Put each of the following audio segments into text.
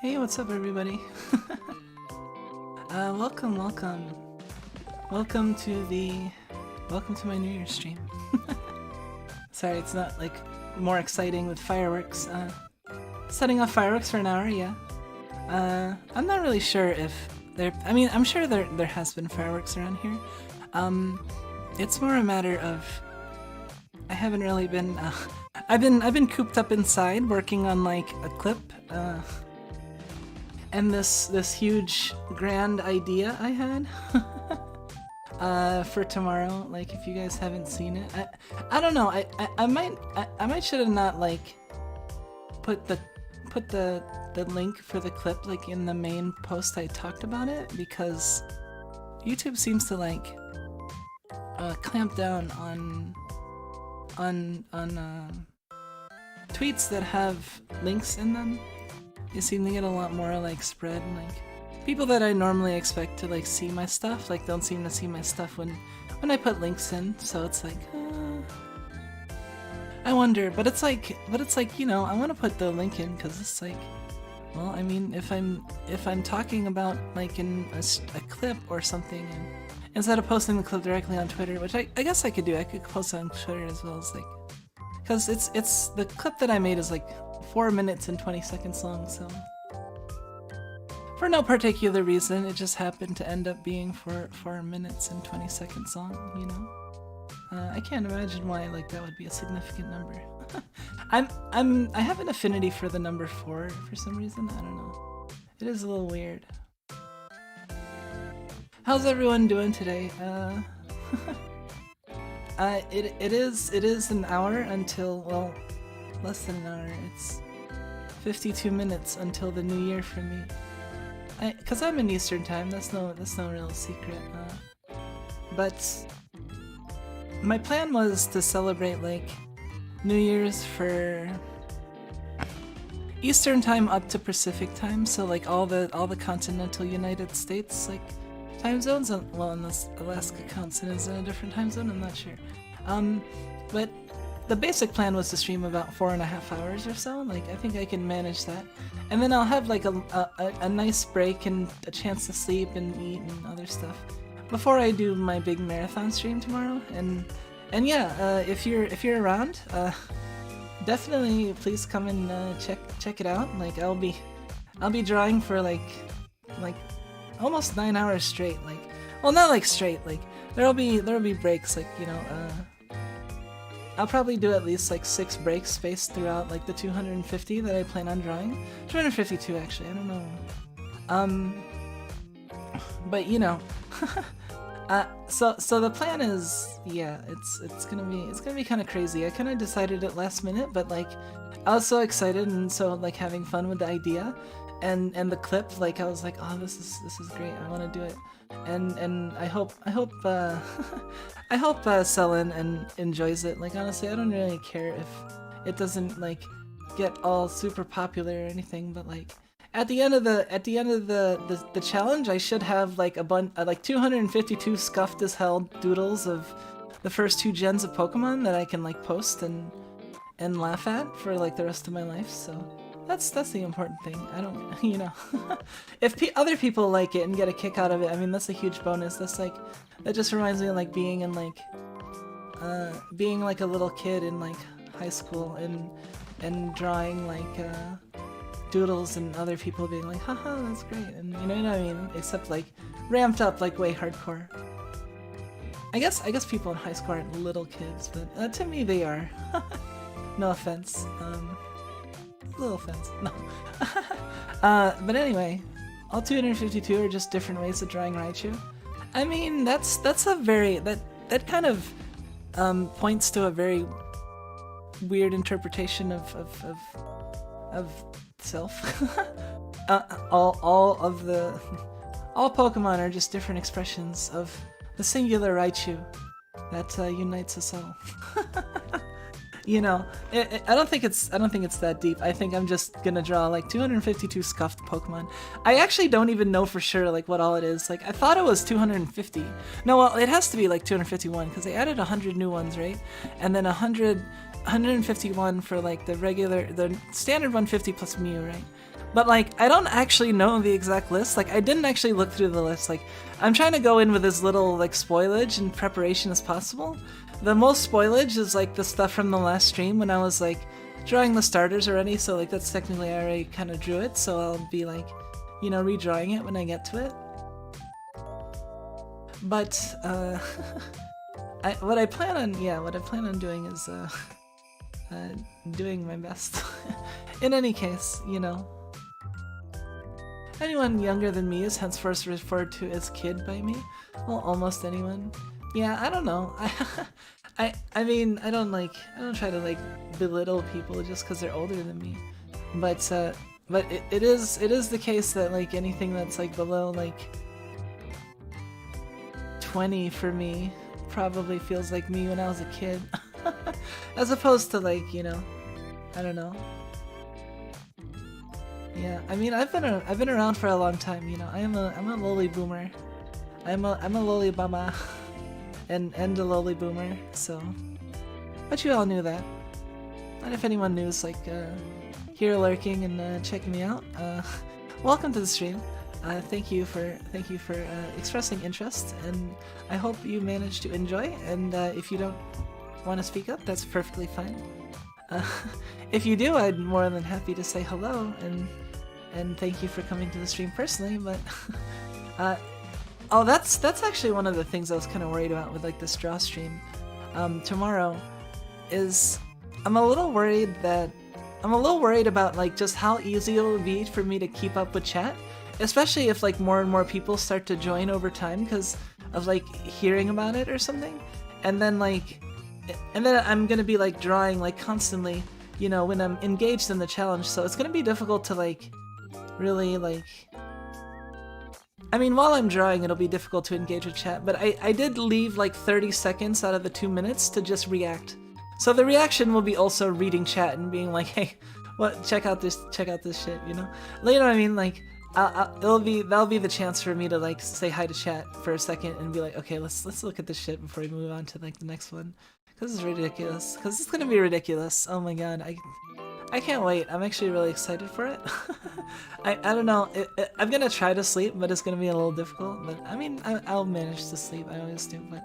Hey, what's up, everybody? Welcome to my New Year's stream. Sorry, it's not like more exciting with fireworks. Setting off fireworks for an hour, yeah. I'm not really sure if I'm sure there has been fireworks around here. It's more a matter of I haven't really been. I've been cooped up inside working on like a clip. And this huge grand idea I had for tomorrow. Like, if you guys haven't seen it, I don't know. I might should have not like put the link for the clip like in the main post I talked about it, because YouTube seems to like clamp down on tweets that have links in them. You seem to get a lot more like spread, like people that I normally expect to like see my stuff like don't seem to see my stuff when I put links in. So it's like I wonder, but it's like you know, I want to put the link in because it's like, well, I mean, if I'm talking about like in a clip or something, and instead of posting the clip directly on Twitter, which I guess I could do, I could post it on Twitter as well as like, because it's the clip that I made is like 4 minutes and 20 seconds long, so for no particular reason, it just happened to end up being 4 minutes and 20 seconds long, you know? I can't imagine why like that would be a significant number. I have an affinity for the number 4 for some reason, I don't know. It is a little weird. How's everyone doing today? It is an hour until, well, less than an hour. It's 52 minutes until the new year for me. Cause I'm in Eastern time. That's no real secret. But my plan was to celebrate like New Year's for Eastern time up to Pacific time. So like all the continental United States like time zones. Well, unless Alaska counts and is in a different time zone, I'm not sure. But the basic plan was to stream about 4.5 hours or so. Like, I think I can manage that. And then I'll have like a nice break and a chance to sleep and eat and other stuff before I do my big marathon stream tomorrow. And yeah, if you're around, definitely please come and check it out. Like, I'll be drawing for like almost 9 hours straight. Like, well, not like straight. Like, there'll be breaks. Like, you know. I'll probably do at least like 6 breaks spaced throughout like the 250 that I plan on drawing. 252 actually, I don't know. But you know, so the plan is, yeah, it's gonna be kind of crazy. I kind of decided it last minute, but like I was so excited and so like having fun with the idea and the clip. Like I was like, oh, this is great. I want to do it. And I hope I hope Selen and enjoys it. Like, honestly, I don't really care if it doesn't like get all super popular or anything, but like at the end of the challenge, I should have like like 252 scuffed as hell doodles of the first 2 gens of Pokemon that I can like post and laugh at for like the rest of my life. So that's the important thing. I don't, you know, if other people like it and get a kick out of it, I mean, that's a huge bonus. That's like, that just reminds me of like being in like, being like a little kid in like high school and drawing like doodles and other people being like, haha, that's great, and you know what I mean? Except like ramped up like way hardcore. I guess people in high school aren't little kids, but to me they are. No offense. Little offense. No. But anyway, all 252 are just different ways of drawing Raichu. I mean, that's a very that kind of points to a very weird interpretation of self. all Pokemon are just different expressions of the singular Raichu that unites us all. You know, I don't think it's that deep. I think I'm just gonna draw like 252 scuffed Pokemon. I actually don't even know for sure like what all it is. Like, I thought it was 250. No, well, it has to be like 251 because they added 100 new ones, right? And then 151 for like the standard 150 plus Mew, right? But like, I don't actually know the exact list. Like, I didn't actually look through the list. Like, I'm trying to go in with as little like spoilage and preparation as possible. The most spoilage is like the stuff from the last stream when I was like drawing the starters already. So like, that's technically I already kind of drew it. So I'll be like, you know, redrawing it when I get to it. But what I plan on doing is doing my best. In any case, you know. Anyone younger than me is henceforth referred to as kid by me. Well, almost anyone. Yeah, I don't know. I mean, I don't try to like belittle people just because they're older than me. But it is the case that like anything that's like below like 20 for me probably feels like me when I was a kid. As opposed to like, you know, I don't know. Yeah, I mean, I've been around for a long time, you know. I'm a lowly boomer. I'm a lowly bama, and a lowly boomer. So, but you all knew that. And if anyone new is like here lurking and checking me out, welcome to the stream. Thank you for expressing interest, and I hope you managed to enjoy. And if you don't want to speak up, that's perfectly fine. If you do, I'm more than happy to say hello and thank you for coming to the stream personally. But oh, that's actually one of the things I was kind of worried about with like this draw stream tomorrow. Is I'm a little worried about like just how easy it will be for me to keep up with chat, especially if like more and more people start to join over time because of like hearing about it or something, and then I'm gonna be like drawing like constantly, you know, when I'm engaged in the challenge. So it's gonna be difficult to like really like, I mean, while I'm drawing it'll be difficult to engage with chat, but I did leave like 30 seconds out of the 2 minutes to just react. So the reaction will be also reading chat and being like, hey, what, check out this shit, you know? You know what I mean? Like, that'll be the chance for me to like say hi to chat for a second and be like, okay, let's look at this shit before we move on to like the next one. Cause it's ridiculous. Cause it's gonna be ridiculous. Oh my god, I can't wait. I'm actually really excited for it. I don't know. I'm gonna try to sleep, but it's gonna be a little difficult. But I mean, I'll manage to sleep. I always do. But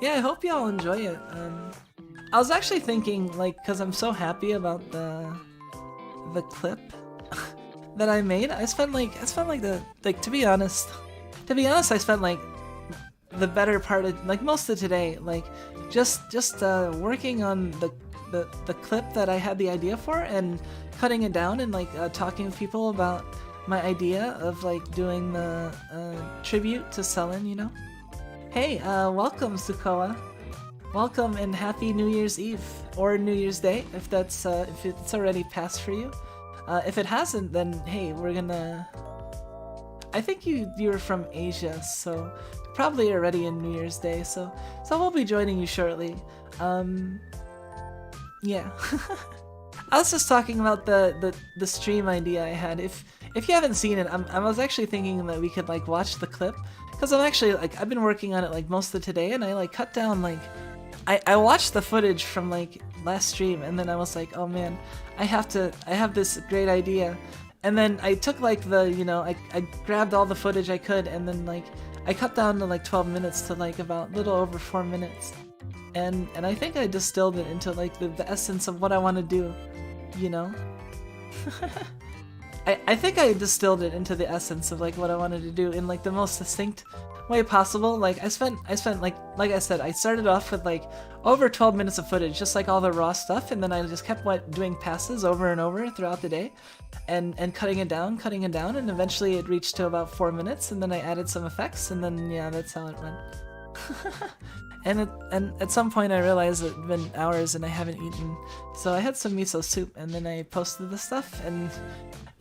yeah, I hope y'all enjoy it. I was actually thinking, like, cause I'm so happy about the clip that I made. I spent like to be honest, I spent like the better part of like most of today, like just working on the clip that I had the idea for and cutting it down and like talking to people about my idea of like doing the tribute to Selen, you know. Hey, welcome Sukoa. Welcome and happy New Year's Eve or New Year's Day if that's if it's already passed for you. If it hasn't, then hey, we're gonna. I think you're from Asia, so probably already in New Year's Day. So we'll be joining you shortly. Yeah. I was just talking about the stream idea I had. If you haven't seen it, I was actually thinking that we could like watch the clip, because I'm actually like I've been working on it like most of today, and I like cut down like I watched the footage from like last stream, and then I was like, oh man, I have this great idea, and then I took like the, you know, I grabbed all the footage I could, and then like I cut down to like 12 minutes to like about a little over 4 minutes, and I think I distilled it into like the essence of what I want to do, you know. I think I distilled it into the essence of like what I wanted to do in like the most succinct way possible. Like I spent like I said, I started off with like over 12 minutes of footage, just like all the raw stuff, and then I just kept doing passes over and over throughout the day, and cutting it down, and eventually it reached to about 4 minutes, and then I added some effects, and then yeah, that's how it went. And at some point I realized it'd been hours and I haven't eaten, so I had some miso soup, and then I posted the stuff, and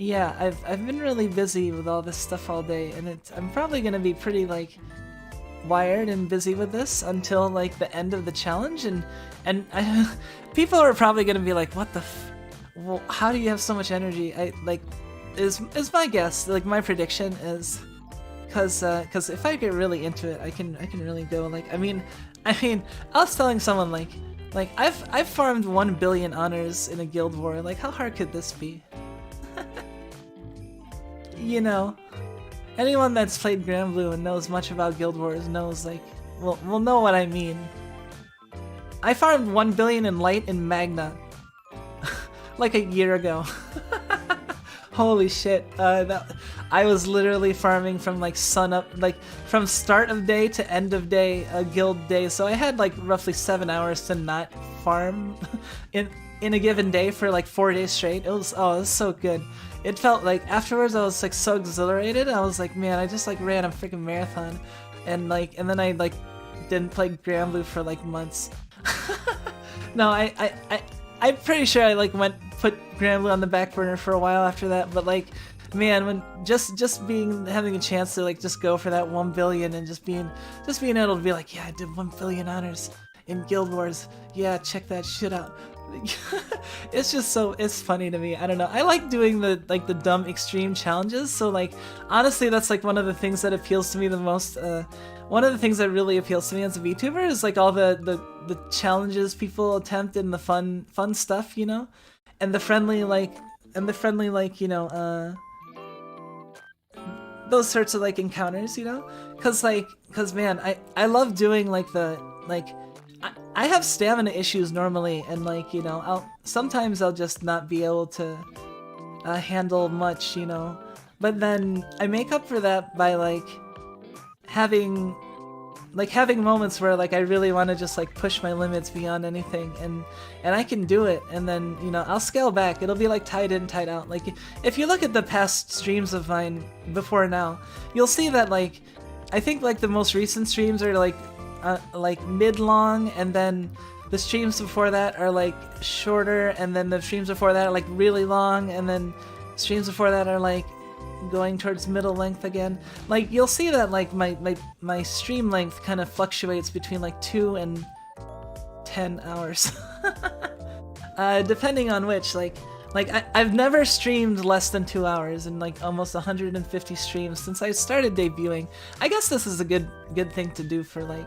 yeah, I've been really busy with all this stuff all day, and I'm probably gonna be pretty like wired and busy with this until like the end of the challenge, and people are probably gonna be like, what the well, how do you have so much energy? I like is my guess, like my prediction is cause if I get really into it, I can really go like, I mean I was telling someone like Like, I've farmed 1 billion honors in a guild war. Like, how hard could this be? You know, anyone that's played Grand Blue and knows much about guild wars knows, like, will know what I mean. I farmed 1 billion in Light and Magna. Like a year ago. Holy shit. I was literally farming from like sun up, like from start of day to end of day, guild day. So I had like roughly 7 hours to not farm in a given day for like 4 days straight. It was so good. It felt like afterwards I was like so exhilarated. I was like, man, I just like ran a freaking marathon, and then I like didn't play Grand Blue for like months. No, I'm pretty sure I like put Grand Blue on the back burner for a while after that, but like, man, when having a chance to like just go for that 1 billion and just being able to be like, yeah, I did 1 billion honors in Guild Wars. Yeah, check that shit out. It's just it's funny to me. I don't know. I like doing the dumb extreme challenges. So like, honestly, that's like one of the things that appeals to me the most. One of the things that really appeals to me as a VTuber is like all the challenges people attempt and the fun stuff, you know, and the friendly you know, those sorts of like encounters, you know, cause man, I love doing like I have stamina issues normally, and like, you know, sometimes I'll just not be able to handle much, you know, but then I make up for that by like having moments where like I really want to just like push my limits beyond anything, and I can do it, and then, you know, I'll scale back. It'll be like tied in, tied out. Like if you look at the past streams of mine before now, you'll see that like I think like the most recent streams are like mid-long, and then the streams before that are like shorter, and then the streams before that are like really long, and then streams before that are like going towards middle length again. Like you'll see that like my stream length kind of fluctuates between like 2 and 10 hours. Depending on which, I've never streamed less than 2 hours in like almost 150 streams since I started debuting. I guess this is a good thing to do for like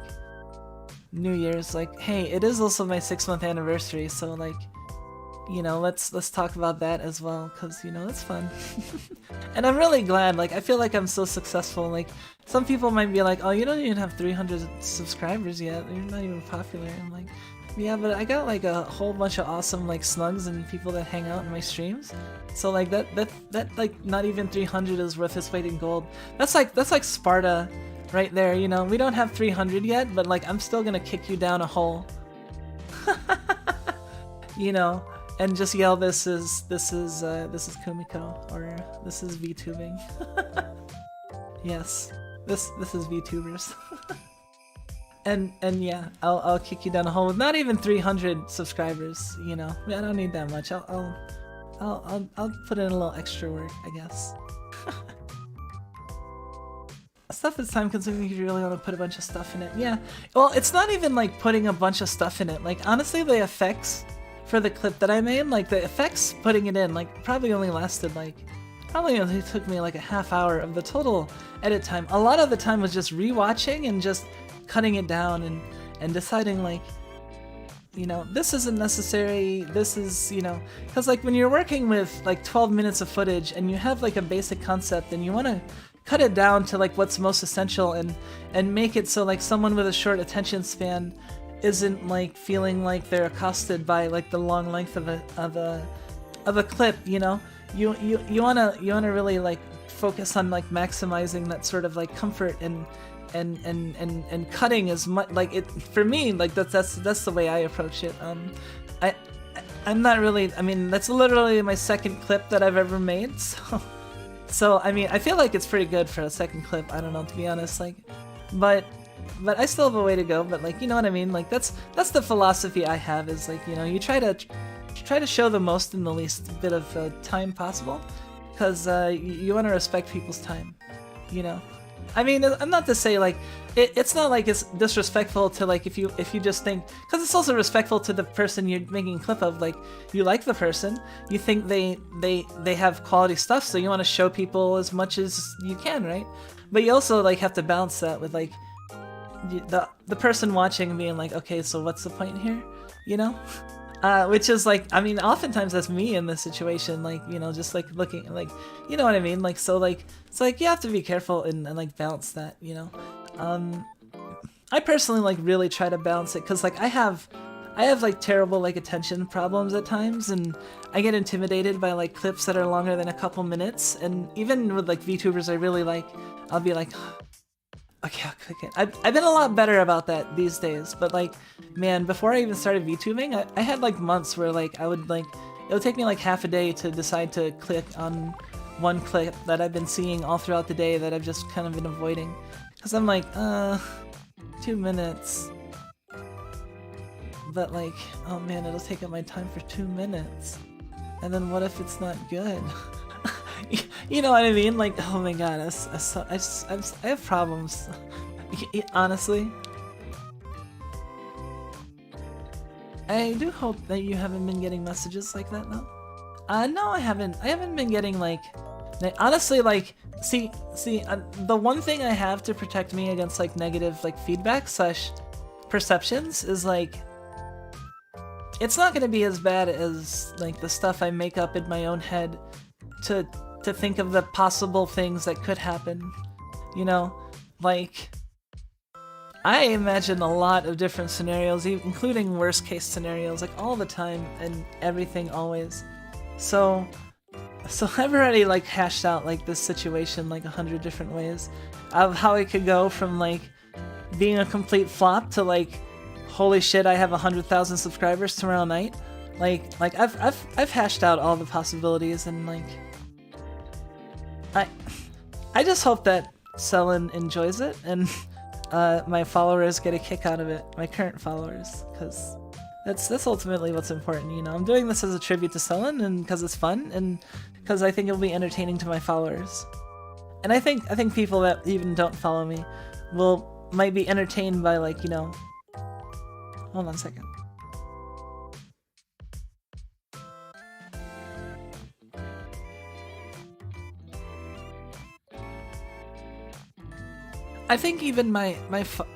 New Year's. Like, hey, it is also my 6-month anniversary, so like, you know, let's talk about that as well, because, you know, it's fun. And I'm really glad. Like, I feel like I'm so successful. Like, some people might be like, oh, you don't even have 300 subscribers yet, you're not even popular. I'm like, yeah, but I got like a whole bunch of awesome like snugs and people that hang out in my streams. So like that like not even 300 is worth its weight in gold. That's like Sparta right there, you know. We don't have 300 yet, but like I'm still gonna kick you down a hole. You know, and just yell, this is Kumiko, or this is VTubing. Yes, this is VTubers. And yeah, I'll kick you down a hole with not even 300 subscribers. You know, I don't need that much. I'll put in a little extra work, I guess. Stuff is time consuming if you really want to put a bunch of stuff in it. Yeah, well, it's not even like putting a bunch of stuff in it. Like honestly, the effects for the clip that I made, like the effects putting it in, like probably only took me like a half hour of the total edit time. A lot of the time was just rewatching and just cutting it down and deciding like, you know, this isn't necessary, this is, you know, because like when you're working with like 12 minutes of footage and you have like a basic concept and you want to cut it down to like what's most essential and make it so like someone with a short attention span isn't like feeling like they're accosted by like the long length of a clip, you know, you wanna really like focus on like maximizing that sort of like comfort and cutting as much, like it for me, like that's the way I approach it. I'm not really, I mean, that's literally my second clip that I've ever made, so I mean, I feel like it's pretty good for a second clip. I don't know, to be honest, like, but I still have a way to go. But like, you know what I mean? Like that's the philosophy I have, is like, you know, you try to show the most in the least bit of time possible, because you want to respect people's time, you know. I mean, I'm not to say like it's not like it's disrespectful to like if you just think, because it's also respectful to the person you're making a clip of. Like, you like the person, you think they have quality stuff, so you want to show people as much as you can, right? But you also like have to balance that with like the person watching being like, okay, so what's the point here? you know? Which is like, I mean, oftentimes that's me in this situation, like, you know, just like looking, like, you know what I mean? Like, so like, it's like you have to be careful and like balance that, you know? I personally like really try to balance it because like I have like terrible like attention problems at times, and I get intimidated by like clips that are longer than a couple minutes, and even with like VTubers I really like, I'll be like, okay, I'll click it. I've been a lot better about that these days, but like, man, before I even started VTubing, I had like months where like I would like, it would take me like half a day to decide to click on one clip that I've been seeing all throughout the day that I've just kind of been avoiding. Because I'm like, 2 minutes. But like, oh man, it'll take up my time for 2 minutes. And then what if it's not good? You know what I mean? Like, oh my god, I have problems. Honestly. I do hope that you haven't been getting messages like that, though. No, I haven't. I haven't been getting, like... Honestly, like, see, the one thing I have to protect me against, like, negative, like, feedback / perceptions is, like... It's not gonna be as bad as, like, the stuff I make up in my own head to think of the possible things that could happen, you know? Like, I imagine a lot of different scenarios, including worst case scenarios, like all the time and everything always. So I've already like hashed out like this situation like 100 different ways of how it could go from like being a complete flop to like, holy shit, I have 100,000 subscribers tomorrow night. Like I've hashed out all the possibilities, and like I just hope that Selin enjoys it and my followers get a kick out of it, my current followers, because that's ultimately what's important, you know. I'm doing this as a tribute to Selin and because it's fun and because I think it'll be entertaining to my followers. And I think people that even don't follow me might be entertained by, like, you know. Hold on a second. I think even my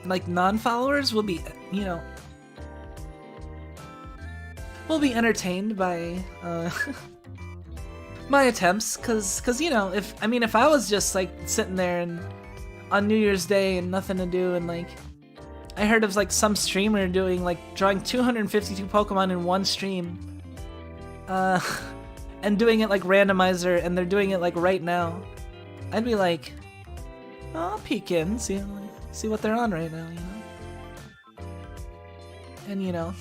like non-followers will be, you know, will be entertained by my attempts, cause you know, if I was just like sitting there and on New Year's Day and nothing to do, and like I heard of like some streamer doing like drawing 252 Pokemon in one stream, and doing it like randomizer, and they're doing it like right now, I'd be like, I'll peek in, see what they're on right now, you know? And you know,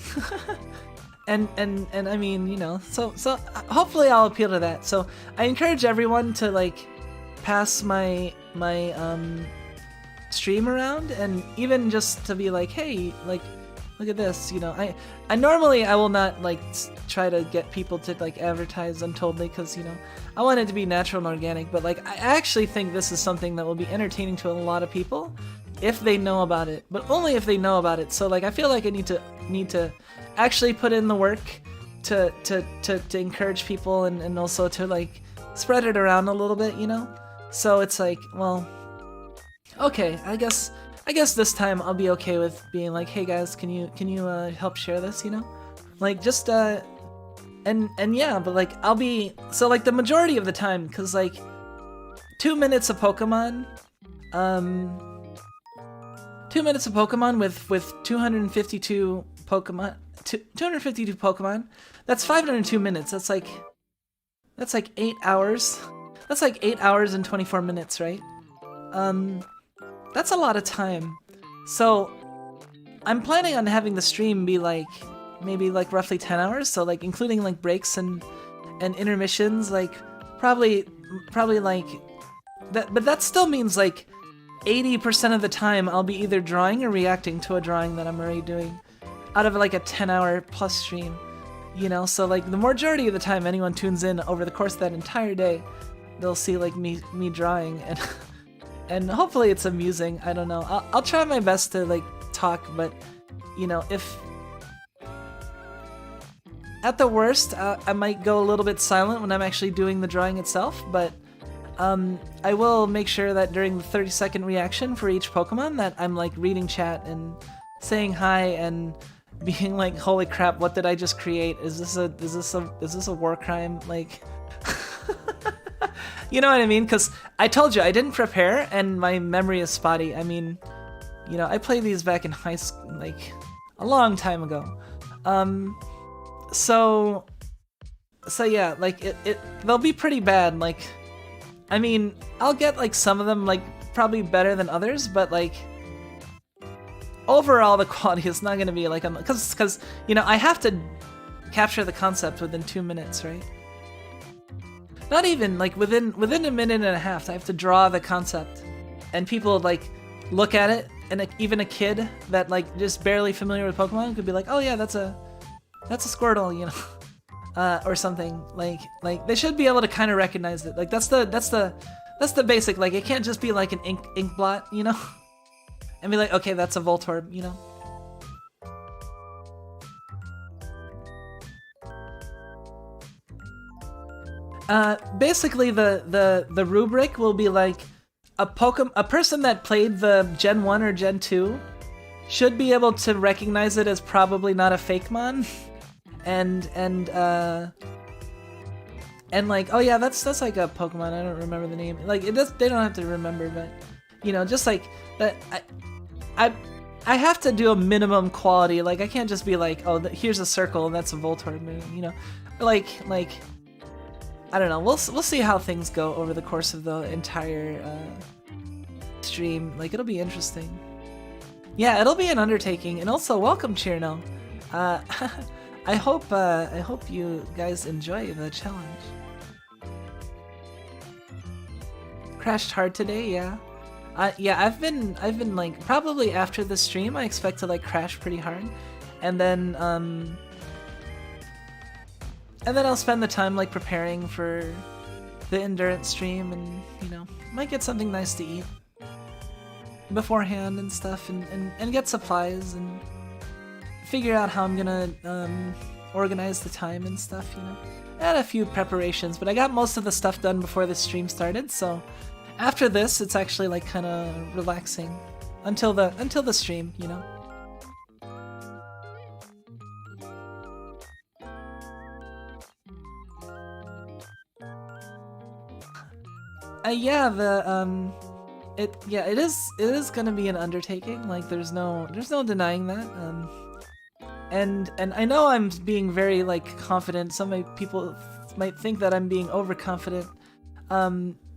and I mean, you know, so hopefully I'll appeal to that. So I encourage everyone to like pass my stream around, and even just to be like, hey, like, look at this, you know. I normally I will not like try to get people to like advertise Untouldly, because, you know, I want it to be natural and organic, but like I actually think this is something that will be entertaining to a lot of people if they know about it, but only if they know about it. So like I feel like I need to actually put in the work to encourage people, and also to like spread it around a little bit, you know. So it's like, well, okay, I guess this time I'll be okay with being like, hey guys, can you help share this, you know? Like, just and yeah, but like I'll be, so like the majority of the time, cause like 2 minutes of Pokemon, 2 minutes of Pokemon with 252 Pokemon, 252 Pokemon, that's 502 minutes. That's like 8 hours. That's like 8 hours and 24 minutes, right? That's a lot of time. So I'm planning on having the stream be like maybe like roughly 10 hours, so like including like breaks and intermissions, like probably like that, but that still means like 80% of the time I'll be either drawing or reacting to a drawing that I'm already doing out of like a 10-hour plus stream, you know. So like the majority of the time anyone tunes in over the course of that entire day, they'll see like me drawing, and hopefully it's amusing. I don't know. I'll try my best to like talk, but you know, if at the worst I might go a little bit silent when I'm actually doing the drawing itself, but I will make sure that during the 30-second reaction for each Pokemon that I'm like reading chat and saying hi and being like, holy crap, what did I just create? Is this a war crime? Like, you know what I mean? Because I told you I didn't prepare and my memory is spotty. I mean, you know, I played these back in high school, like a long time ago. So yeah, like they'll be pretty bad. Like, I mean, I'll get like some of them like probably better than others, but like overall the quality is not gonna be like, because you know, I have to capture the concept within 2 minutes, right? Not even like within a minute and a half. I have to draw the concept, and people like look at it, and even a kid that like just barely familiar with Pokemon could be like, oh yeah, that's a Squirtle, you know, or something. Like they should be able to kind of recognize it. Like that's the basic. Like it can't just be like an ink blot, you know, and be like, okay, that's a Voltorb, you know. Basically the rubric will be like a person that played the Gen 1 or Gen 2 should be able to recognize it as probably not a Fakemon. and like, oh yeah, that's like a Pokemon, I don't remember the name. Like, they don't have to remember, but you know, just like that. I have to do a minimum quality. Like, I can't just be like, oh, here's a circle and that's a Voltorb move, you know. Like I don't know. We'll see how things go over the course of the entire stream. Like, it'll be interesting. Yeah, it'll be an undertaking. And also, welcome, Chirno. I hope you guys enjoy the challenge. Crashed hard today, yeah. Yeah, I've been like, probably after the stream I expect to like crash pretty hard, and then I'll spend the time like preparing for the endurance stream, and you know, might get something nice to eat beforehand and stuff, and get supplies and figure out how I'm gonna organize the time and stuff, you know. I had a few preparations, but I got most of the stuff done before the stream started, so after this it's actually like kind of relaxing until the stream, you know. Yeah, it is gonna be an undertaking. Like, there's no denying that. And I know I'm being very like confident. Some people might think that I'm being overconfident,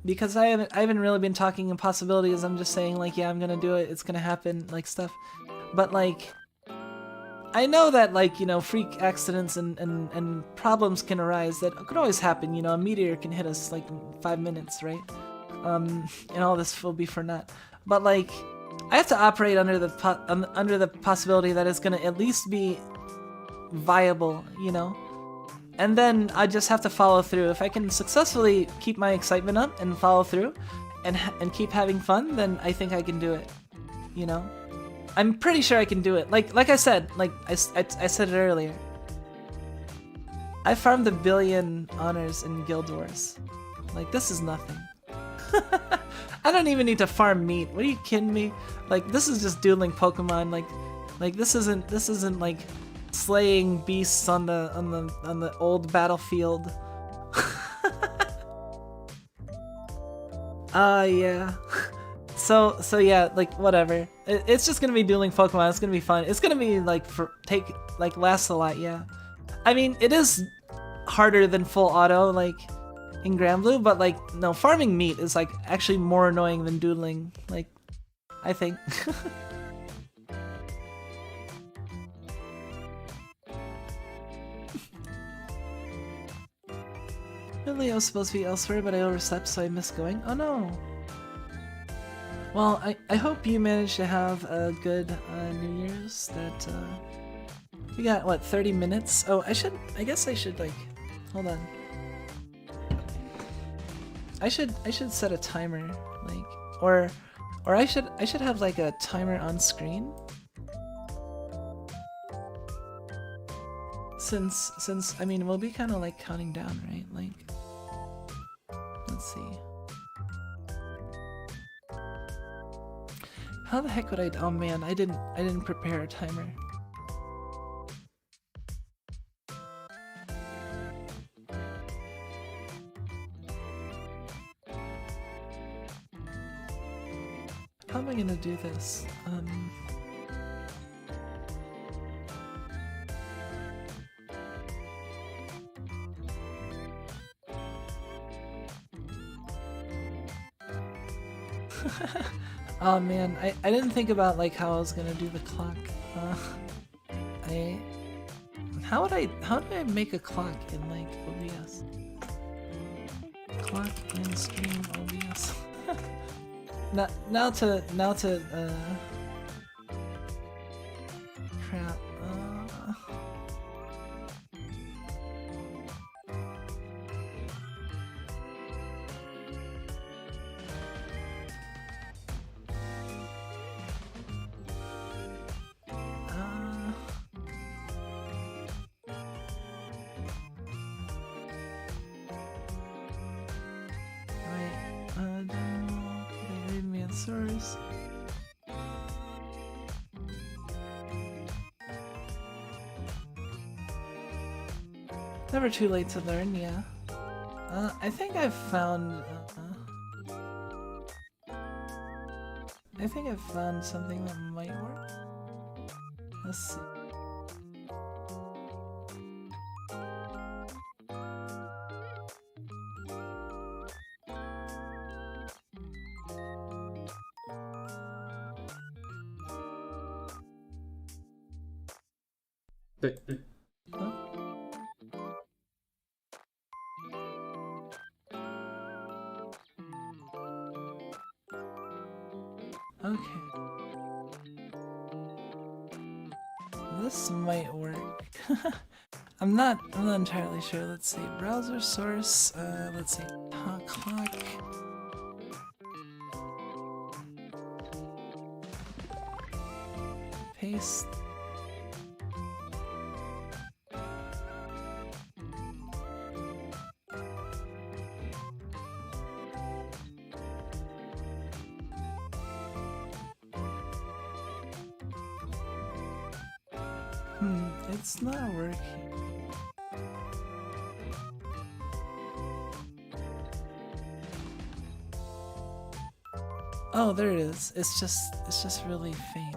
because I haven't really been talking in possibilities. I'm just saying like, yeah, I'm gonna do it. It's gonna happen, like stuff. But like, I know that like, you know, freak accidents and problems can arise that could always happen. You know, a meteor can hit us like in 5 minutes, right? And all this will be for naught. But like, I have to operate under the possibility that it's gonna at least be viable, you know. And then I just have to follow through. If I can successfully keep my excitement up and follow through, and keep having fun, then I think I can do it. You know, I'm pretty sure I can do it. Like I said, like I said it earlier. I farmed 1 billion honors in Guild Wars. Like, this is nothing. I don't even need to farm meat. What are you kidding me? Like, this is just doodling Pokemon. Like this isn't like slaying beasts on the old battlefield. Yeah. So yeah, like whatever. It's just gonna be dueling Pokemon. It's gonna be fun. It's gonna be like lasts a lot. Yeah. I mean, it is harder than full auto, like in Granblue, but like, no, farming meat is like actually more annoying than doodling, like, I think. Really, I was supposed to be elsewhere, but I overslept, so I missed going. Oh no! Well, I hope you managed to have a good New Year's. That we got what, 30 minutes? Oh, I guess I should like, hold on. I should set a timer, like, or I should have like a timer on screen. Since I mean, we'll be kind of like counting down, right? Like, let's see. How the heck would I? Oh man, I didn't prepare a timer. how am I gonna do this? Oh man, I didn't think about like how I was gonna do the clock. How do I make a clock in like OBS? Clock in stream OBS. now to crap. Never too late to learn, yeah. I think I've found... I think I've found something that might work. Let's see. Huh? Okay. This might work. I'm not entirely sure. Let's see. Browser source, let's see. Clock. Paste. It's not working. Oh, there it is. It's just really faint.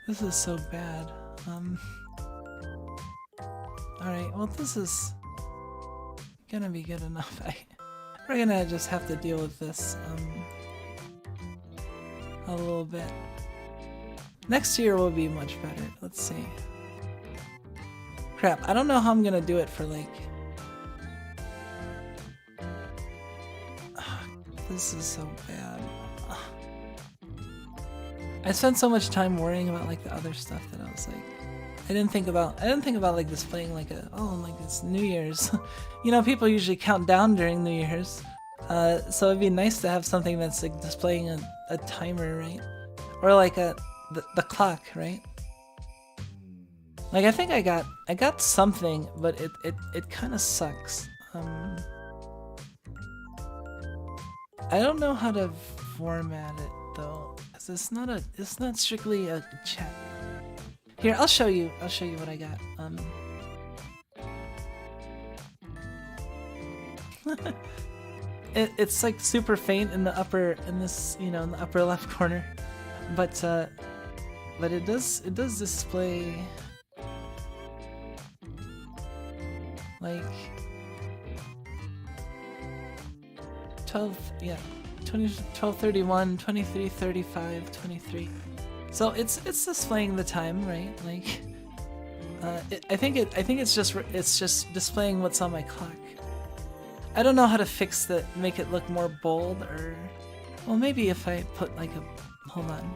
This is so bad. Alright, well this is gonna be good enough. We're gonna just have to deal with this a little bit. Next year will be much better. Let's see. Crap, I don't know how I'm gonna do it for like... This is so bad. I spent so much time worrying about like the other stuff that I was like, I didn't think about like displaying like like it's New Year's. You know, people usually count down during New Year's. So it'd be nice to have something that's like displaying a timer, right? Or like the clock, right? Like I think I got something, but it kind of sucks. I don't know how to format it though, cause it's not strictly a chat. Here, I'll show you what I got. It's like super faint in the upper, in the upper left corner, but it does display like 12:31, 23:35, 23. So it's displaying the time, right? Like, I think it's just displaying what's on my clock. I don't know how to fix make it look more bold, or, well, maybe if I put like hold on.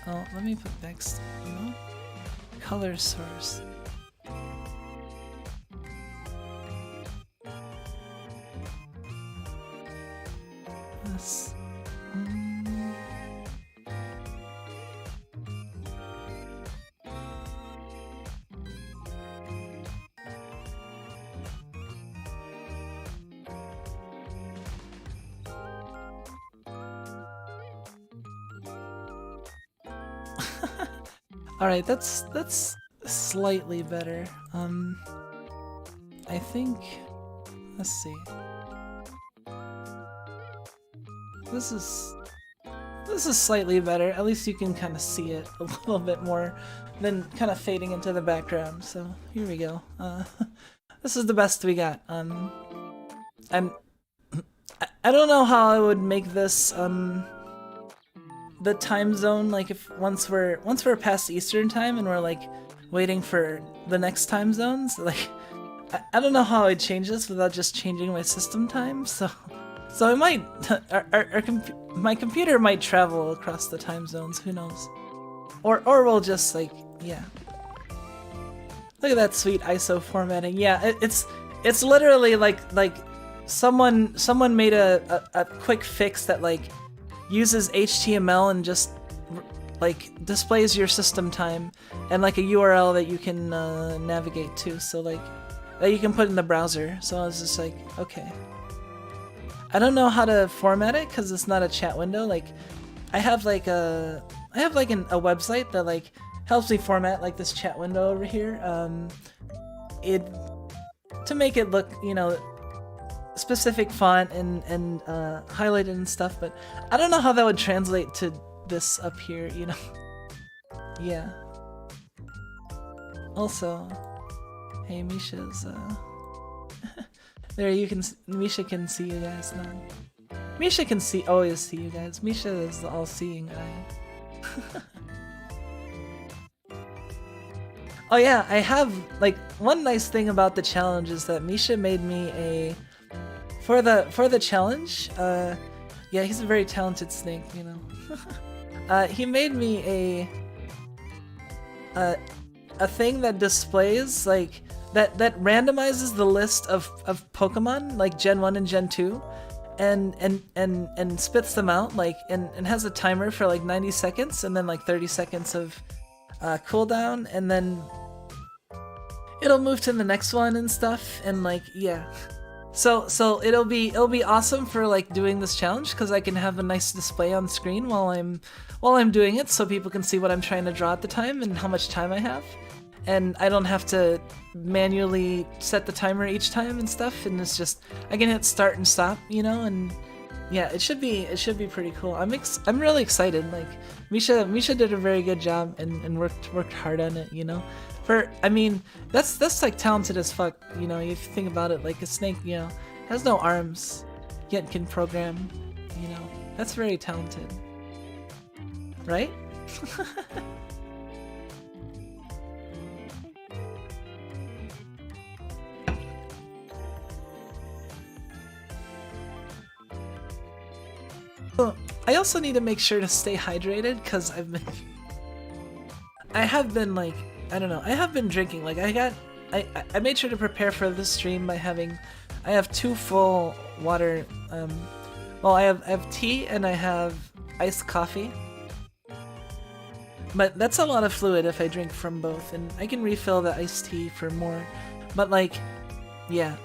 Oh, let me put next. No? Color source. This. Alright, that's slightly better. I think, let's see. This is slightly better. At least you can kind of see it a little bit more than kind of fading into the background. So here we go. This is the best we got. I don't know how I would make this the time zone, like if once we're past Eastern time and we're like waiting for the next time zones, like I don't know how I'd change this without just changing my system time. So I might my computer might travel across the time zones, who knows, or we'll just like, yeah, look at that sweet ISO formatting. Yeah, it's literally like someone made a quick fix that like uses HTML and just like displays your system time and like a URL that you can navigate to, so like that you can put in the browser. So I was just like, okay. I don't know how to format it because it's not a chat window. Like I have like a website that like helps me format like this chat window over here. To make it look, you know, specific font and highlighted and stuff, but I don't know how that would translate to this up here, you know. Yeah. Also, hey, Misha's there, you can, Misha can see you guys now. Misha can always see you guys. Misha is the all-seeing eye. Oh yeah, I have, like, one nice thing about the challenge is that Misha made me a, for the challenge, yeah, he's a very talented snake, you know. He made me a thing that displays, like, that randomizes the list of Pokemon, like Gen 1 and Gen 2, and spits them out, like, and has a timer for like 90 seconds, and then like 30 seconds of cooldown, and then it'll move to the next one and stuff, and like, yeah. So it'll be awesome for like doing this challenge, because I can have a nice display on screen while I'm doing it, so people can see what I'm trying to draw at the time and how much time I have. And I don't have to manually set the timer each time and stuff, and it's just, I can hit start and stop, you know, and yeah, it should be pretty cool. I'm really excited. Like Misha did a very good job and worked hard on it, you know. I mean, that's like talented as fuck, you know. If you think about it, like a snake, you know, has no arms, yet can program, you know. That's very talented, right? I also need to make sure to stay hydrated, because I have been like, I don't know, I have been drinking. Like I made sure to prepare for this stream by I have 2 full water, well, I have tea and I have iced coffee. But that's a lot of fluid if I drink from both, and I can refill the iced tea for more. But like, yeah,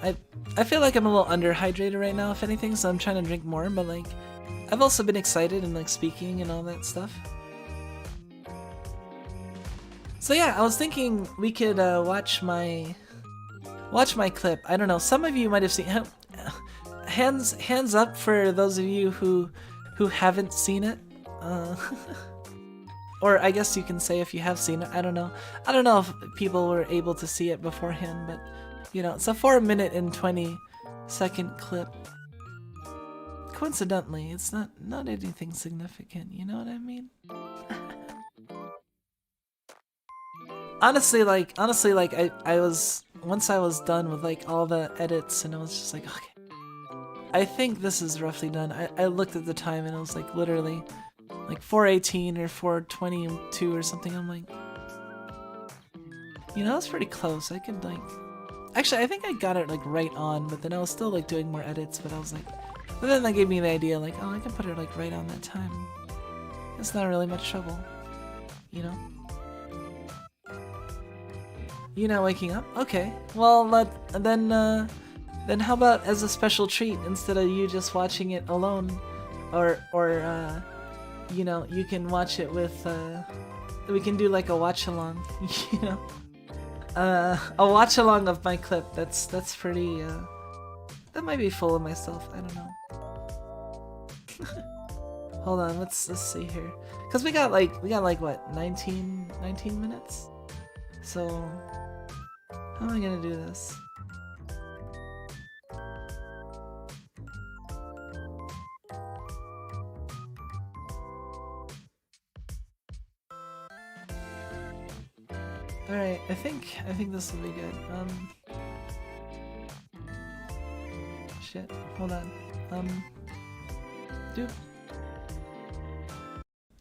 I feel like I'm a little underhydrated right now, if anything, so I'm trying to drink more, but like, I've also been excited and like speaking and all that stuff. So yeah, I was thinking we could watch my clip. I don't know, some of you might have seen. Hands up for those of you who haven't seen it. Or I guess you can say if you have seen it. I don't know if people were able to see it beforehand, but you know, it's a 4-minute and 20-second clip. Coincidentally, it's not anything significant, you know what I mean? honestly, I was, once I was done with like all the edits, and I was just like, okay, I think this is roughly done. I looked at the time and it was like literally like 4:18 or 4:22 or something. I'm like, you know, that's pretty close. I could like, actually, I think I got it like right on, but then I was still like doing more edits, but I was like, but then that gave me the idea, like, oh, I can put it like right on that time. It's not really much trouble, you know? You not waking up? Okay. Well, then how about as a special treat, instead of you just watching it alone, or you know, you can watch it with we can do like a watch along, you know. A watch along of my clip. That's pretty. That might be full of myself. I don't know. Hold on, let's see here. Cause we got like what 19 minutes. So how am I gonna do this? Alright, I think this will be good. Shit, hold on. Doop.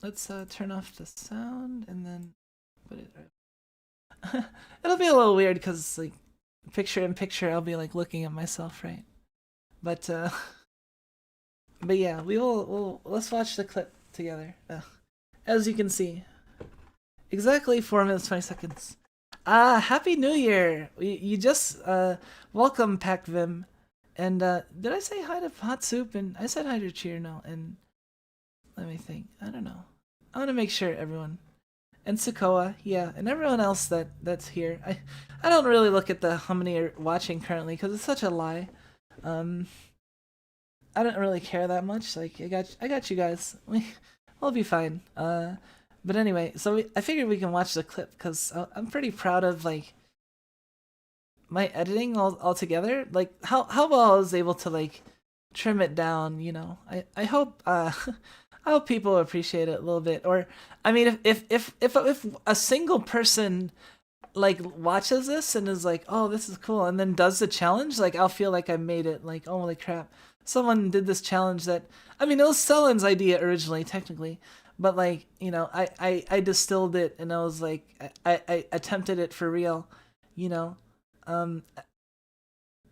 Let's turn off the sound and then put it right. It'll be a little weird because like picture in picture I'll be like looking at myself, right? But yeah, let's watch the clip together. As you can see. Exactly 4 minutes 20 seconds. Happy New Year! You just welcome Pac-Vim. And did I say hi to Hot Soup? And I said hi to Cheerno, and let me think. I don't know. I want to make sure everyone. And Sukoa, yeah, and everyone else that's here. I don't really look at how many are watching currently because it's such a lie. I don't really care that much. Like I got you guys. We'll be fine. But anyway, so I figured we can watch the clip because I'm pretty proud of like my editing all together. Like how well I was able to like trim it down. You know, I hope I hope people appreciate it a little bit. Or I mean, if a single person like watches this and is like, oh, this is cool, and then does the challenge, like I'll feel like I made it. Like, oh, holy crap, someone did this challenge that. I mean, it was Sellen's idea originally, technically. But like, you know, I distilled it and I was like, I attempted it for real, you know.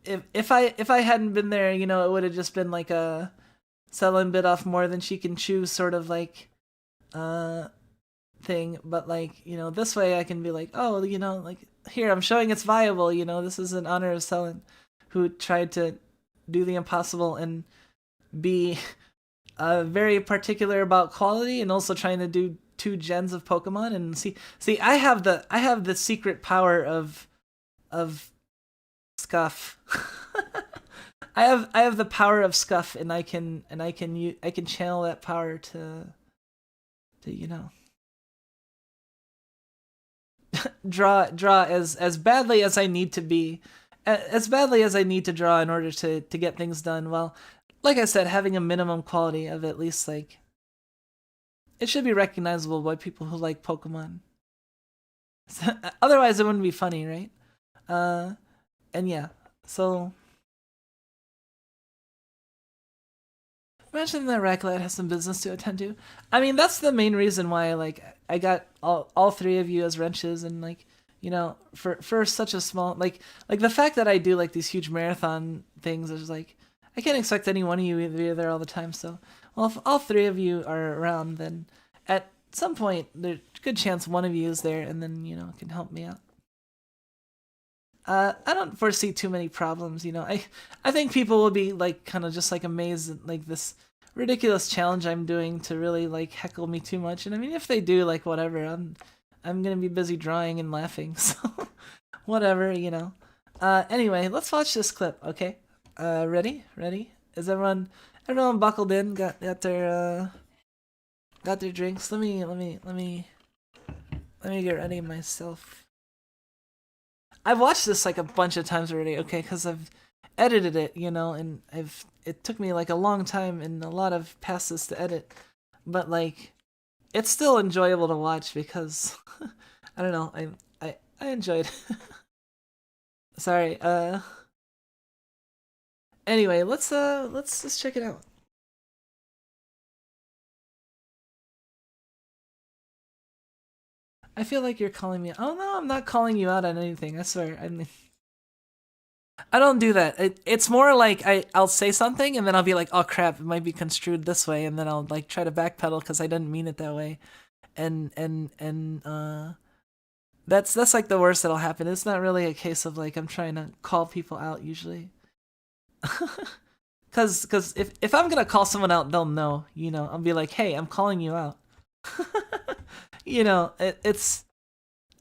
If I hadn't been there, you know, it would have just been like a Sellen bit off more than she can chew sort of like thing. But like, you know, this way I can be like, oh, you know, like here I'm showing it's viable, you know, this is in honor of Sellen, who tried to do the impossible and be very particular about quality and also trying to do 2 gens of Pokemon. And see I have the secret power of Scuff. I have the power of Scuff, and I can channel that power to you know draw as badly as I need to be, as badly as I need to draw in order to get things done. Well, like I said, having a minimum quality of at least like it should be recognizable by people who like Pokemon. Otherwise, it wouldn't be funny, right? And yeah, so imagine that Racklad has some business to attend to. I mean, that's the main reason why like I got all 3 of you as wrenches, and like, you know, for such a small like the fact that I do like these huge marathon things is like I can't expect any one of you to be there all the time. So, well, if all 3 of you are around, then at some point there's a good chance one of you is there, and then, you know, can help me out. I don't foresee too many problems, you know. I think people will be like kind of just like amazed at like this ridiculous challenge I'm doing to really like heckle me too much. And I mean, if they do, like whatever, I'm gonna be busy drawing and laughing, so whatever, you know. Anyway, let's watch this clip, okay? Ready? Is everyone buckled in? Got their drinks? Let me get ready myself. I've watched this like a bunch of times already, okay? Because I've edited it, you know, and it took me like a long time and a lot of passes to edit, but like it's still enjoyable to watch because I don't know, I enjoyed. Sorry. Anyway, let's check it out. I feel like you're calling me. Oh no, I'm not calling you out on anything. I swear. I mean, I don't do that. It's more like I'll say something and then I'll be like, oh crap, it might be construed this way, and then I'll like try to backpedal because I didn't mean it that way, and that's like the worst that'll happen. It's not really a case of like I'm trying to call people out usually. Cause if I'm gonna call someone out, they'll know, you know. I'll be like, hey, I'm calling you out. you know,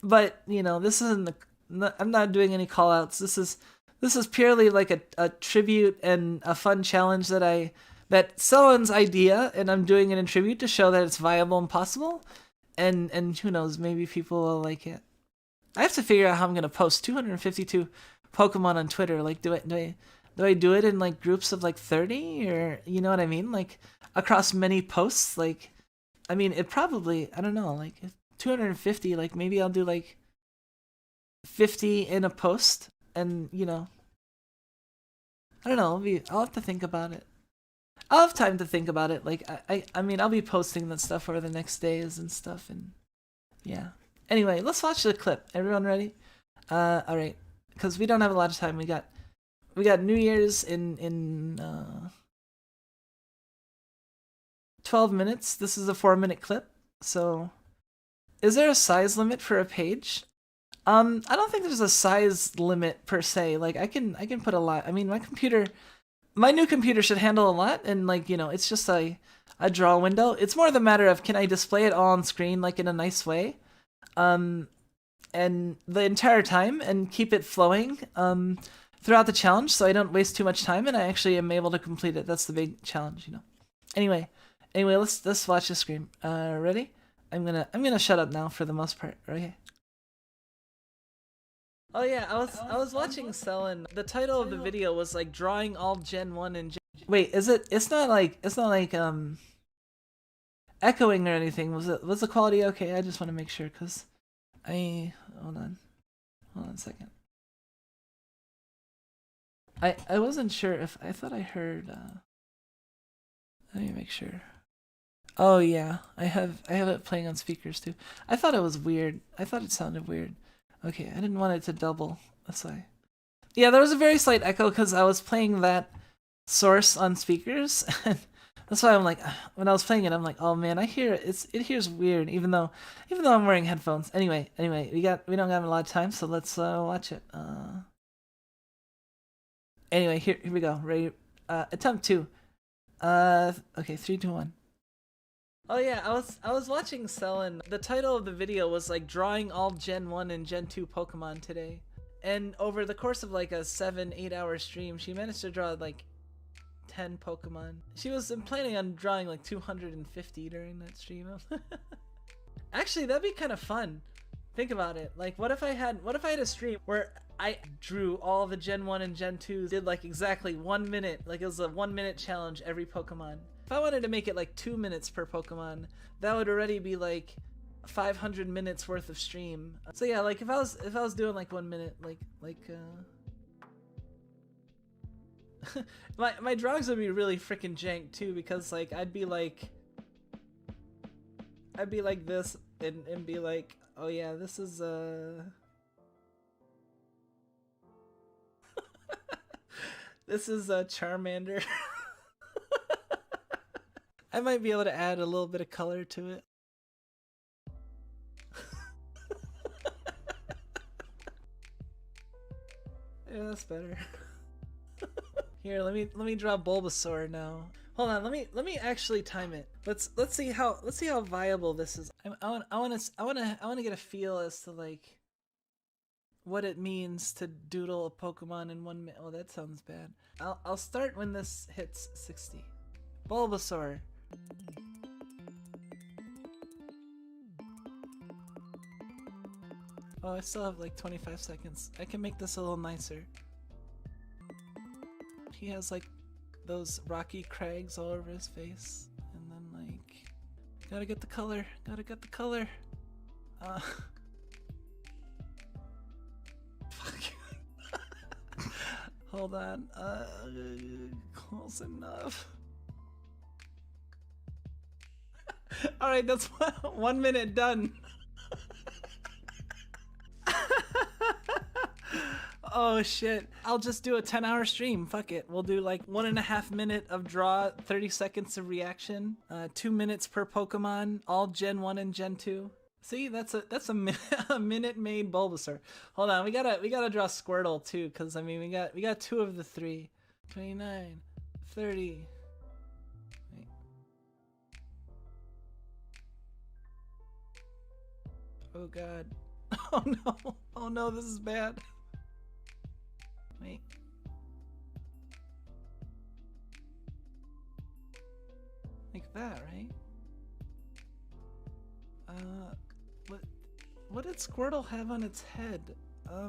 but you know, this isn't I'm not doing any call outs. This is purely like a tribute and a fun challenge that someone's idea, and I'm doing it in tribute to show that it's viable and possible. And who knows, maybe people will like it. I have to figure out how I'm gonna post 252 Pokemon on Twitter. Like, do I do it in like groups of like 30, or you know what I mean? Like across many posts. Like, I mean, it probably, I don't know, like 250. Like maybe I'll do like 50 in a post, and you know, I don't know. I'll have to think about it. I'll have time to think about it. Like I mean, I'll be posting that stuff over the next days and stuff, and yeah. Anyway, let's watch the clip. Everyone ready? All right, because we don't have a lot of time. We got New Year's in 12 minutes. This is a 4-minute clip. So, is there a size limit for a page? I don't think there's a size limit per se. Like I can put a lot. I mean, my new computer should handle a lot, and like, you know, it's just a draw window. It's more the matter of, can I display it all on screen like in a nice way, and the entire time, and keep it flowing throughout the challenge, so I don't waste too much time and I actually am able to complete it. That's the big challenge, you know. Anyway, let's watch the screen. Ready? I'm gonna shut up now for the most part. Okay. Oh yeah, I was watching Selen. The title of the video was like drawing all Gen 1 and Gen. Wait, is it? It's not like echoing or anything. Was the quality okay? I just want to make sure, cause hold on a second. I wasn't sure if I thought I heard. Let me make sure. Oh yeah, I have it playing on speakers too. I thought it was weird. I thought it sounded weird. Okay, I didn't want it to double. That's why. Yeah, there was a very slight echo because I was playing that source on speakers, and that's why I'm like, when I was playing it, I'm like, oh man, I hear it. It hears weird, even though I'm wearing headphones. Anyway, we don't have a lot of time, so let's watch it. Anyway, here we go. Ready? Attempt 2. Okay, 3, 2, 1. Oh yeah, I was watching Selen. The title of the video was like drawing all Gen 1 and Gen 2 Pokemon today. And over the course of like a 7-8 hour stream, she managed to draw like 10 Pokemon. She was planning on drawing like 250 during that stream. Actually, that'd be kind of fun. Think about it. Like, what if I had a stream where I drew all the Gen 1 and Gen 2s, did like exactly 1 minute, like it was a 1-minute challenge every Pokemon. If I wanted to make it like 2 minutes per Pokemon, that would already be like 500 minutes worth of stream. So yeah, like if I was doing like 1 minute, my drawings would be really freaking jank too, because like I'd be like this and be like, oh yeah, this is this is a Charmander. I might be able to add a little bit of color to it. Yeah, that's better. Here, let me draw Bulbasaur now. Hold on, let me actually time it. Let's see how viable this is. I want to get a feel as to like what it means to doodle a Pokemon in 1 minute. Oh, that sounds bad. I'll start when this hits 60. Bulbasaur. Oh, I still have like 25 seconds. I can make this a little nicer. He has like those rocky crags all over his face, and then like, gotta get the color. Fuck. Hold on. Close enough. All right, that's 1 minute done. Oh shit. I'll just do a 10-hour stream. Fuck it. We'll do like 1.5 minutes of draw, 30 seconds of reaction, 2 minutes per Pokemon, all Gen 1 and Gen 2. See, that's a minute made Bulbasaur. Hold on, we gotta draw Squirtle too, because I mean we got 2 of the 3. 29, 30. Wait. Oh god. Oh no. Oh no, this is bad. Wait. Like that, right? What did Squirtle have on its head? Oh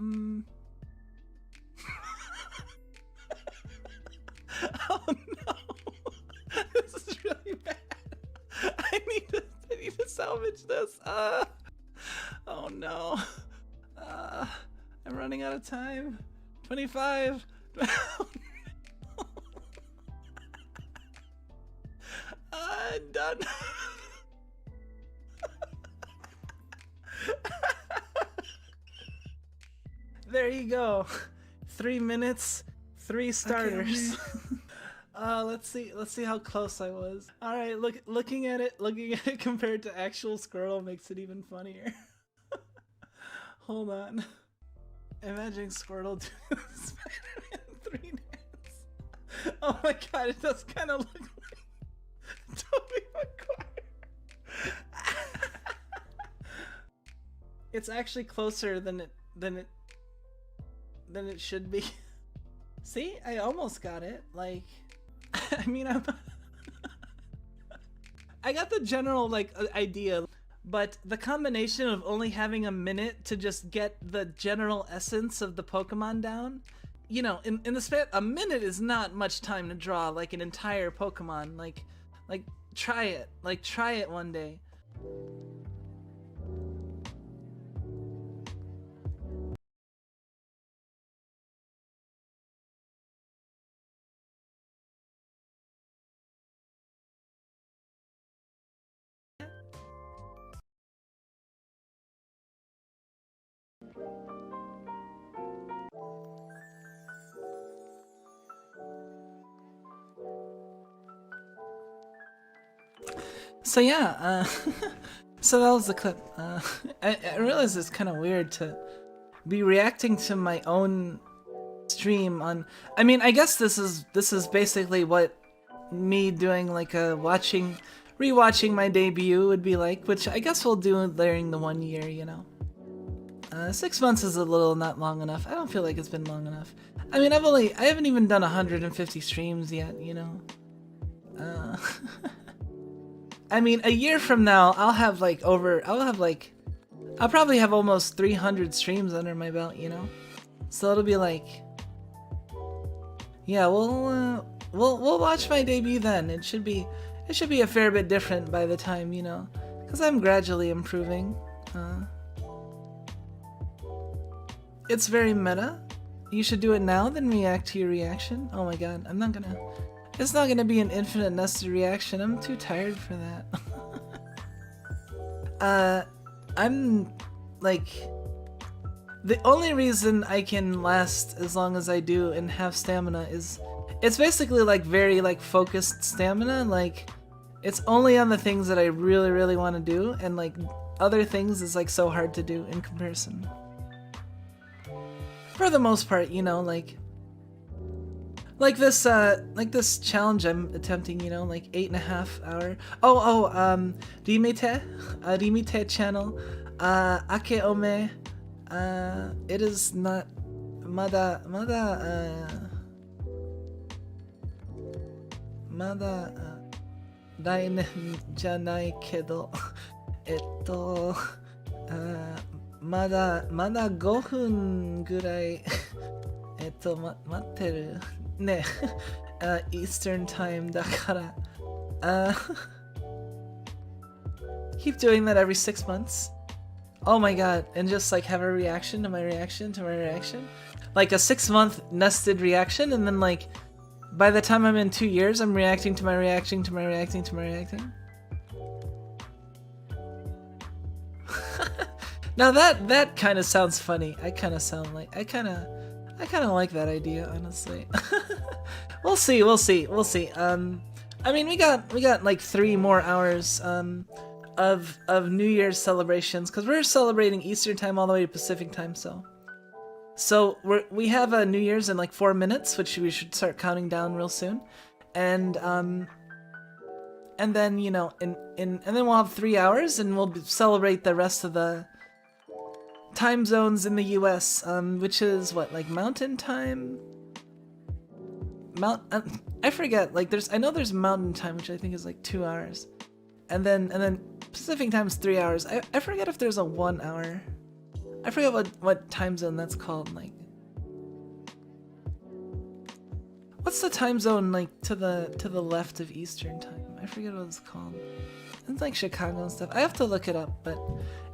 no. This is really bad. I need to salvage this. Oh no. I'm running out of time. 25. I'm done. There you go. 3 minutes, 3 starters. Let's see how close I was. All right, looking at it compared to actual Squirtle makes it even funnier. Hold on. Imagine Squirtle doing Spider-Man 3 dance. Oh my god, it does kind of look like Tobey Maguire. It's actually closer than it should be. See, I almost got it. Like, I mean, I got the general like idea, but the combination of only having a minute to just get the general essence of the Pokemon down, you know, in the span, a minute is not much time to draw like an entire Pokemon. Like try it. Like try it one day. So yeah, so that was the clip. I realize it's kind of weird to be reacting to my own stream on. I mean, I guess this is basically what me doing like a rewatching my debut would be like, which I guess we'll do during the 1 year, you know. 6 months is a little not long enough. I don't feel like it's been long enough. I mean, I haven't even done 150 streams yet, you know. I mean, a year from now, I'll probably have almost 300 streams under my belt, you know? So it'll be like, yeah, we'll watch my debut then. It should be a fair bit different by the time, you know, because I'm gradually improving. It's very meta. You should do it now, then react to your reaction. Oh my god, it's not gonna be an infinite nested reaction. I'm too tired for that. I'm like, the only reason I can last as long as I do and have stamina is, it's basically like very like focused stamina. Like, it's only on the things that I really, really want to do, and like other things is like so hard to do in comparison. For the most part, you know, like this challenge I'm attempting, you know, like 8.5 hour. Rimite channel. Ake ome. It is not mada rainen janai kedo. まだ5分ぐらい待ってるね。Eastern time だから。Keep doing that every 6 months. Oh my god, and just like have a reaction to my reaction to my reaction. Like a 6-month nested reaction, and then like by the time I'm in 2 years, I'm reacting to my reacting to my reacting to my reacting. Now that kind of sounds funny. I kind of like that idea, honestly. We'll see. I mean, we got like 3 more hours of New Year's celebrations, because we're celebrating Eastern time all the way to Pacific time. So we have a New Year's in like 4 minutes, which we should start counting down real soon, and then, you know, and then we'll have 3 hours, and we'll celebrate the rest of the time zones in the US, which is what, like Mountain Time? I forget. Like I know there's Mountain Time, which I think is like 2 hours, and then Pacific Time's 3 hours. I forget if there's a 1 hour. I forget what time zone that's called. Like, what's the time zone like to the left of Eastern Time? I forget what it's called. It's like Chicago and stuff. I have to look it up. But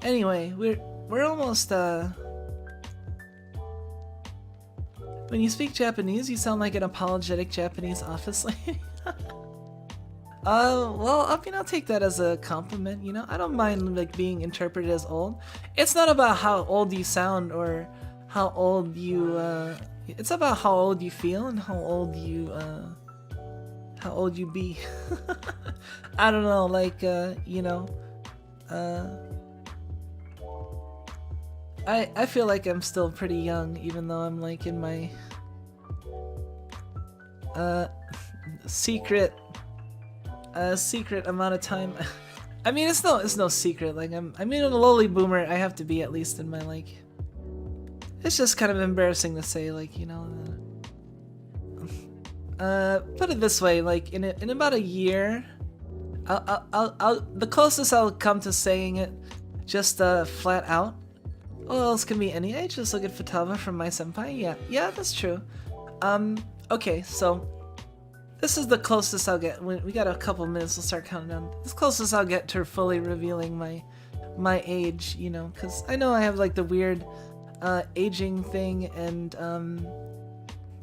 anyway, we're almost When you speak Japanese, you sound like an apologetic Japanese office lady. Well, I mean, I'll take that as a compliment, you know? I don't mind, like, being interpreted as old. It's not about how old you sound or how old you, it's about how old you feel and how old you be. I don't know, like, you know, I feel like I'm still pretty young, even though I'm, like, in my, secret amount of time. I mean, it's no secret. Like I mean, a lowly boomer. I have to be at least in my like. It's just kind of embarrassing to say, like, you know. Put it this way, like in about a year, I'll the closest I'll come to saying it, just flat out. Well, else can be any age. Just look at Futaba from my senpai. Yeah, that's true. Okay, so. This is the closest I'll get. We got a couple minutes, we'll start counting down. This closest I'll get to fully revealing my age, you know, because I know I have like the weird aging thing, and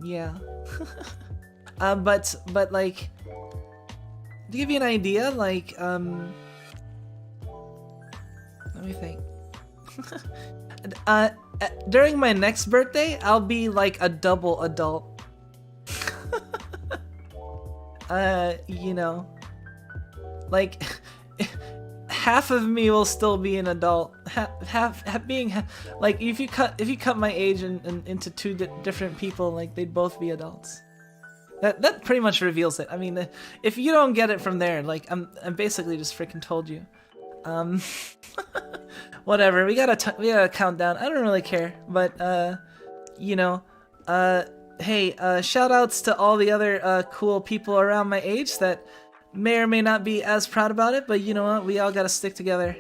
yeah. But like, to give you an idea, like let me think. During my next birthday, I'll be like a double adult. You know, like half of me will still be an adult. Half being like if you cut my age into two different people, like they'd both be adults. That pretty much reveals it. I mean, if you don't get it from there, like I'm basically just freaking told you. Whatever. We gotta count down. I don't really care, but you know, hey, shout outs to all the other cool people around my age that may or may not be as proud about it, but you know what? We all gotta stick together.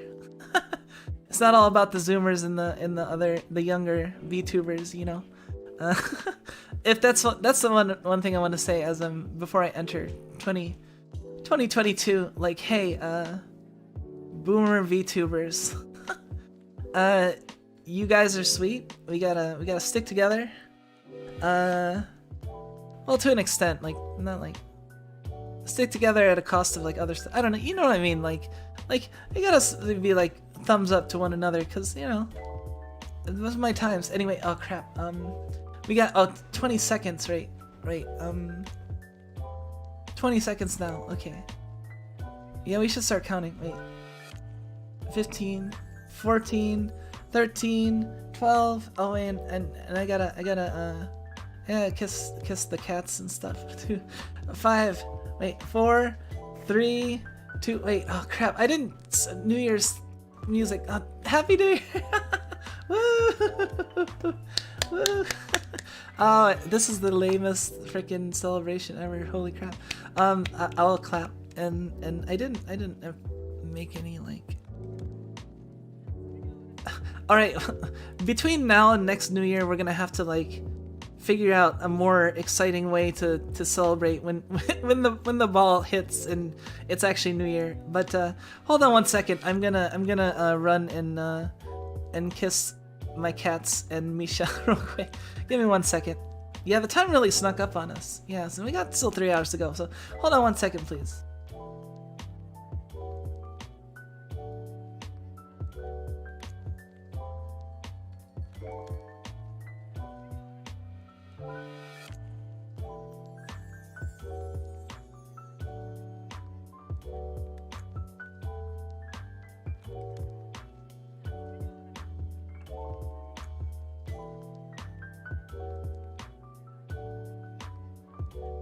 It's not all about the Zoomers and the younger VTubers, you know. If that's the one thing I want to say as before I enter 2022, like, hey, boomer VTubers, you guys are sweet. We gotta stick together. Well, to an extent, like, not like stick together at a cost of like other stuff. I don't know, you know what I mean? Like you gotta be like thumbs up to one another, cause you know, those are my times. Anyway, oh crap. We got 20 seconds, right? 20 seconds now. Okay. Yeah, we should start counting. Wait. 15, 14, 13, 12. Oh, and I gotta yeah, kiss the cats and stuff too. 5. Wait, 4, 3, 2. Wait, oh crap! I didn't. New Year's music. Happy New Year! Woo! Woo! Oh, this is the lamest freaking celebration ever. Holy crap! I'll clap, and I didn't make any like. All right, between now and next New Year, we're gonna have to like figure out a more exciting way to celebrate when the ball hits and it's actually New Year. But hold on 1 second. I'm gonna run and kiss my cats and Misha real quick. Give me 1 second. Yeah, the time really snuck up on us. Yeah, so we got still 3 hours to go. So hold on 1 second, please.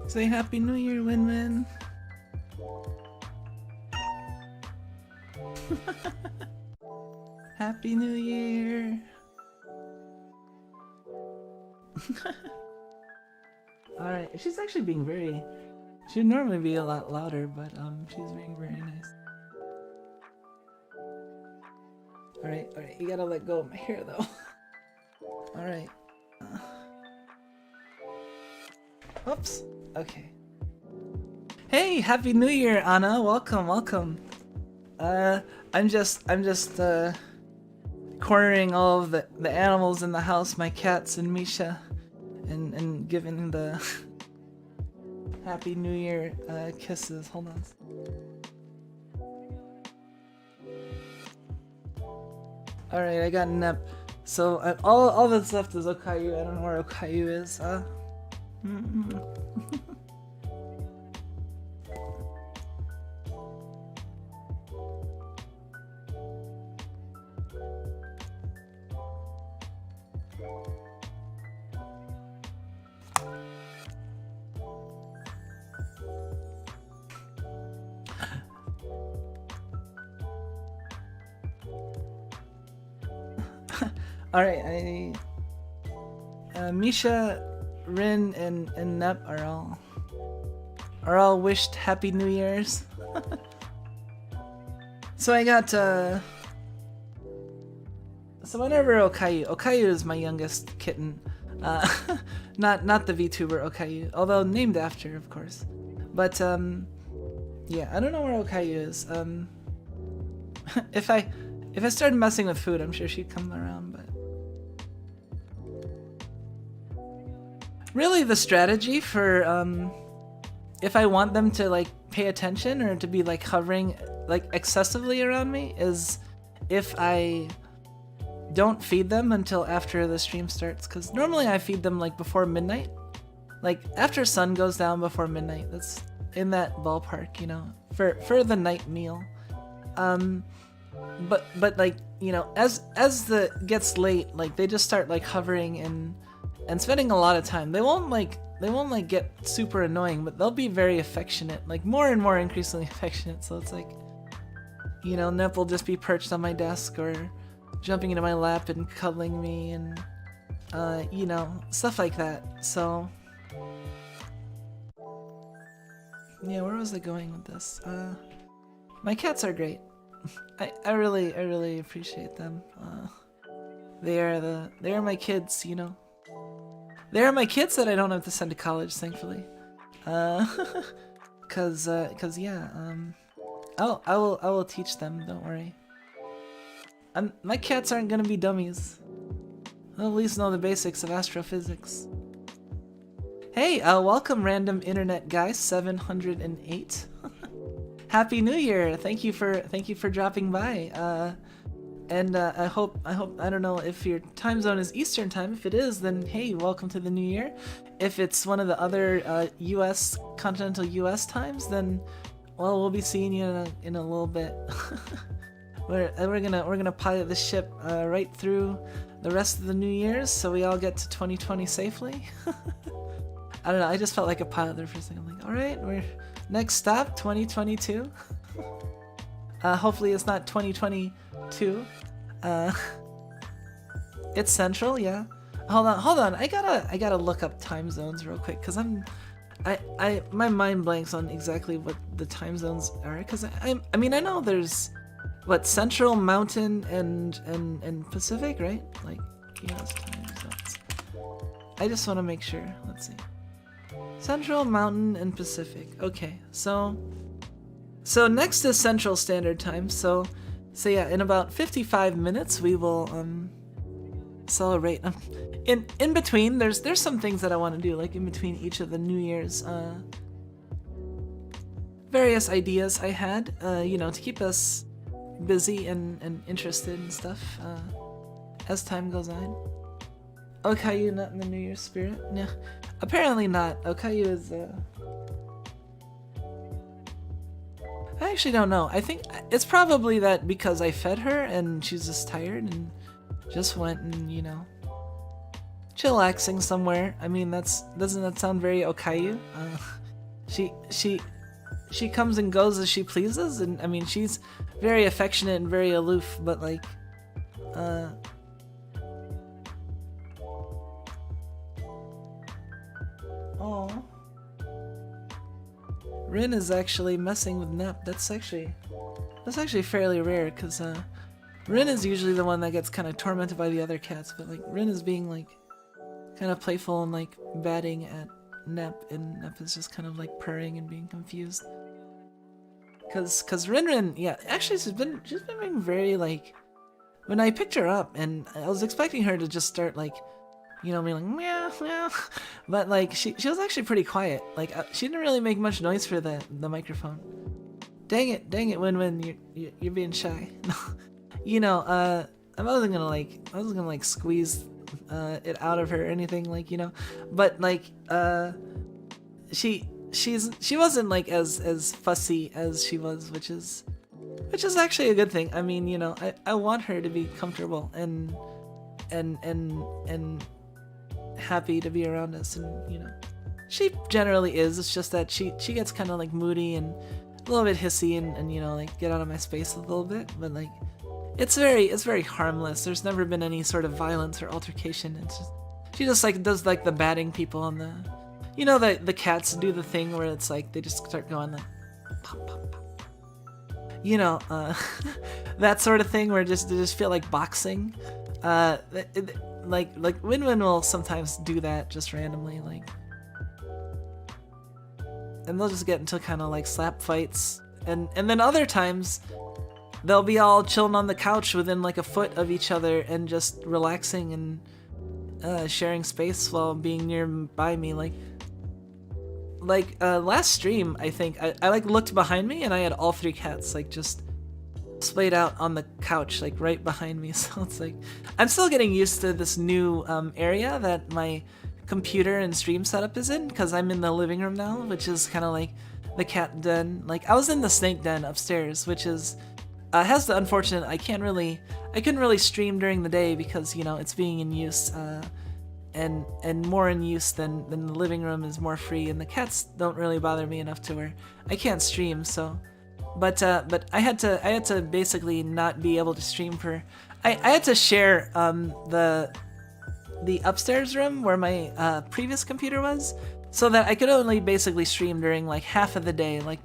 Say Happy New Year, Win-Win. Happy New Year. Alright, she's actually being very... She'd normally be a lot louder, but she's being very nice. Alright, you gotta let go of my hair though. Alright. Oops. Okay. Hey, Happy New Year, Anna. Welcome, welcome. I'm just cornering all of the animals in the house, my cats and Misha, and giving the Happy New Year kisses. Hold on. Alright, I got Nep. So all that's left is Okayu. I don't know where Okayu is. Alright, Misha, Rin, and Nep are all wished Happy New Year's. So I got so whenever Okayu is my youngest kitten. Not the VTuber Okayu, although named after, of course. But yeah, I don't know where Okayu is. If I started messing with food, I'm sure she'd come around, but really the strategy for if I want them to like pay attention or to be like hovering like excessively around me is if I don't feed them until after the stream starts, because normally I feed them like before midnight, like after sun goes down before midnight. That's in that ballpark, you know, for the night meal. But like, you know, as the gets late, like they just start like hovering and spending a lot of time. They won't like get super annoying, but they'll be very affectionate, like more and more increasingly affectionate. So it's like, you know, Nep will just be perched on my desk or jumping into my lap and cuddling me and you know, stuff like that. So yeah, where was I going with this? My cats are great. I really appreciate them. They are my kids, you know. They are my kids that I don't have to send to college, thankfully. Cause yeah, I will teach them. Don't worry. My cats aren't gonna be dummies. They'll at least know the basics of astrophysics. Hey, welcome, random internet guy 708. Happy New Year! Thank you for dropping by. And I hope I don't know if your time zone is Eastern time. If it is, then hey, welcome to the new year. If it's one of the other U.S. continental U.S. times, then well, we'll be seeing you in a little bit. we're gonna pilot the ship right through the rest of the New Year's, so we all get to 2020 safely. I don't know. I just felt like a pilot there for a second. I'm like, all right, we're next stop 2022. Hopefully it's not 2022. It's Central, yeah. Hold on. I gotta look up time zones real quick, cause my mind blanks on exactly what the time zones are. Cause I mean I know there's what Central, Mountain, and Pacific, right? Like US time zones. I just want to make sure. Let's see. Central, Mountain, and Pacific. Okay, so next is Central Standard Time. So yeah, in about 55 minutes we will celebrate. In between, there's some things that I want to do, like in between each of the New Year's various ideas I had, you know, to keep us busy and interested and stuff as time goes on. Okayu not in the New Year's spirit? No, apparently not. Okayu is I actually don't know. I think it's probably that because I fed her and she's just tired and just went and, you know, chillaxing somewhere. I mean, doesn't that sound very Okayu? She comes and goes as she pleases, and I mean, she's very affectionate and very aloof, but like Oh. Rin is actually messing with Nep. That's actually fairly rare, because Rin is usually the one that gets kind of tormented by the other cats, but like Rin is being like kind of playful and like batting at Nep, and Nep is just kind of like purring and being confused. Cause Rin, yeah, actually she's been being very like, when I picked her up, and I was expecting her to just start like, you know, being like meow meow, but like she was actually pretty quiet. Like she didn't really make much noise for the microphone. Dang it, Win, you're being shy. You know, I wasn't gonna like squeeze it out of her or anything, like, you know, but like she wasn't like as fussy as she was, which is actually a good thing. I mean, you know, I want her to be comfortable and happy to be around us, and you know, she generally is. It's just that she gets kind of like moody and a little bit hissy and you know, like get out of my space a little bit, but like it's very harmless. There's never been any sort of violence or altercation. It's just, she just like does like the batting people on the, you know, the cats do the thing where it's like they just start going like pop pop pop, you know, that sort of thing where they just feel like boxing. Like Win will sometimes do that just randomly, like, and they'll just get into kind of like slap fights, and then other times they'll be all chilling on the couch within like a foot of each other and just relaxing and sharing space while being nearby me. Like last stream, I think I like looked behind me and I had all three cats like just splayed out on the couch like right behind me. So it's like I'm still getting used to this new area that my computer and stream setup is in, because I'm in the living room now, which is kind of like the cat den. Like I was in the snake den upstairs, which is has the unfortunate I couldn't really stream during the day because, you know, it's being in use and more in use than the living room is more free, and the cats don't really bother me enough to where I can't stream. So but I had to basically not be able to stream for I had to share the upstairs room where my previous computer was, so that I could only basically stream during like half of the day, like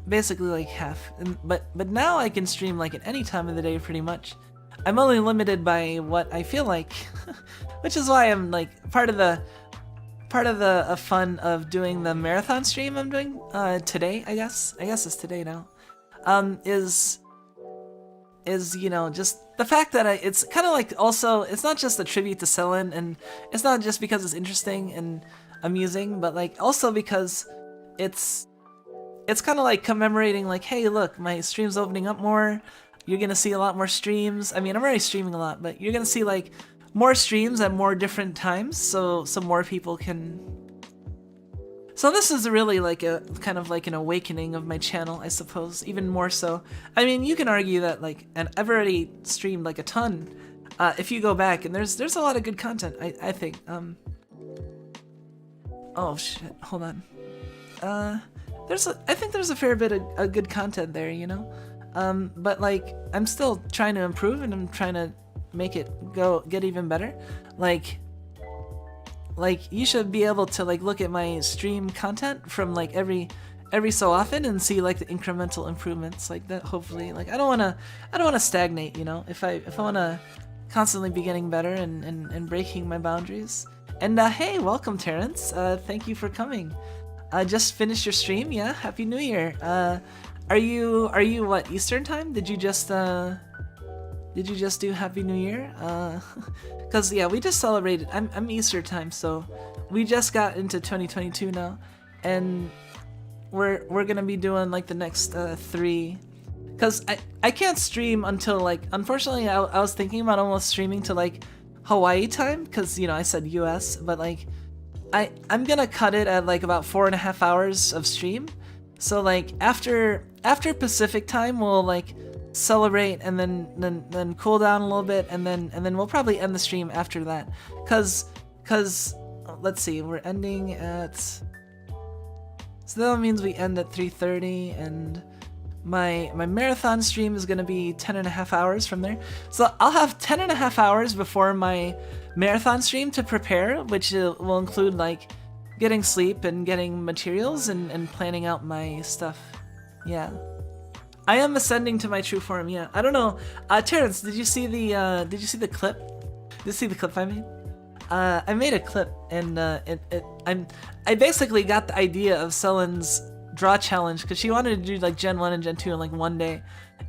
basically like half. But now I can stream like at any time of the day pretty much. I'm only limited by what I feel like, which is why I'm like part of the fun of doing the marathon stream I'm doing today. I guess it's today now. Is you know, just the fact that it's kind of like, also it's not just a tribute to Selen, and it's not just because it's interesting and amusing, but like also because it's kind of like commemorating like, hey look, my stream's opening up more, you're gonna see a lot more streams. I mean, I'm already streaming a lot, but you're gonna see like more streams at more different times, so more people can. So this is really like a kind of like an awakening of my channel, I suppose, even more so. I mean, you can argue that like, and I've already streamed like a ton. If you go back, and there's a lot of good content, I think. Oh shit, hold on. I think there's a fair bit of good content there, you know. But like, I'm still trying to improve, and I'm trying to make it get even better. Like you should be able to like look at my stream content from like every so often and see like the incremental improvements like that. Hopefully, like I don't want to stagnate, you know. If I want to constantly be getting better and breaking my boundaries. And hey, welcome Terrence. Thank you for coming. Just finished your stream, yeah? Happy New Year. Are you what, Eastern time? Did you just do Happy New Year? Cause yeah, we just celebrated. I'm Easter time, so we just got into 2022 now, and we're gonna be doing like the next 3. Cause I can't stream until like, unfortunately I was thinking about almost streaming to like Hawaii time, cause you know I said US, but like I'm gonna cut it at like about 4.5 hours of stream. So like after Pacific time we'll like celebrate and then cool down a little bit, and then we'll probably end the stream after that. Cause let's see, we're ending at, so that means we end at 3:30, and my marathon stream is gonna be 10.5 hours from there. So I'll have 10.5 hours before my marathon stream to prepare, which will include like getting sleep and getting materials and planning out my stuff. Yeah. I am ascending to my true form, yeah. I don't know. Terrence, did you see the clip? Did you see the clip I made? I made a clip, and I basically got the idea of Selen's draw challenge because she wanted to do like Gen 1 and Gen 2 in like one day,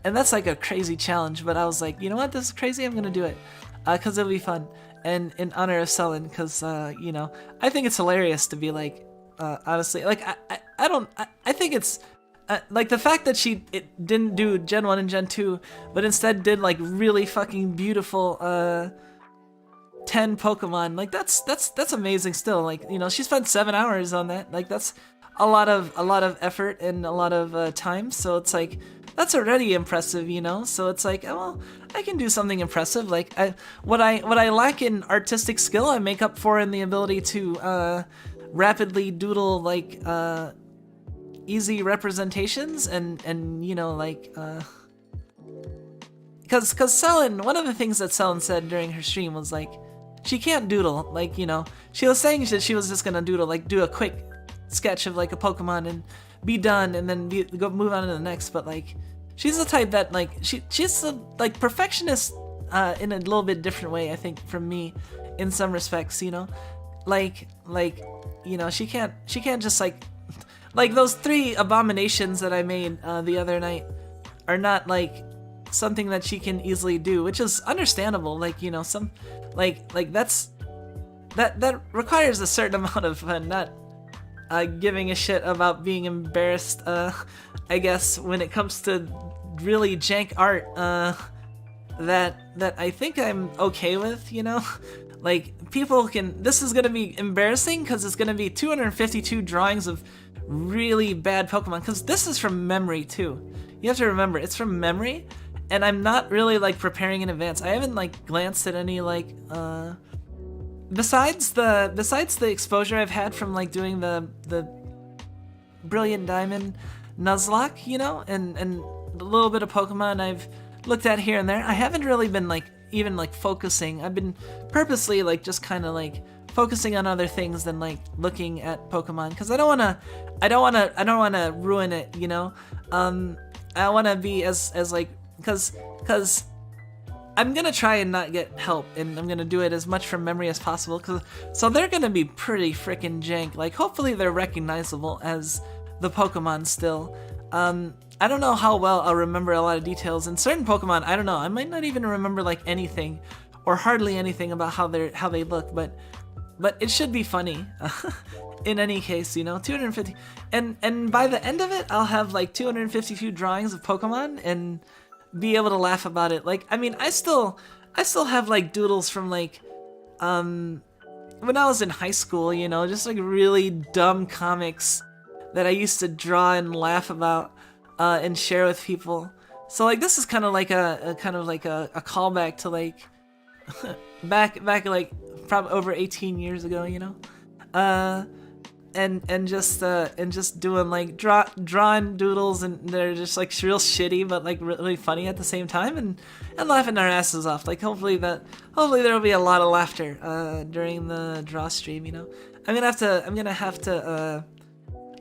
and that's like a crazy challenge. But I was like, you know what, this is crazy. I'm gonna do it because it'll be fun, and in honor of Selen, because you know, I think it's hilarious to be like, honestly, like I think it's. Like the fact that it didn't do Gen 1 and Gen 2, but instead did like really fucking beautiful 10 Pokemon, like that's amazing still. Like, you know, she spent 7 hours on that. Like that's a lot of effort and a lot of time. So it's like that's already impressive, you know. So it's like, oh, well, I can do something impressive. Like what I lack in artistic skill, I make up for in the ability to rapidly doodle like easy representations and you know, like because Selen, one of the things that Selen said during her stream was like she can't doodle, like, you know, she was saying that she was just gonna doodle, like do a quick sketch of like a Pokemon and be done and then go move on to the next. But like she's the type that like she's a like perfectionist in a little bit different way, I think, from me in some respects, you know, like you know, she can't just like those 3 abominations that I made the other night are not like something that she can easily do, which is understandable. Like, you know, some like that requires a certain amount of not giving a shit about being embarrassed, I guess, when it comes to really jank art that I think I'm okay with, you know. Like, people can, this is gonna be embarrassing because it's gonna be 252 drawings of really bad Pokemon, because this is from memory too. You have to remember, it's from memory, and I'm not really like preparing in advance. I haven't like glanced at any like besides the exposure I've had from like doing the Brilliant Diamond Nuzlocke, you know, and a little bit of Pokemon I've looked at here and there. I haven't really been like even like focusing. I've been purposely like just kind of like focusing on other things than like looking at Pokemon, because I don't want to ruin it, you know. I want to be as like, because I'm gonna try and not get help, and I'm gonna do it as much from memory as possible, so they're gonna be pretty freaking jank. Like, hopefully they're recognizable as the Pokemon still. I don't know how well I'll remember a lot of details in certain Pokemon. I don't know, I might not even remember like anything or hardly anything about how they look, but it should be funny. In any case, you know, 250, and by the end of it, I'll have like 252 drawings of Pokemon and be able to laugh about it. Like, I mean, I still have like doodles from like when I was in high school, you know, just like really dumb comics that I used to draw and laugh about and share with people. So like this is kind of like a callback to like back like probably over 18 years ago, you know, and just doing like drawing doodles, and they're just like real shitty but like really funny at the same time, and laughing our asses off. Like hopefully there will be a lot of laughter during the draw stream, you know. I'm gonna have to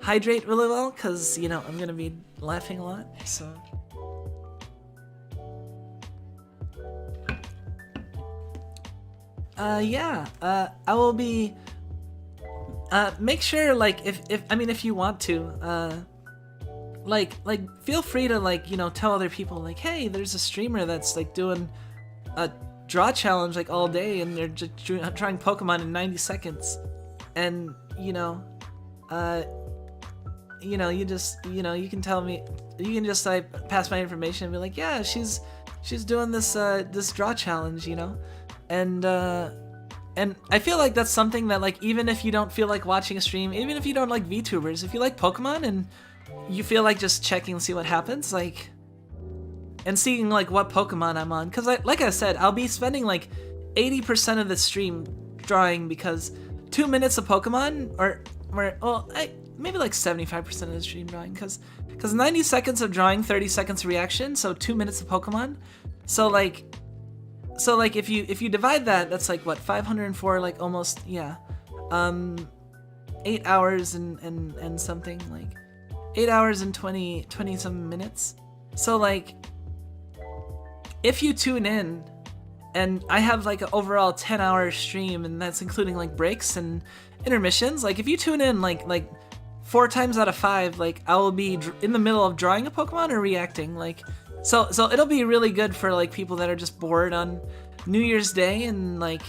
hydrate really well, because, you know, I'm gonna be laughing a lot, so. Yeah, I will be, make sure, like, if you want to, like, feel free to, like, you know, tell other people, like, hey, there's a streamer that's, like, doing a draw challenge, like, all day, and they're just trying Pokemon in 90 seconds, and, you know, you just, you know, you can tell me, you can just, like, pass my information and be like, yeah, she's doing this, this draw challenge, you know. And I feel like that's something that, like, even if you don't feel like watching a stream, even if you don't like VTubers, if you like Pokemon and you feel like just checking and see what happens, like, and seeing like what Pokemon I'm on, because like I said, I'll be spending like 80% of the stream drawing, because 2 minutes of Pokemon, or well, maybe like 75% of the stream drawing, because 90 seconds of drawing, 30 seconds of reaction, so 2 minutes of Pokemon, so like if you divide that, that's like what, 504, like almost, yeah, 8 hours and something, like 8 hours and 20 some minutes. So like, if you tune in, and I have like an overall 10-hour stream, and that's including like breaks and intermissions. Like if you tune in like 4 times out of 5, like I will be in the middle of drawing a Pokemon or reacting. Like so it'll be really good for like people that are just bored on New Year's Day and like,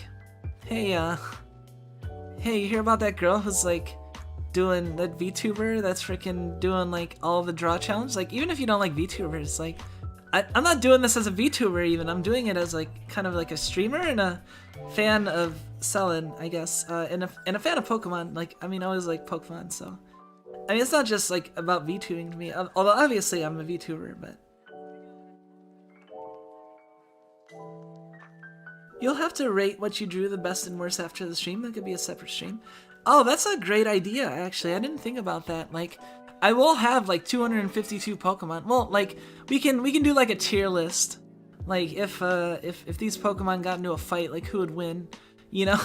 hey, you hear about that girl who's like doing that VTuber that's freaking doing like all the draw challenge? Like even if you don't like VTubers, like I'm not doing this as a VTuber even. I'm doing it as like kind of like a streamer and a fan of Cellen, I guess, and a fan of Pokemon. Like I mean, I always like Pokemon, so I mean it's not just like about VTubing to me. Although obviously I'm a VTuber, but you'll have to rate what you drew the best and worst after the stream. That could be a separate stream. Oh, that's a great idea. Actually, I didn't think about that. Like, I will have like 252 Pokemon. Well, like we can do like a tier list. Like if these Pokemon got into a fight, like who would win? You know,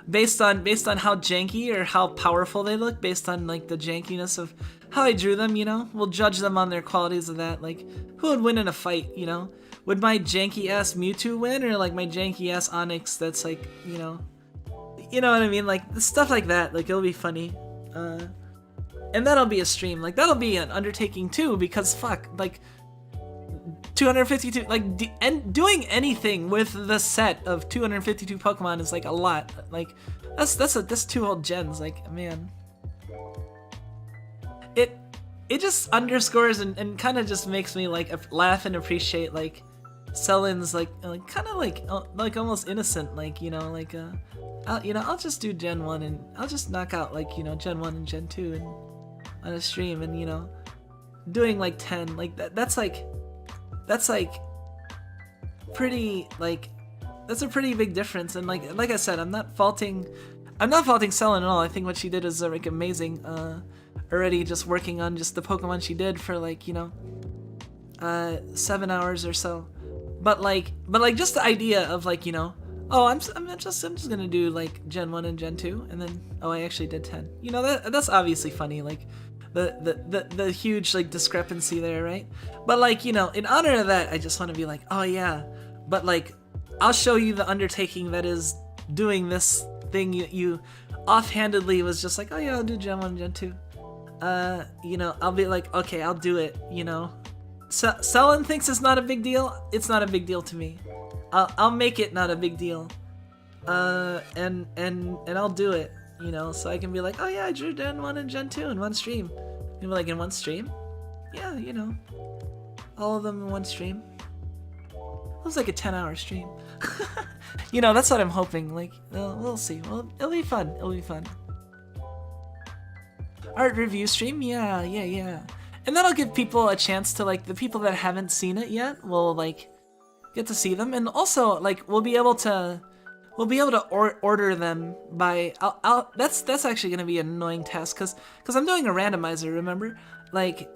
based on how janky or how powerful they look, based on like the jankiness of how I drew them. You know, we'll judge them on their qualities of that. Like who would win in a fight? You know, would my janky ass Mewtwo win, or like my janky ass Onix that's like, you know what I mean? Like stuff like that. Like it'll be funny. And that'll be a stream. Like that'll be an undertaking too, because fuck, like 252, like and doing anything with the set of 252 Pokemon is like a lot. Like that's 2 whole gens. Like man, it just underscores and kind of just makes me like laugh and appreciate like Cellen's like kind of like almost innocent, like like I'll just do Gen 1 and I'll just knock out like Gen 1 and Gen 2 and on a stream, and doing like 10, like that's pretty, like that's a pretty big difference. And like I said, I'm not faulting Cellen at all. I think what she did is like amazing. Already just working on just the Pokemon she did for like 7 hours or so. But like just the idea of like oh, I'm just gonna do like Gen 1 and Gen 2, and then oh, I actually did 10. That's obviously funny, like the huge like discrepancy there, right? But like in honor of that, I just want to be like, oh yeah, but like I'll show you the undertaking that is doing this thing. You offhandedly was just like, oh yeah, I'll do Gen 1 and Gen 2. I'll be like, okay, I'll do it. Cellen thinks it's not a big deal. It's not a big deal to me. I'll make it not a big deal, and I'll do it, so I can be like, oh yeah, I drew Gen 1 and Gen 2 in one stream. And be like, in one stream? Yeah, all of them in one stream. It was like a 10-hour stream. That's what I'm hoping. Like, we'll see. Well, it'll be fun. It'll be fun. Art review stream? Yeah. And that'll give people a chance to, like, the people that haven't seen it yet will, like, get to see them, and also like we'll be able to order them by that's actually gonna be an annoying task because I'm doing a randomizer, remember? Like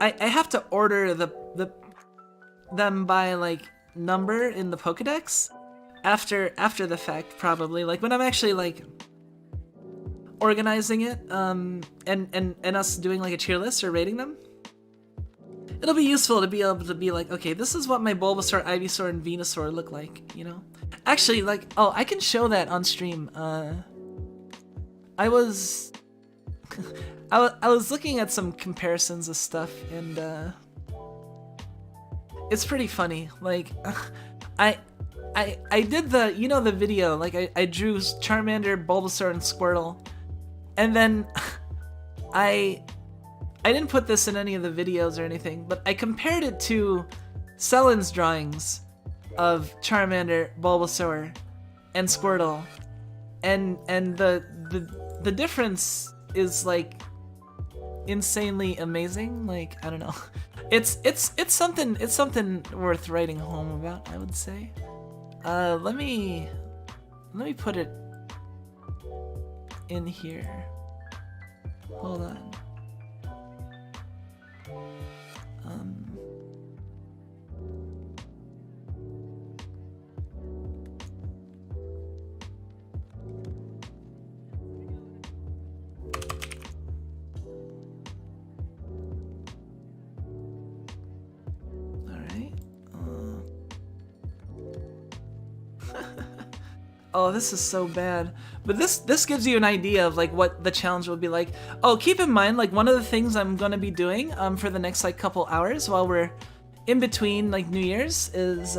I have to order them by like number in the Pokedex after the fact, probably, like when I'm actually like organizing it and us doing like a tier list or rating them. It'll be useful to be able to be like, okay, this is what my Bulbasaur, Ivysaur, and Venusaur look like, Actually, like, oh, I can show that on stream. I was looking at some comparisons of stuff, and it's pretty funny. Like, I did the, the video, like I drew Charmander, Bulbasaur, and Squirtle, and then I didn't put this in any of the videos or anything, but I compared it to Cellen's drawings of Charmander, Bulbasaur, and Squirtle, and the difference is like insanely amazing. Like, I don't know, it's something worth writing home about, I would say. Let me put it in here. Hold on. Oh, this is so bad. But this gives you an idea of like what the challenge will be like. Oh, keep in mind, like one of the things I'm gonna be doing for the next like couple hours while we're in between like New Year's is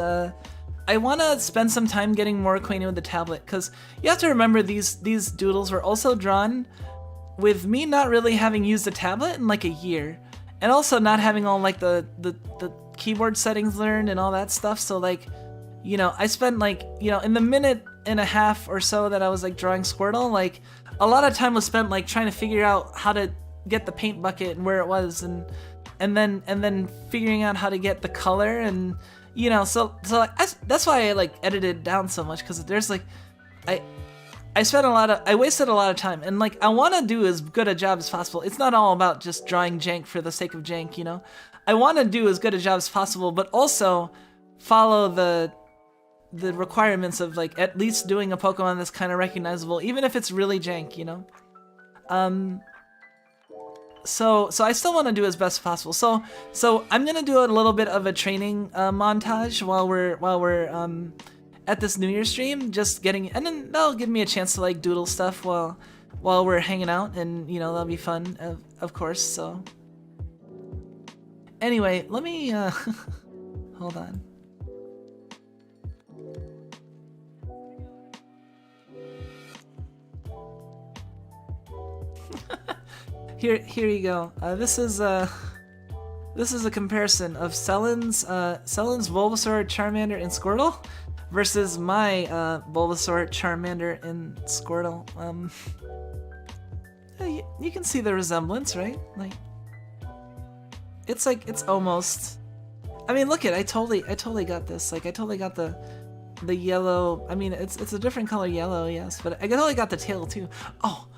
I want to spend some time getting more acquainted with the tablet, because you have to remember these doodles were also drawn with me not really having used the tablet in like a year, and also not having all like the keyboard settings learned and all that stuff. So like, you know, I spent like, you know, in the minute and a half or so that I was like drawing Squirtle, like a lot of time was spent like trying to figure out how to get the paint bucket and where it was, and then figuring out how to get the color, and you know, so that's why I like edited down so much, because there's like I wasted a lot of time, and like I want to do as good a job as possible. It's not all about just drawing jank for the sake of jank, you know. I want to do as good a job as possible, but also follow the requirements of like at least doing a Pokemon that's kind of recognizable, even if it's really jank, you know. So I still want to do as best as possible. So I'm gonna do a little bit of a training montage while we're at this New Year stream, just getting, and then that'll give me a chance to like doodle stuff while we're hanging out, and you know, that'll be fun, of course. So anyway, let me hold on. Here you go. This is a comparison of Sellen's Bulbasaur, Charmander, and Squirtle versus my Bulbasaur, Charmander, and Squirtle. You can see the resemblance, right? Like, it's almost. I mean, look I totally got this. Like, I totally got the yellow. I mean, it's a different color yellow, yes, but I totally got the tail too. Oh.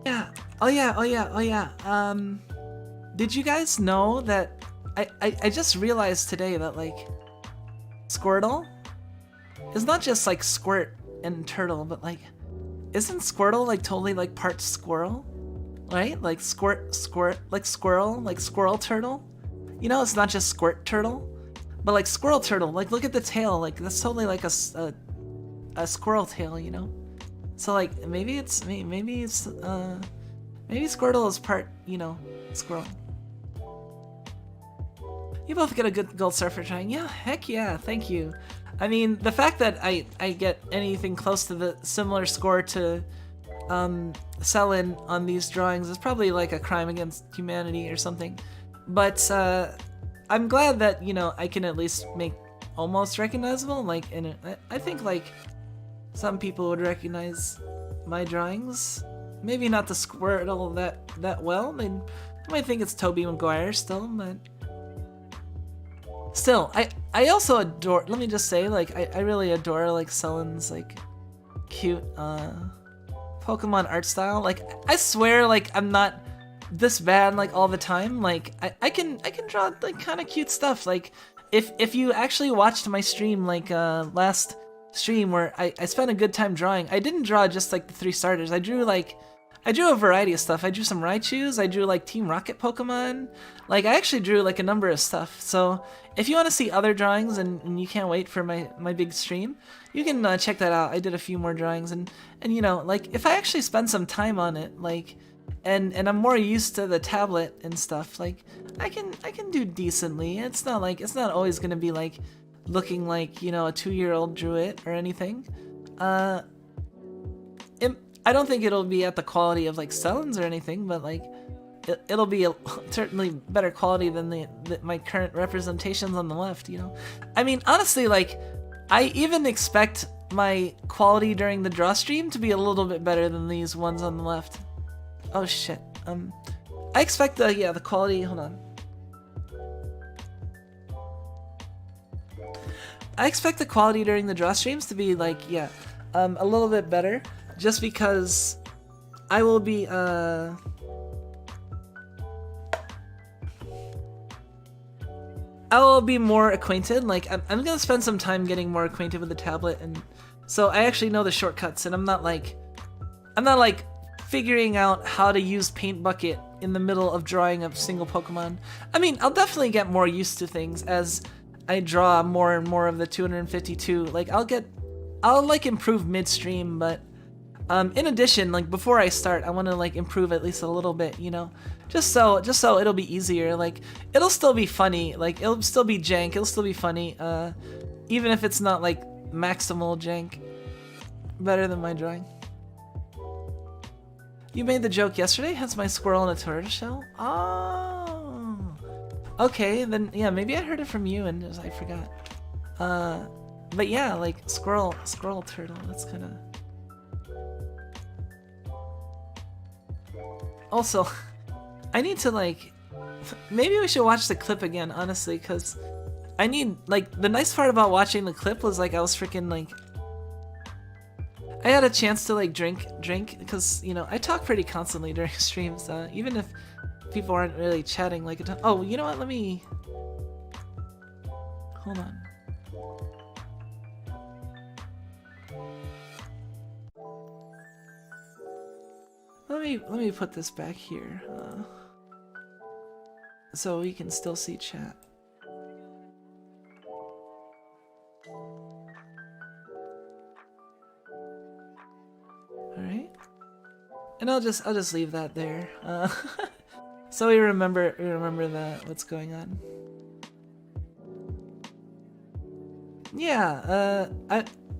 Yeah. Oh yeah. Did you guys know that I just realized today that like Squirtle is not just like squirt and turtle, but like isn't Squirtle like totally like part squirrel? Right? Like squirt like squirrel, like squirrel turtle. You know, it's not just squirt turtle, but like squirrel turtle. Like look at the tail, like that's totally like a squirrel tail, you know? So like maybe Squirtle is part, you know, squirrel. You both get a good gold star for trying. Yeah, heck yeah, thank you. I mean, the fact that I get anything close to the similar score to Sellen on these drawings is probably like a crime against humanity or something. But I'm glad that, you know, I can at least make almost recognizable. Like, I think like some people would recognize my drawings. Maybe not the Squirtle that well. They might think it's Tobey Maguire still, but still, I also adore. Let me just say, like, I really adore like Sellen's like cute Pokemon art style. Like, I swear, like I'm not this bad like all the time. Like, I can draw like kind of cute stuff. Like, if you actually watched my stream like last stream where I spent a good time drawing, I didn't draw just like the 3 starters. I drew a variety of stuff. I drew some Raichus, I drew like Team Rocket Pokemon. Like, I actually drew like a number of stuff. So if you want to see other drawings and you can't wait for my big stream, you can check that out. I did a few more drawings, and you know, like if I actually spend some time on it, like and I'm more used to the tablet and stuff, like I can do decently. It's not always gonna be like looking like, you know, a 2-year-old drew it or anything. I don't think it'll be at the quality of like Sellen's or anything, but like it'll be certainly better quality than my current representations on the left, you know. I mean, honestly, like I even expect my quality during the draw stream to be a little bit better than these ones on the left. Oh shit. I expect the quality. Hold on. I expect the quality during the draw streams to be like, a little bit better, just because I will be more acquainted. Like I'm gonna spend some time getting more acquainted with the tablet, and so I actually know the shortcuts, and I'm not like figuring out how to use Paint Bucket in the middle of drawing a single Pokemon. I mean, I'll definitely get more used to things as I draw more and more of the 252. Like I'll like improve midstream, but in addition, like before I start, I want to like improve at least a little bit, you know, just so it'll be easier. Like it'll still be funny, like it'll still be jank, it'll still be funny, even if it's not like maximal jank. Better than my drawing. You made the joke yesterday? Has my squirrel in a tortoiseshell? Oh, okay, then yeah, maybe I heard it from you and I forgot. But yeah, like squirrel turtle. That's kind of. Also, I need to like, maybe we should watch the clip again, honestly, because I need, like, the nice part about watching the clip was like I was freaking like, I had a chance to like drink, because, you know, I talk pretty constantly during streams, even if people aren't really chatting like a ton. Oh, you know what, let me, hold on. Let me put this back here, so we can still see chat. All right, and I'll just leave that there, so we remember that what's going on. Yeah,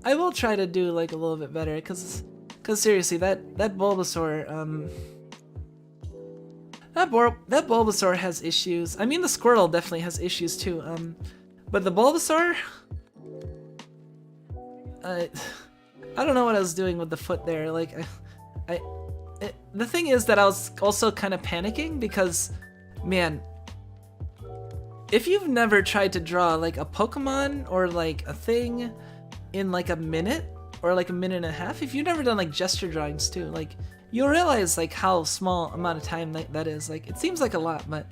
I will try to do like a little bit better, because seriously, that Bulbasaur, that Bulbasaur has issues. I mean, the Squirtle definitely has issues too. But the Bulbasaur, I don't know what I was doing with the foot there. Like, the thing is that I was also kind of panicking because, man, if you've never tried to draw like a Pokemon or like a thing in like a minute, or like a minute and a half, if you've never done like gesture drawings too, like you'll realize like how small amount of time that is. Like it seems like a lot, but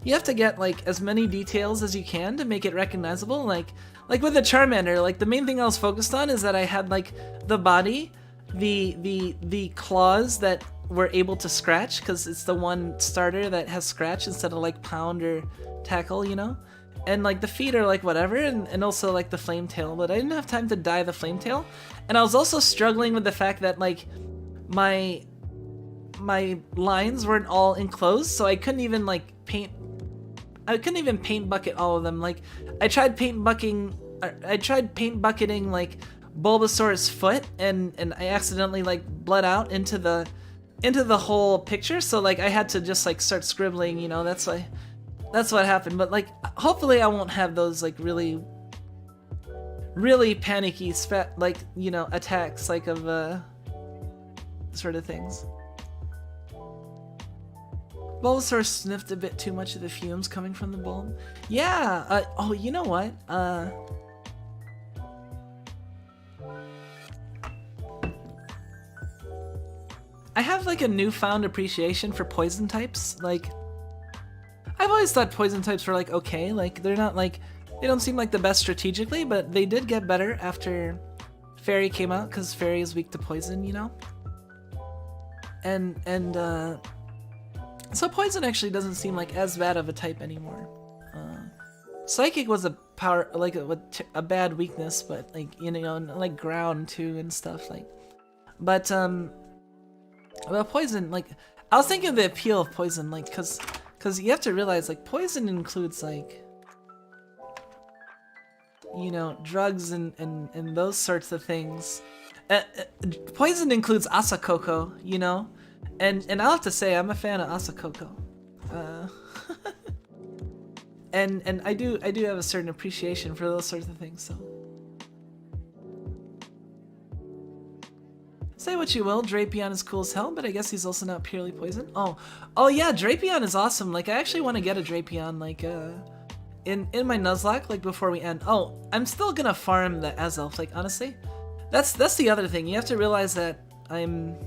you have to get like as many details as you can to make it recognizable. Like with the Charmander, like the main thing I was focused on is that I had like the body, the claws that were able to scratch, because it's the one starter that has scratch instead of like pound or tackle, you know? And like the feet are like whatever, and also like the flame tail, but I didn't have time to dye the flame tail. And I was also struggling with the fact that like my lines weren't all enclosed, so I couldn't even like paint bucket all of them. Like I tried paint bucketing like Bulbasaur's foot, and I accidentally like bled out into the whole picture, so like I had to just like start scribbling, you know. That's what happened. But like hopefully I won't have those like really panicky like, you know, attacks like of sort of things. Bulbasaur sniffed a bit too much of the fumes coming from the bulb. Yeah, oh, you know what? I have like a newfound appreciation for poison types. Like, I've always thought poison types were like okay, like they're not like, they don't seem like the best strategically, but they did get better after Fairy came out, because Fairy is weak to poison, you know? And so poison actually doesn't seem like as bad of a type anymore. Psychic was a power, like a bad weakness, but like, you know, like ground too and stuff, like, but well, poison, like, I was thinking of the appeal of poison, like, cause you have to realize, like, poison includes, like, you know, drugs and those sorts of things. Poison includes Asakoko, you know? And I'll have to say, I'm a fan of Asakoko. And I do have a certain appreciation for those sorts of things, so. Say what you will, Drapion is cool as hell, but I guess he's also not purely poison. Oh yeah, Drapion is awesome. Like, I actually want to get a Drapion, like, in my Nuzlocke, like, before we end. Oh, I'm still gonna farm the Azelf, like, honestly. That's the other thing. You have to realize that I'm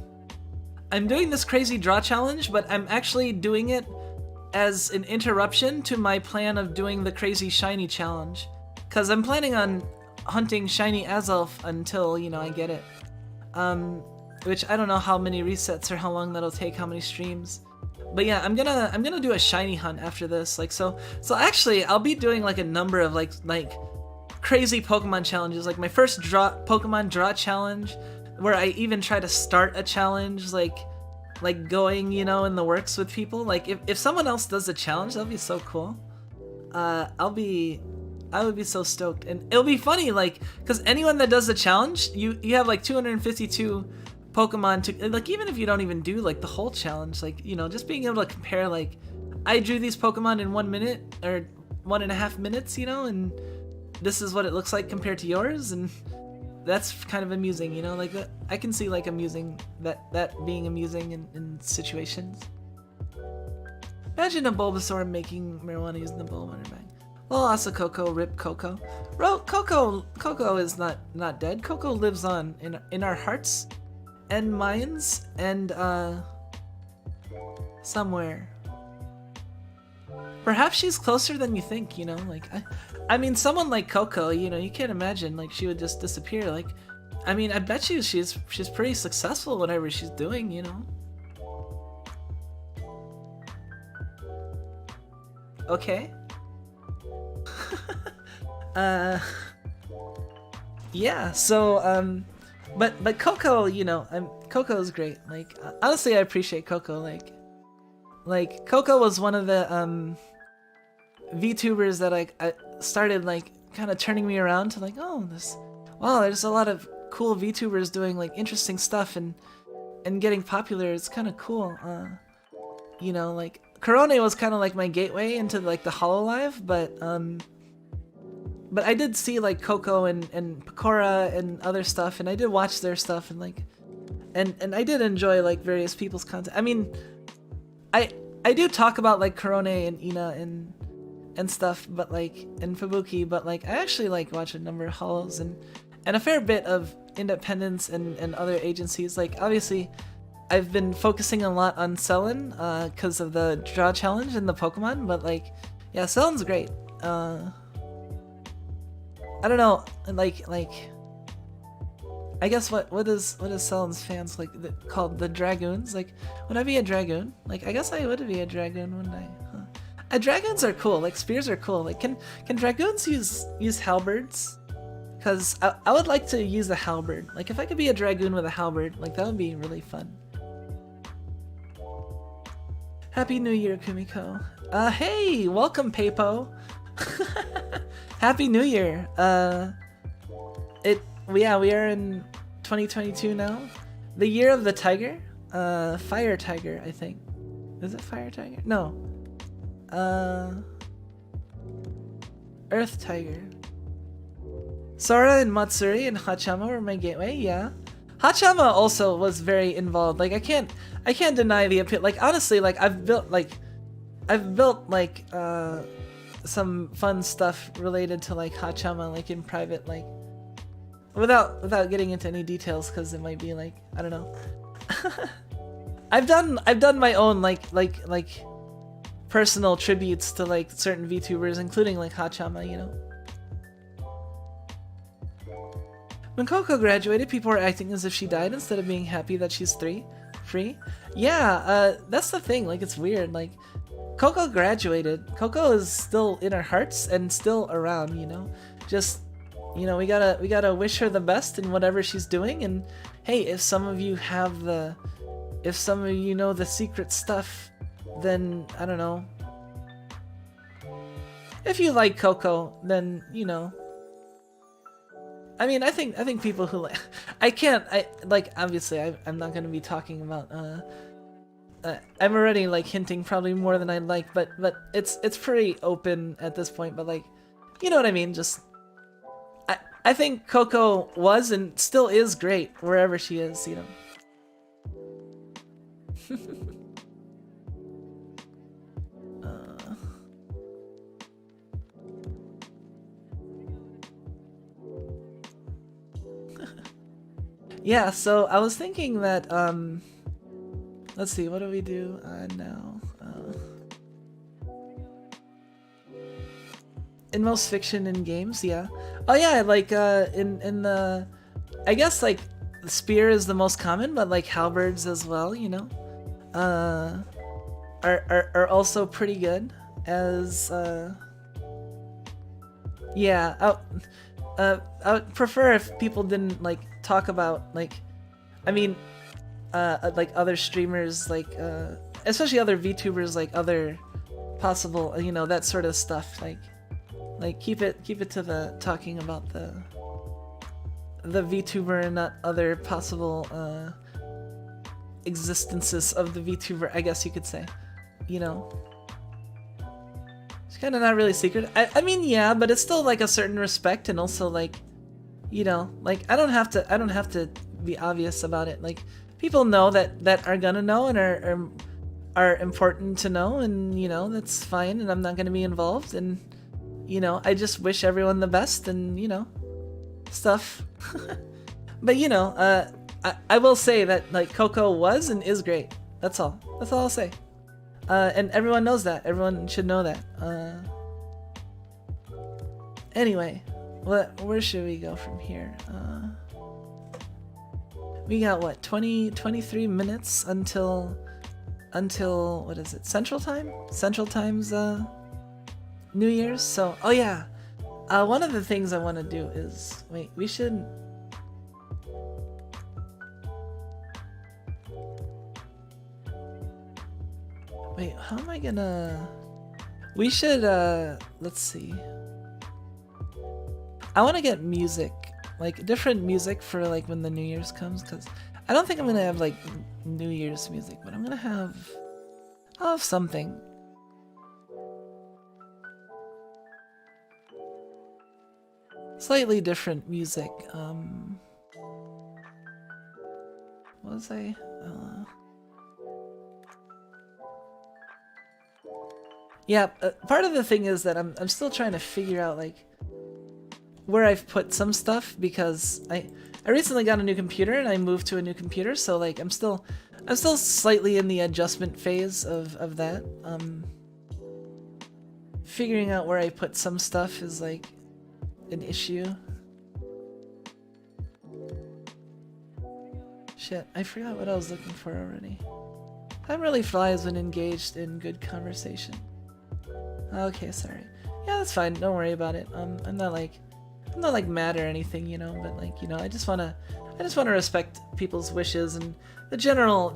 doing this crazy draw challenge, but I'm actually doing it as an interruption to my plan of doing the crazy shiny challenge. Because I'm planning on hunting shiny Azelf until, you know, I get it. Which I don't know how many resets or how long that'll take, how many streams. But yeah, I'm gonna do a shiny hunt after this. Like so actually I'll be doing like a number of like crazy Pokemon challenges. Like my first Pokemon draw challenge, where I even try to start a challenge, like going, you know, in the works with people. Like if someone else does a challenge, that'll be so cool. I would be so stoked, and it'll be funny, like, because anyone that does the challenge, you have like 252 Pokemon to, like, even if you don't even do like the whole challenge, like, you know, just being able to compare, like, I drew these Pokemon in 1 minute or 1.5 minutes, you know, and this is what it looks like compared to yours, and that's kind of amusing, you know, like that. I can see like amusing that being amusing in situations. Imagine a Bulbasaur making marijuana using the bull water bag. Well, also Coco, rip Coco. Coco is not dead. Coco lives on in our hearts and minds and somewhere. Perhaps she's closer than you think, you know, like I mean, someone like Coco, you know, you can't imagine like she would just disappear. Like, I mean, I bet you she's pretty successful whatever she's doing, you know. Okay. Yeah, so but Coco, you know, Coco is great. Like honestly, I appreciate Coco. Like Coco was one of the VTubers that I started like kind of turning me around to like, oh, wow, there's a lot of cool VTubers doing like interesting stuff and getting popular. It's kind of cool. You know, like Korone was kind of like my gateway into like the Hololive, but I did see like Coco and Pecora and other stuff, and I did watch their stuff, and like and I did enjoy like various people's content. I mean, I do talk about like Korone and Ina and stuff, but like and Fubuki, but like I actually like watch a number of holos and a fair bit of independents and other agencies. Like obviously I've been focusing a lot on Cellin because of the draw challenge and the Pokemon, but like yeah, Cellin's great. I don't know, like I guess what is Cellin's fans like called the Dragoons? Like, would I be a Dragoon? Like, I guess I would be a Dragoon, wouldn't I? Huh. Dragoons are cool. Like, spears are cool. Like, can Dragoons use halberds? Because I would like to use a halberd. Like, if I could be a Dragoon with a halberd, like that would be really fun. Happy New Year, Kumiko. Hey, welcome, Pepo. Happy New Year. We are in 2022 now. The year of the tiger. Fire tiger, I think. Is it fire tiger? No. Earth tiger. Sora and Matsuri and Hachama were my gateway, yeah. Hachama also was very involved. Like I can't deny the appeal. Like honestly, like I've built some fun stuff related to like Hachama, like in private, like without getting into any details because it might be like, I don't know. I've done my own like personal tributes to like certain VTubers, including like Hachama, you know. When Coco graduated, people were acting as if she died instead of being happy that she's free. Yeah, that's the thing. Like it's weird. Like Coco graduated. Coco is still in our hearts and still around. You know, just you know we gotta wish her the best in whatever she's doing. And hey, if some of you know the secret stuff, then I don't know. If you like Coco, then you know. I mean, I think people who like, obviously I'm not gonna be talking about, I'm already like hinting probably more than I'd like, but it's pretty open at this point, but like, you know what I mean, just, I think Coco was and still is great wherever she is, you know. Yeah, so I was thinking that, let's see, what do we do now? In most fiction in games, yeah. Oh yeah, like in the, I guess like spear is the most common, but like halberds as well, you know. are also pretty good as yeah. I would prefer if people didn't like talk about like, I mean, like other streamers, like especially other VTubers, like other possible, you know, that sort of stuff. Like keep it to the talking about the VTuber and not other possible existences of the VTuber, I guess you could say. You know, it's kind of not really secret. I mean, yeah, but it's still like a certain respect, and also like, you know, like I don't have to be obvious about it. Like people know that are gonna know and are important to know, and you know that's fine, and I'm not gonna be involved, and you know I just wish everyone the best, and you know, stuff. But you know, I will say that like Coco was and is great. That's all. That's all I'll say. And everyone knows that. Everyone should know that. Anyway, where should we go from here? We got what, 23 minutes until what is it? Central Time? Central Time's New Year's. So, oh yeah. One of the things I want to do is we should. Wait, how am I gonna... We should, let's see. I want to get music, like different music for like when the New Year's comes, because I don't think I'm gonna have like New Year's music, but I'll have something. Slightly different music. What was I? Yeah, part of the thing is that I'm still trying to figure out like where I've put some stuff, because I recently got a new computer and I moved to a new computer, so like I'm still slightly in the adjustment phase of that. Figuring out where I put some stuff is like an issue. Shit, I forgot what I was looking for already. Time really flies when engaged in good conversation. Okay, sorry. Yeah, that's fine. Don't worry about it. I'm not like mad or anything, you know. But like, you know, I just wanna respect people's wishes and the general.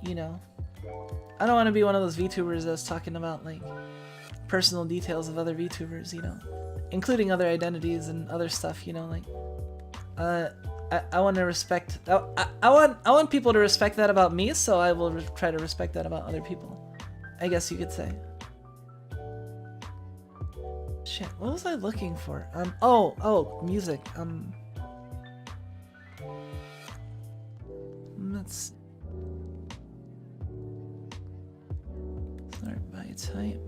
You know, I don't want to be one of those VTubers that's talking about like personal details of other VTubers, you know, including other identities and other stuff, you know, like. I want to respect. I want people to respect that about me, so I will try to respect that about other people. I guess you could say. Shit, what was I looking for? Oh, music. Let's start by type.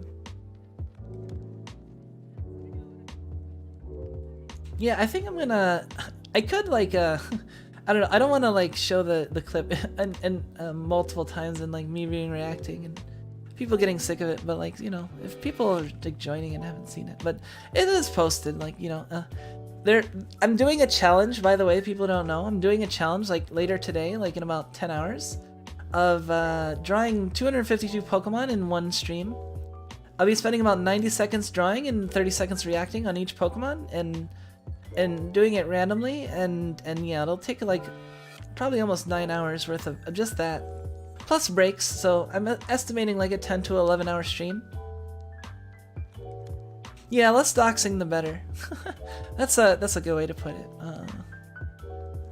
Yeah, I think I'm gonna. I could like I don't know. I don't want to like show the clip and multiple times and like me reacting and people getting sick of it. But like, you know, if people are like joining and haven't seen it, but it is posted. Like, you know, I'm doing a challenge. By the way, people don't know. I'm doing a challenge like later today, like in about 10 hours, of drawing 252 Pokemon in one stream. I'll be spending about 90 seconds drawing and 30 seconds reacting on each Pokemon, and doing it randomly, and yeah, it'll take like probably almost 9 hours worth of just that, plus breaks, so I'm estimating like a 10 to 11 hour stream. Yeah, less doxing the better. That's a good way to put it.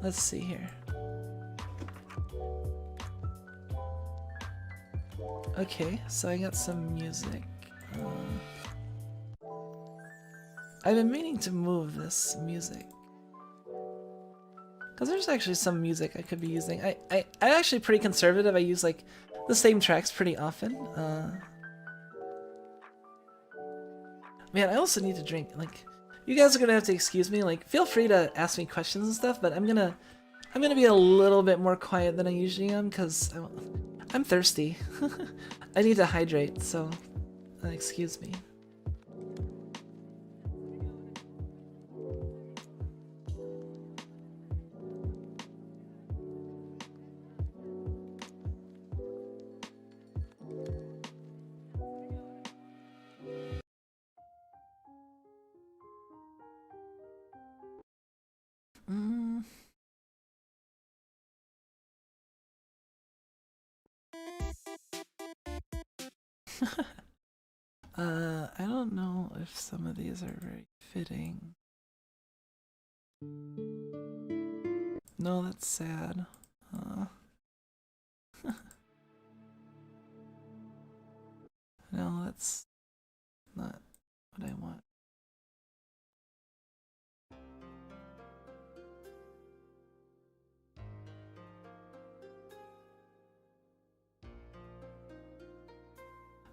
Let's see here. Okay, so I got some music. I've been meaning to move this music, because there's actually some music I could be using. I'm actually pretty conservative. I use like the same tracks pretty often. Man, I also need to drink. Like, you guys are gonna have to excuse me. Like, feel free to ask me questions and stuff, but I'm gonna be a little bit more quiet than I usually am, because I'm thirsty. I need to hydrate, so excuse me. Mm. I don't know if some of these are very fitting. No, that's sad. No, that's not what I want.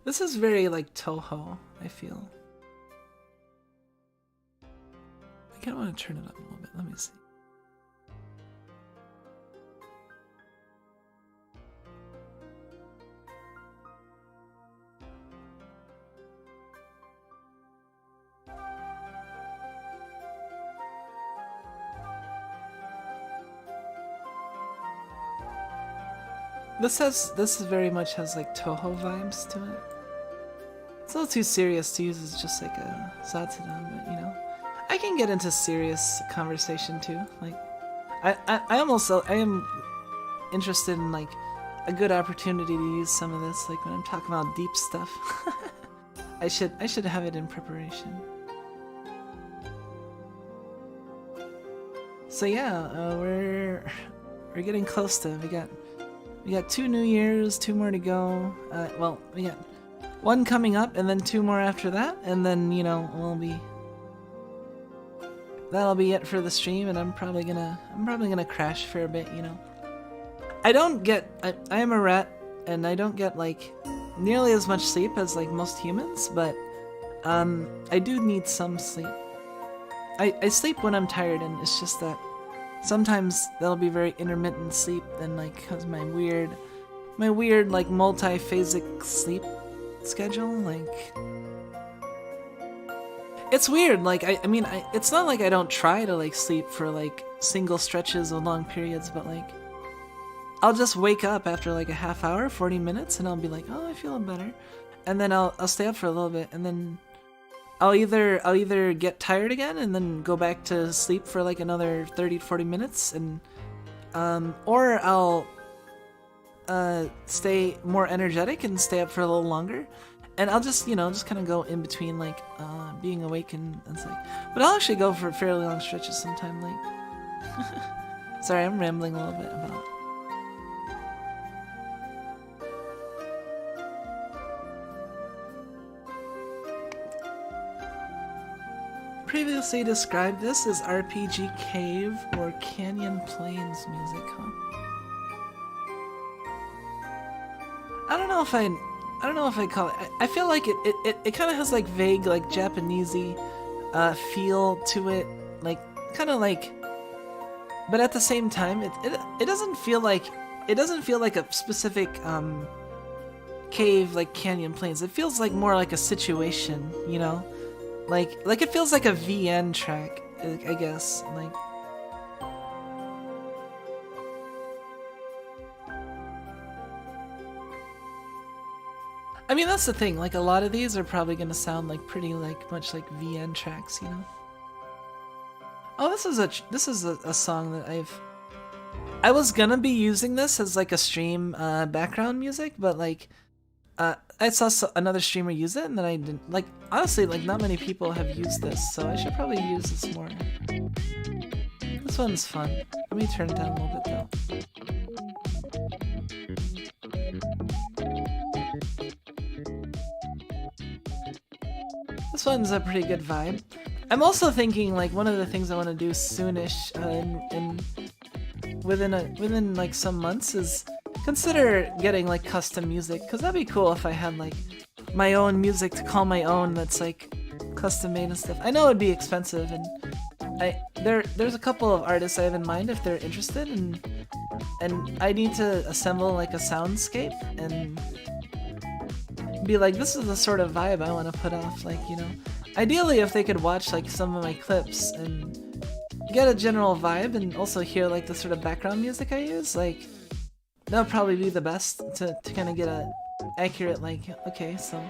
This is very like Toho, I feel. I kind of want to turn it up a little bit. Let me see. This very much has like Toho vibes to it. It's a little too serious to use as just like a Zatsudan, but you know, I can get into serious conversation too. Like, I am interested in like a good opportunity to use some of this, like when I'm talking about deep stuff. I should have it in preparation. So yeah, we're getting close to we got 2 New Years, 2 more to go. Well, we got 1 coming up, and then 2 more after that, and then you know that'll be it for the stream. And I'm probably gonna crash for a bit, you know. I am a rat, and I don't get like nearly as much sleep as like most humans, but I do need some sleep. I sleep when I'm tired, and it's just that sometimes that'll be very intermittent sleep, and like cause my weird like multi-phasic sleep schedule, like it's weird. Like I mean it's not like I don't try to like sleep for like single stretches of long periods, but like I'll just wake up after like a half hour, 40 minutes, and I'll be like, oh, I feel better, and then I'll stay up for a little bit, and then I'll either get tired again and then go back to sleep for like another 30 to 40 minutes, and or I'll stay more energetic and stay up for a little longer, and I'll just just kind of go in between like being awake and sleep. But I'll actually go for fairly long stretches sometime. Like, sorry, I'm rambling a little bit about. Previously described this as RPG Cave or Canyon Plains music, huh? I don't know if I call it. I feel like it kind of has like vague like Japanesey feel to it, like kind of like, but at the same time it doesn't feel like a specific cave like Canyon Plains. It feels like more like a situation, you know. Like it feels like a VN track, I guess. Like, I mean, that's the thing. Like, a lot of these are probably gonna sound like pretty like much like VN tracks, you know. Oh, this is a song that I was gonna be using this as like a stream background music, but like I saw another streamer use it, and then I didn't. Like, honestly, like not many people have used this, so I should probably use this more. This one's fun. Let me turn it down a little bit though. This one's a pretty good vibe. I'm also thinking like one of the things I want to do soonish, within like some months, is consider getting like custom music, because that'd be cool if I had like my own music to call my own that's like custom made and stuff. I know it'd be expensive, and there's a couple of artists I have in mind if they're interested, and I need to assemble like a soundscape and be like, this is the sort of vibe I want to put off, like, you know. Ideally if they could watch like some of my clips and get a general vibe, and also hear like the sort of background music I use, like that would probably be the best to kind of get a accurate like, okay, so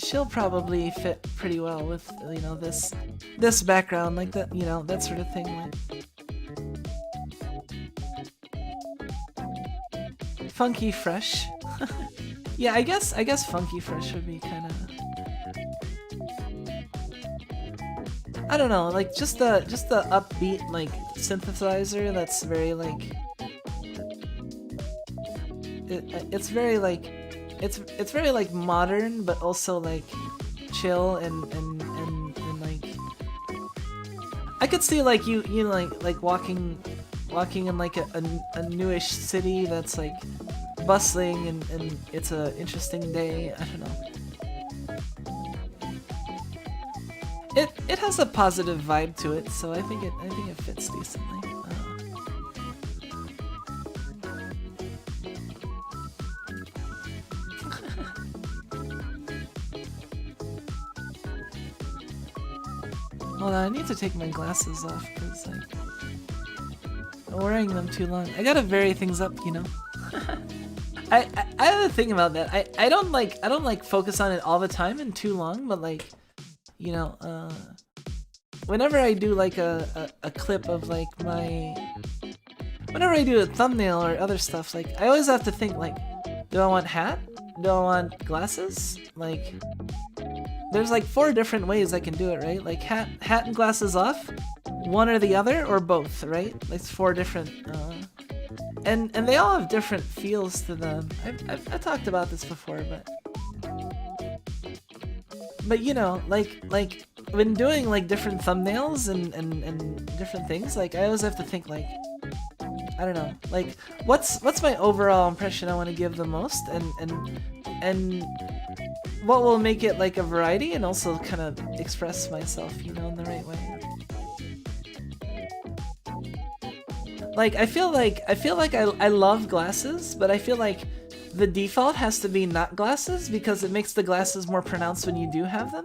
she'll probably fit pretty well with, you know, this background, like that, you know, that sort of thing. Like funky fresh. Yeah, I guess funky fresh would be kind of. I don't know, like just the upbeat like synthesizer that's very like. It's very like, it's very like modern, but also like chill and like. I could see like you like walking in like a newish city that's like bustling and it's a interesting day. I don't know. It has a positive vibe to it, so I think it fits decently. Hold on, I need to take my glasses off because like I'm wearing them too long. I gotta vary things up, you know. I have a thing about that. I don't like focus on it all the time and too long, but like, you know, whenever I do like a clip of like whenever I do a thumbnail or other stuff, like I always have to think like, do I want hat? Do I want glasses? Like, there's like 4 different ways I can do it, right? Like hat and glasses off, one or the other, or both, right? Like 4 different, and they all have different feels to them. I've talked about this before, but you know, like when doing like different thumbnails and different things, like I always have to think like, I don't know, like what's my overall impression I want to give the most, and what will make it like a variety and also kind of express myself, you know, in the right way. Like I feel like I love glasses, but I feel like the default has to be not glasses because it makes the glasses more pronounced when you do have them.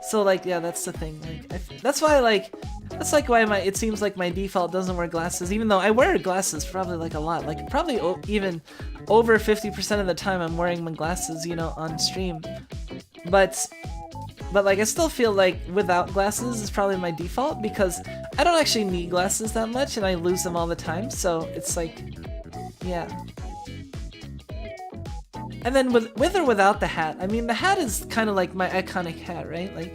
So like, yeah, that's the thing. Like that's why why it seems like my default doesn't wear glasses, even though I wear glasses probably like a lot, like probably even over 50% of the time I'm wearing my glasses, you know, on stream. But like I still feel like without glasses is probably my default because I don't actually need glasses that much and I lose them all the time. So it's like, yeah. And then with or without the hat, I mean the hat is kind of like my iconic hat, right? Like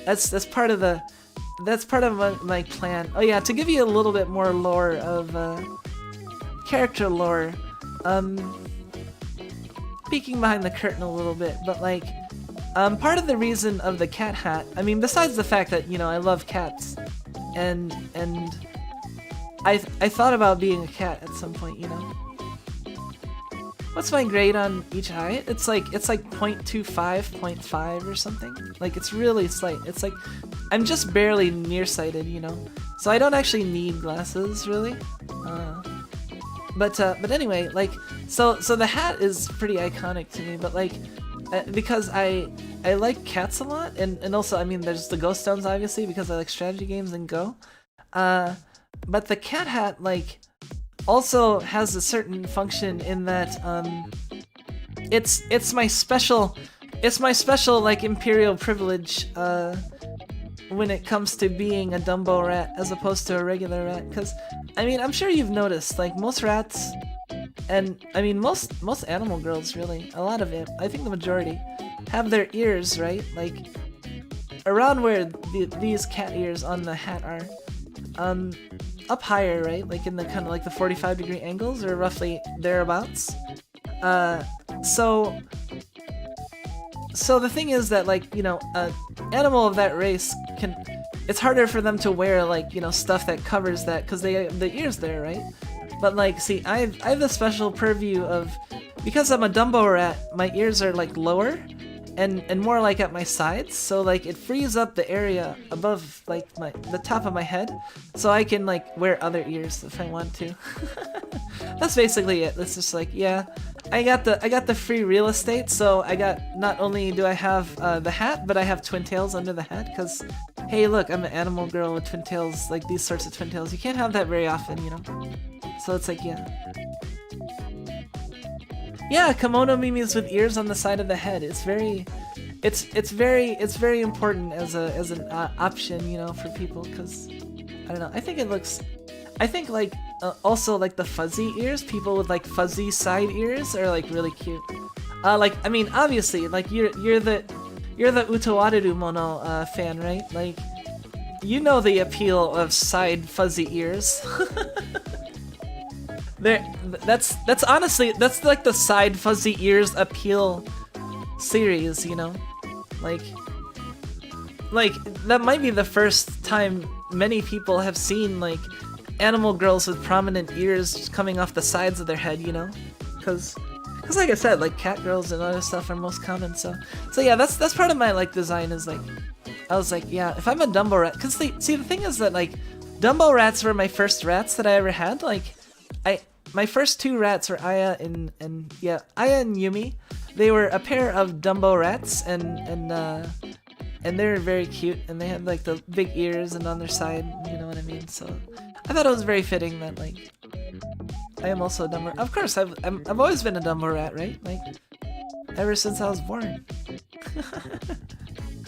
that's part of my plan. Oh yeah, to give you a little bit more lore of character lore, peeking behind the curtain a little bit, but like part of the reason of the cat hat, I mean besides the fact that, you know, I love cats and I thought about being a cat at some point, you know. What's my grade on each eye? It's like 0.25, 0.5 or something. Like it's really slight. It's like I'm just barely nearsighted, you know. So I don't actually need glasses really. But anyway, like so the hat is pretty iconic to me. But like because I like cats a lot, and also I mean there's the ghost stones obviously because I like strategy games and Go. But the cat hat like also has a certain function in that it's my special like imperial privilege when it comes to being a Dumbo rat as opposed to a regular rat, because I mean I'm sure you've noticed like most rats, and I mean most animal girls really, a lot of it, I think the majority have their ears right like around where these cat ears on the hat are, up higher, right? Like in the kind of like the 45-degree angles or roughly thereabouts. So the thing is that like, you know, animal of that race it's harder for them to wear like, you know, stuff that covers that because the ears there, right? But like, see, I have the special purview of, because I'm a Dumbo rat, my ears are like lower and more like at my sides, so like it frees up the area above like the top of my head, so I can like wear other ears if I want to. That's basically it. It's just like, yeah, I got the free real estate, so I got, not only do I have the hat, but I have twin tails under the hat, because hey look, I'm an animal girl with twin tails, like these sorts of twin tails. You can't have that very often, you know? So it's like, yeah. Yeah, kimono mimis with ears on the side of the head. It's very important as an option, you know, for people, because I don't know. I think it looks. I think like also like the fuzzy ears. People with like fuzzy side ears are like really cute. Like I mean, obviously, like you're the Utawareru Mono fan, right? Like you know the appeal of side fuzzy ears. That's honestly that's like the side fuzzy ears appeal series, you know, like that might be the first time many people have seen like animal girls with prominent ears coming off the sides of their head, you know, because like I said, like cat girls and other stuff are most common. So yeah, that's part of my like design is like I was like, yeah, if I'm a Dumbo rat, because see the thing is that like Dumbo rats were my first rats that I ever had. Like my first two rats were Aya and Aya and Yumi. They were a pair of Dumbo rats, and they were very cute, and they had like the big ears and on their side, you know what I mean? So I thought it was very fitting that like I am also a Dumbo. Of course, I've always been a Dumbo rat, right? Like ever since I was born.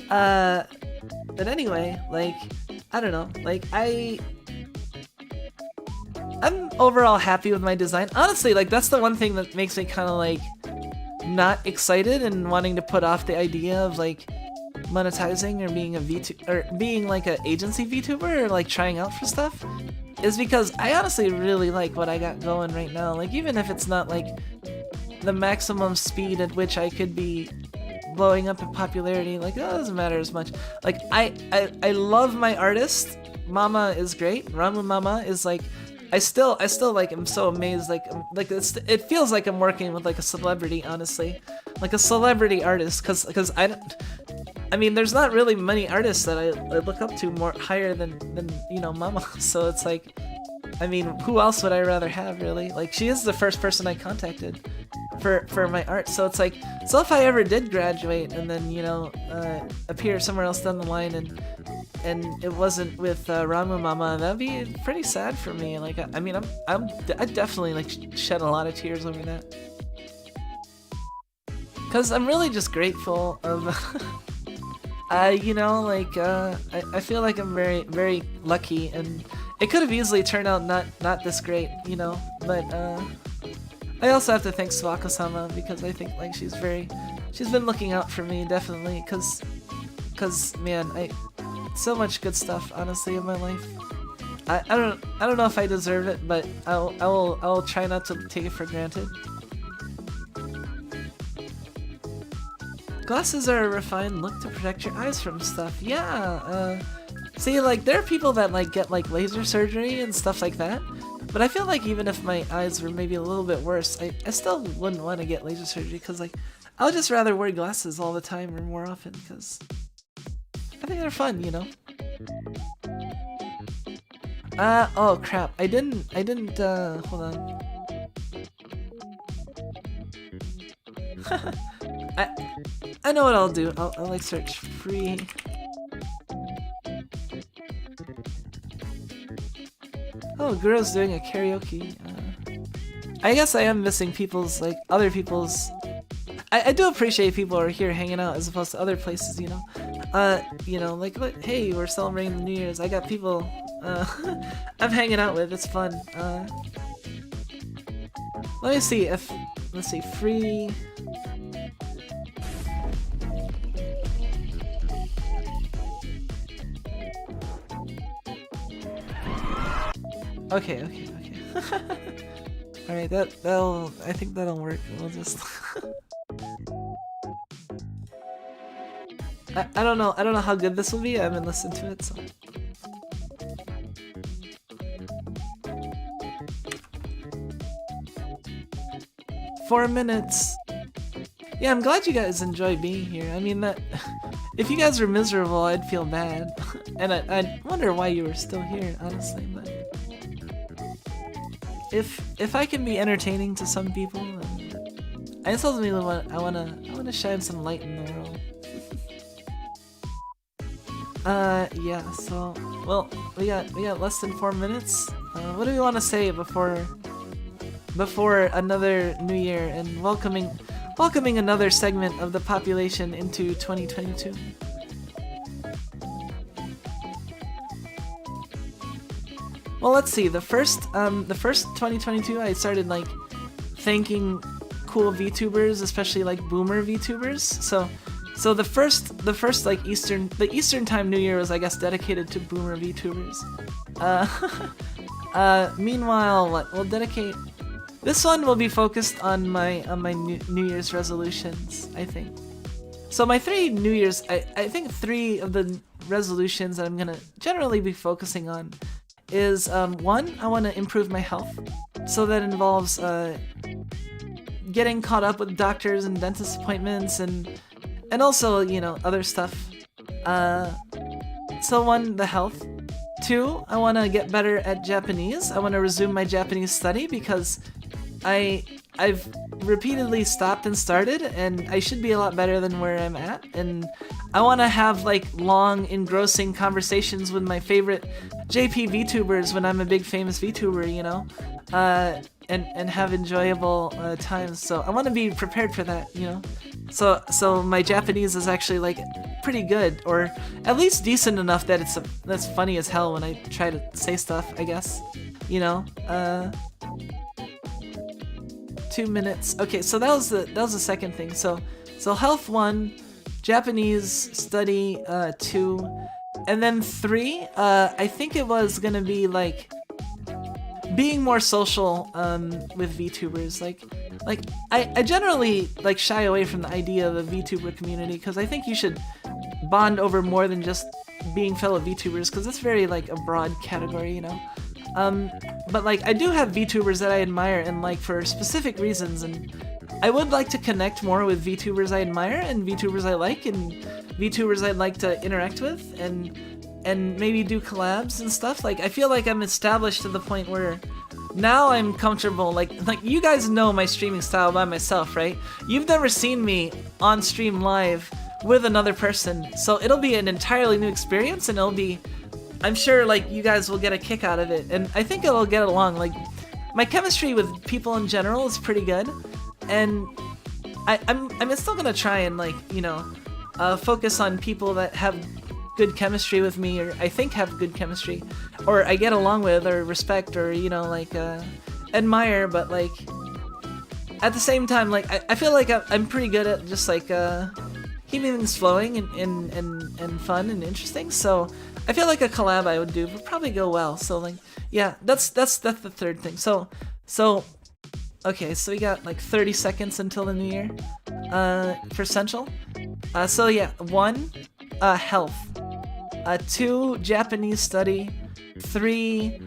But anyway, like I don't know, like I'm overall happy with my design. Honestly, like that's the one thing that makes me kind of like not excited and wanting to put off the idea of like monetizing or being a VTuber or being like an agency VTuber or like trying out for stuff is because I honestly really like what I got going right now. Like even if it's not like the maximum speed at which I could be blowing up in popularity, like that doesn't matter as much. Like I love my artist. Mama is great. Ramu Mama is like I still like am so amazed, like it feels like I'm working with like a celebrity, honestly, like a celebrity artist, because I mean there's not really many artists that I look up to more higher than you know Mama, so it's like I mean who else would I rather have really? Like she is the first person I contacted for my art, so it's like so if I ever did graduate and then you know appear somewhere else down the line and it wasn't with Ramu Mama, that'd be pretty sad for me. Like, I mean, I definitely like shed a lot of tears over that, cause I'm really just grateful of, you know, like I feel like I'm very very lucky, and it could have easily turned out not this great, you know, but I also have to thank Swako-sama because I think like she's been looking out for me definitely, cause man so much good stuff, honestly, in my life. I don't know if I deserve it, but I'll try not to take it for granted. Glasses are a refined look to protect your eyes from stuff. Yeah. See, like there are people that like get like laser surgery and stuff like that. But I feel like even if my eyes were maybe a little bit worse, I still wouldn't want to get laser surgery because like I would just rather wear glasses all the time or more often because I think they're fun, you know. Oh crap! I didn't. Hold on. I know what I'll do. I'll like search free. Oh, Guru's doing a karaoke. I guess I am missing people's like other people's. I do appreciate people are here hanging out as opposed to other places, you know. You know, like hey, we're celebrating the New Year's. I got people I'm hanging out with. It's fun. Let me see if let's see free. Okay. All right, that'll. I think that'll work. We'll just. I don't know. I don't know how good this will be. I haven't listened to it, so. Four minutes. Yeah, I'm glad you guys enjoy being here. I mean that. If you guys were miserable, I'd feel bad, and I'd wonder why you were still here, honestly. But if I can be entertaining to some people, I just ultimately I wanna shine some light in the world. Yeah. So, well, we got less than 4 minutes. What do we want to say before before another new year and welcoming another segment of the population into 2022. Well, let's see. The first 2022, I started like thanking cool VTubers, especially like boomer VTubers. So the first like Eastern time New Year was, I guess, dedicated to boomer VTubers. Meanwhile, what we'll dedicate. This one will be focused on my New Year's resolutions, I think. So my 3 New Year's, I think 3 of the resolutions that I'm gonna generally be focusing on is 1, I want to improve my health. So that involves getting caught up with doctors and dentist appointments and also, you know, other stuff. So 1, the health. 2, I want to get better at Japanese. I want to resume my Japanese study because I've repeatedly stopped and started, and I should be a lot better than where I'm at. And I want to have like long, engrossing conversations with my favorite JP VTubers when I'm a big famous VTuber, you know, and have enjoyable times. So I want to be prepared for that, you know. So my Japanese is actually like pretty good, or at least decent enough that that's funny as hell when I try to say stuff, I guess, you know. 2 minutes. Okay, so that was the second thing. So health 1, Japanese study 2, and then 3. I think it was gonna be like being more social with VTubers. Like I generally like shy away from the idea of a VTuber community because I think you should bond over more than just being fellow VTubers because it's very like a broad category, you know. But like I do have VTubers that I admire and like for specific reasons, and I would like to connect more with VTubers I admire and VTubers I like and VTubers I'd like to interact with and maybe do collabs and stuff. Like I feel like I'm established to the point where now I'm comfortable. Like you guys know my streaming style by myself, right? You've never seen me on stream live with another person, so it'll be an entirely new experience, and it'll be, I'm sure like you guys will get a kick out of it, and I think it'll get along. Like my chemistry with people in general is pretty good, and I'm still gonna try and like, you know, focus on people that have good chemistry with me, or I think have good chemistry, or I get along with, or respect, or, you know, like admire. But like at the same time, like I feel like I'm pretty good at just like keeping things flowing and fun and interesting. So I feel like a collab I would do would probably go well. So like, yeah, that's the third thing. So okay, so we got like 30 seconds until the new year for Central. So yeah, 1, health. 2, Japanese study. 3,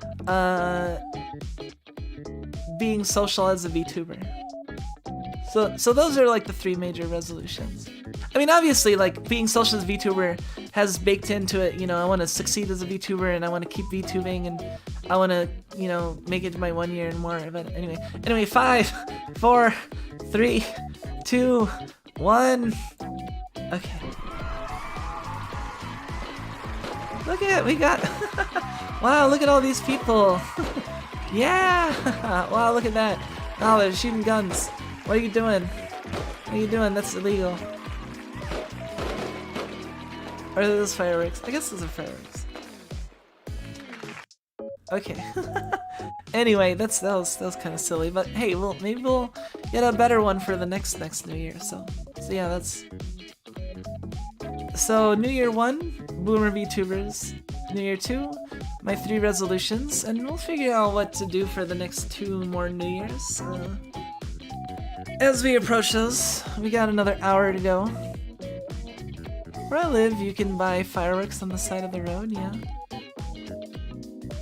being social as a VTuber. So those are like the 3 major resolutions. I mean, obviously, like being social as a VTuber has baked into it, you know, I want to succeed as a VTuber and I want to keep VTubing and I want to, you know, make it to my 1 year and more. But anyway, 5, 4, 3, 2, 1. Okay. Look at it, we got, wow, look at all these people. Yeah, wow, look at that. Oh, they're shooting guns. What are you doing? What are you doing? That's illegal. Or are those fireworks? I guess those are fireworks. Okay. Anyway, that was kind of silly, but hey, maybe we'll get a better one for the next new year. So yeah, that's. So New Year 1, Boomer VTubers. New Year 2, my 3 resolutions, and we'll figure out what to do for the next 2 more New Years. As we approach those, we got another hour to go. Where I live, you can buy fireworks on the side of the road, yeah.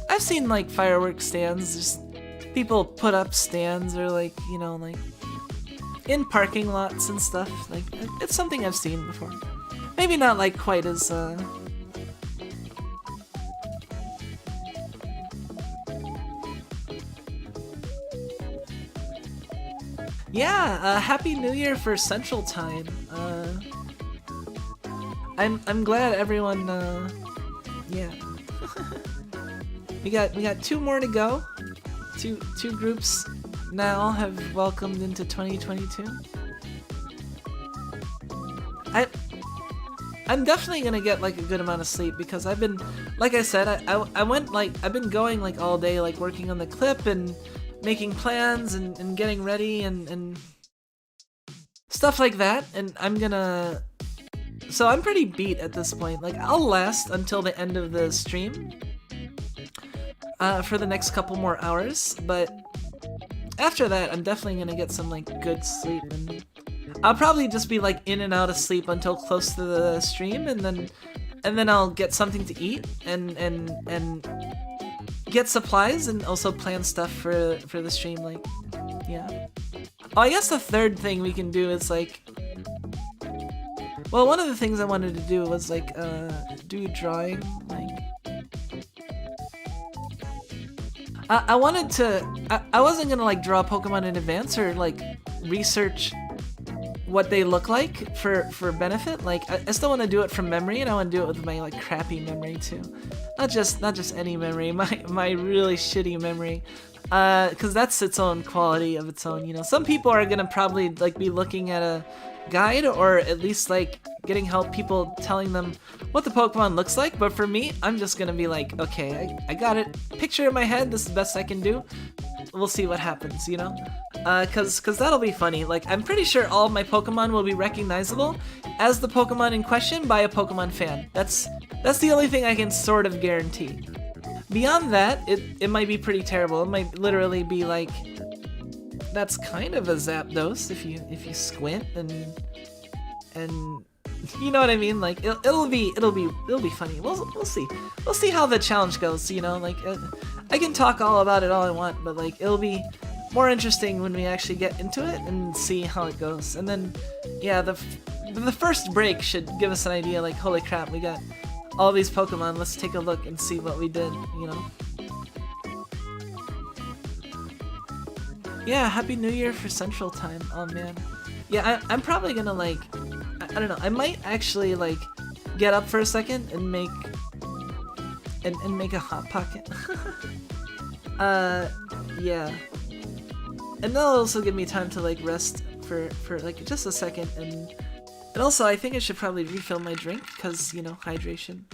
I've seen like fireworks stands, just people put up stands or like, you know, like in parking lots and stuff. Like it's something I've seen before. Maybe not like quite as yeah, Happy New Year for Central Time. I'm glad everyone yeah. we got 2 more to go. Two groups now have welcomed into 2022. I'm definitely gonna get like a good amount of sleep because I've been, like I said, I went like, I've been going like all day, like working on the clip and making plans and getting ready and stuff like that, and so I'm pretty beat at this point. Like, I'll last until the end of the stream for the next couple more hours, but after that, I'm definitely gonna get some like good sleep, and I'll probably just be like in and out of sleep until close to the stream, and then I'll get something to eat and get supplies and also plan stuff for the stream. Like, yeah. Oh, I guess the third thing we can do is like, well, one of the things I wanted to do was like do drawing. Like, I wanted to. I wasn't gonna like draw Pokemon in advance or like research what they look like for benefit. Like, I still want to do it from memory, and I want to do it with my like crappy memory too, not just any memory, my really shitty memory, because that's its own quality of its own. You know, some people are gonna probably like be looking at a guide or at least like getting help, people telling them what the Pokemon looks like, but for me, I'm just gonna be like, okay, I got it, picture in my head, this is the best I can do, we'll see what happens, you know? Cause that'll be funny. Like, I'm pretty sure all of my Pokemon will be recognizable as the Pokemon in question by a Pokemon fan. That's the only thing I can sort of guarantee. Beyond that, it might be pretty terrible. It might literally be like, that's kind of a Zapdos if you squint and you know what I mean. Like, it'll be funny. We'll see how the challenge goes. You know, like I can talk all about it all I want, but like it'll be more interesting when we actually get into it and see how it goes. And then, yeah, the first break should give us an idea. Like, holy crap, we got all these Pokemon. Let's take a look and see what we did. You know. Yeah, Happy New Year for Central Time. Oh man. Yeah, I'm probably gonna like, I don't know, I might actually like get up for a second and make a Hot Pocket. Yeah. And that'll also give me time to like rest for like just a second, and also I think I should probably refill my drink because, you know, hydration.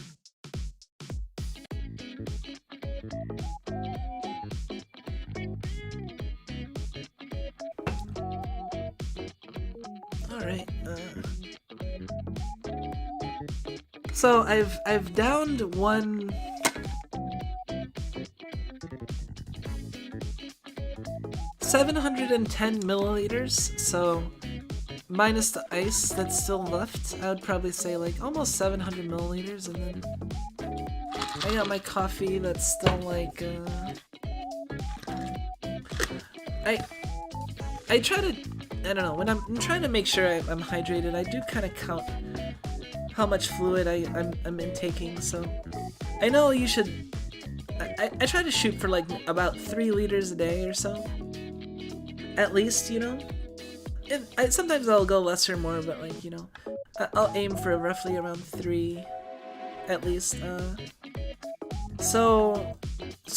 Alright, so I've downed one 710 milliliters, so minus the ice that's still left, I would probably say like almost 700 milliliters, and then I got my coffee that's still like, I try to, I don't know, when I'm trying to make sure I'm hydrated, I do kind of count how much fluid I'm intaking, so I know you should, I try to shoot for like about 3 liters a day or so. At least, you know? Sometimes I'll go less or more, but like, you know, I'll aim for roughly around 3, at least. So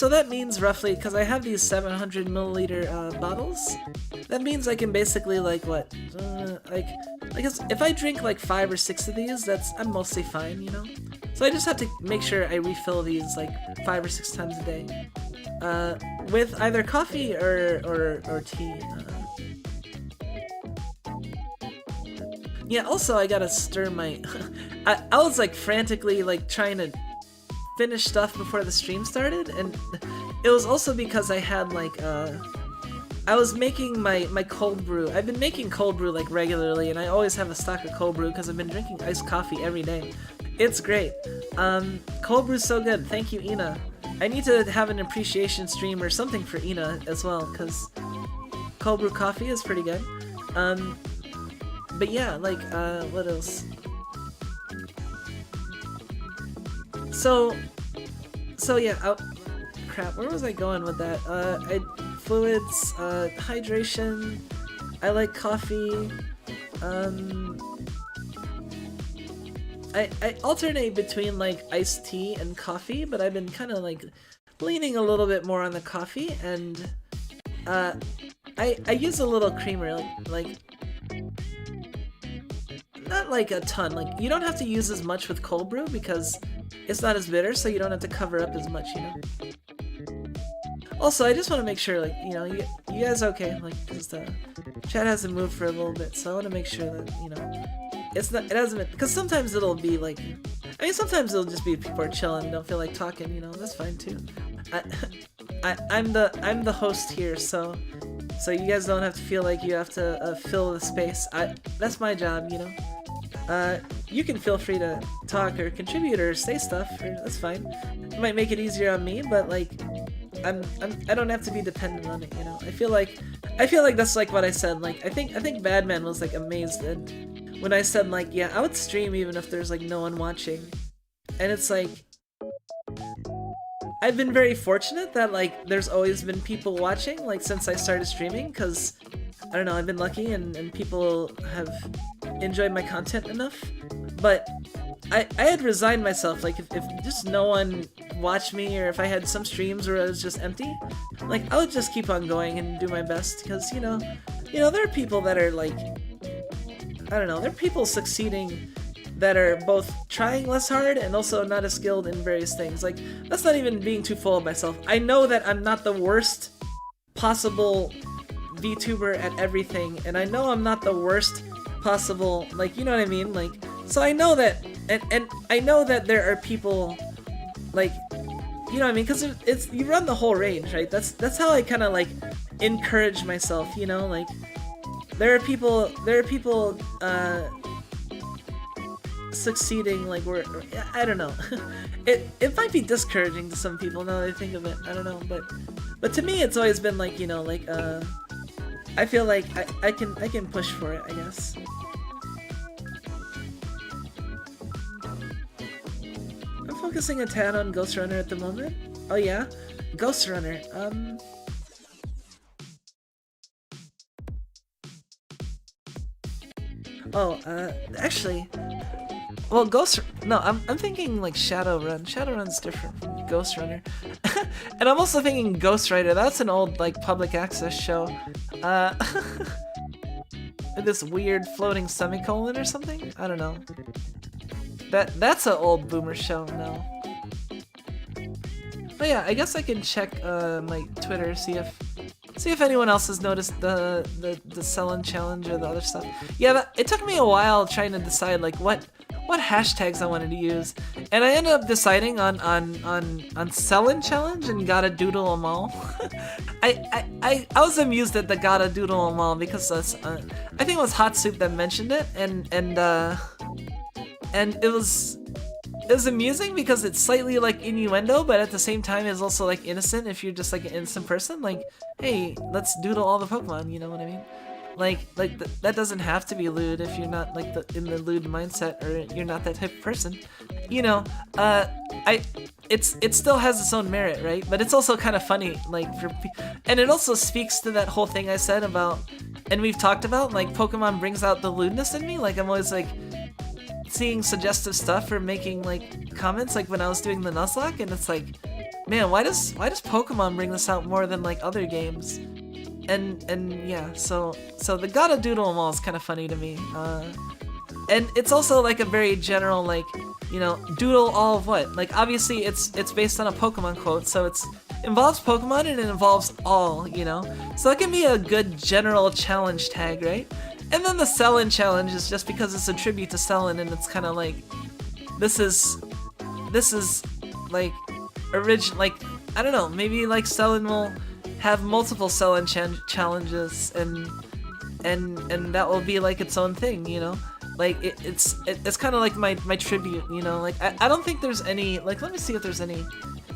that means roughly, because I have these 700 milliliter bottles, that means I can basically like what, like if I drink like 5 or 6 of these, I'm mostly fine, you know? So I just have to make sure I refill these like 5 or 6 times a day. With either coffee or tea. Yeah, also I gotta stir my... I was like frantically like trying to finish stuff before the stream started, and it was also because I had like I was making my cold brew. I've been making cold brew like regularly, and I always have a stock of cold brew because I've been drinking iced coffee every day. It's great. Cold brew's so good. Thank you, Ina. I need to have an appreciation stream or something for Ina as well, because cold brew coffee is pretty good. But yeah, like, what else? So yeah, crap, where was I going with that? Fluids, hydration, I like coffee, I alternate between like iced tea and coffee, but I've been kind of like leaning a little bit more on the coffee, and I use a little creamer, like not like a ton. Like, you don't have to use as much with cold brew because it's not as bitter, so you don't have to cover up as much, you know? Also, I just want to make sure, like, you know, you guys okay? Like, because the chat hasn't moved for a little bit, so I want to make sure that, you know, it hasn't, because sometimes it'll be like, I mean, sometimes it'll just be people are chilling and don't feel like talking, you know, that's fine too. I'm the host here, so you guys don't have to feel like you have to fill the space. That's my job, you know. You can feel free to talk or contribute or say stuff, or that's fine. It might make it easier on me, but like, I don't have to be dependent on it, you know. I feel like that's like what I said. Like, I think Badman was like amazed when I said like, yeah, I would stream even if there's like no one watching, and it's like, I've been very fortunate that like there's always been people watching, like since I started streaming, because I don't know, I've been lucky and people have enjoyed my content enough. But I had resigned myself, like if just no one watched me, or if I had some streams where it was just empty, like I would just keep on going and do my best, because you know there are people that are like, I don't know, there are people succeeding that are both trying less hard and also not as skilled in various things. Like, that's not even being too full of myself. I know that I'm not the worst possible VTuber at everything, and I know I'm not the worst possible, like, you know what I mean? Like, so I know that, and I know that there are people, like, you know what I mean? Because it's you run the whole range, right? That's how I kind of like encourage myself, you know? Like, there are people succeeding, like, where I don't know. it might be discouraging to some people now that I think of it. I don't know, but to me it's always been like, you know, like I feel like I can push for it, I guess. I'm focusing a tad on Ghost Runner at the moment. Oh yeah, Ghost Runner. Actually, well, I'm thinking like Shadowrun. Shadowrun's different from Ghost Runner. And I'm also thinking Ghost Rider. That's an old like public access show. This weird floating semicolon or something? I don't know. That's an old boomer show now. But yeah, I guess I can check my Twitter, see if anyone else has noticed the Selin challenge or the other stuff. Yeah, it took me a while trying to decide like what hashtags I wanted to use, and I ended up deciding on Selin challenge and gotta doodle 'em all. I was amused at the gotta doodle 'em all because I think it was Hot Soup that mentioned it, and it was amusing because it's slightly like innuendo, but at the same time it's also like innocent if you're just like an innocent person. Like, hey, let's doodle all the Pokemon, you know what I mean? That doesn't have to be lewd if you're not like in the lewd mindset, or you're not that type of person. You know, it still has its own merit, right? But it's also kind of funny, like and it also speaks to that whole thing I said about, and we've talked about, like Pokemon brings out the lewdness in me. Like, I'm always like seeing suggestive stuff or making like comments, like when I was doing the Nuzlocke, and it's like, man, why does Pokemon bring this out more than like other games? And yeah, so the gotta doodle 'em all is kind of funny to me. And it's also like a very general, like, you know, doodle all of what? Like, obviously it's based on a Pokemon quote, so it involves Pokemon and it involves all, you know? So it can be a good general challenge tag, right? And then the Selin challenge is just because it's a tribute to Selin, and it's kind of like, this is like like, I don't know, maybe like Selin will have multiple Selin challenges, and that will be like its own thing, you know? Like, it's kind of like my tribute, you know? Like, I don't think there's any, like, let me see if there's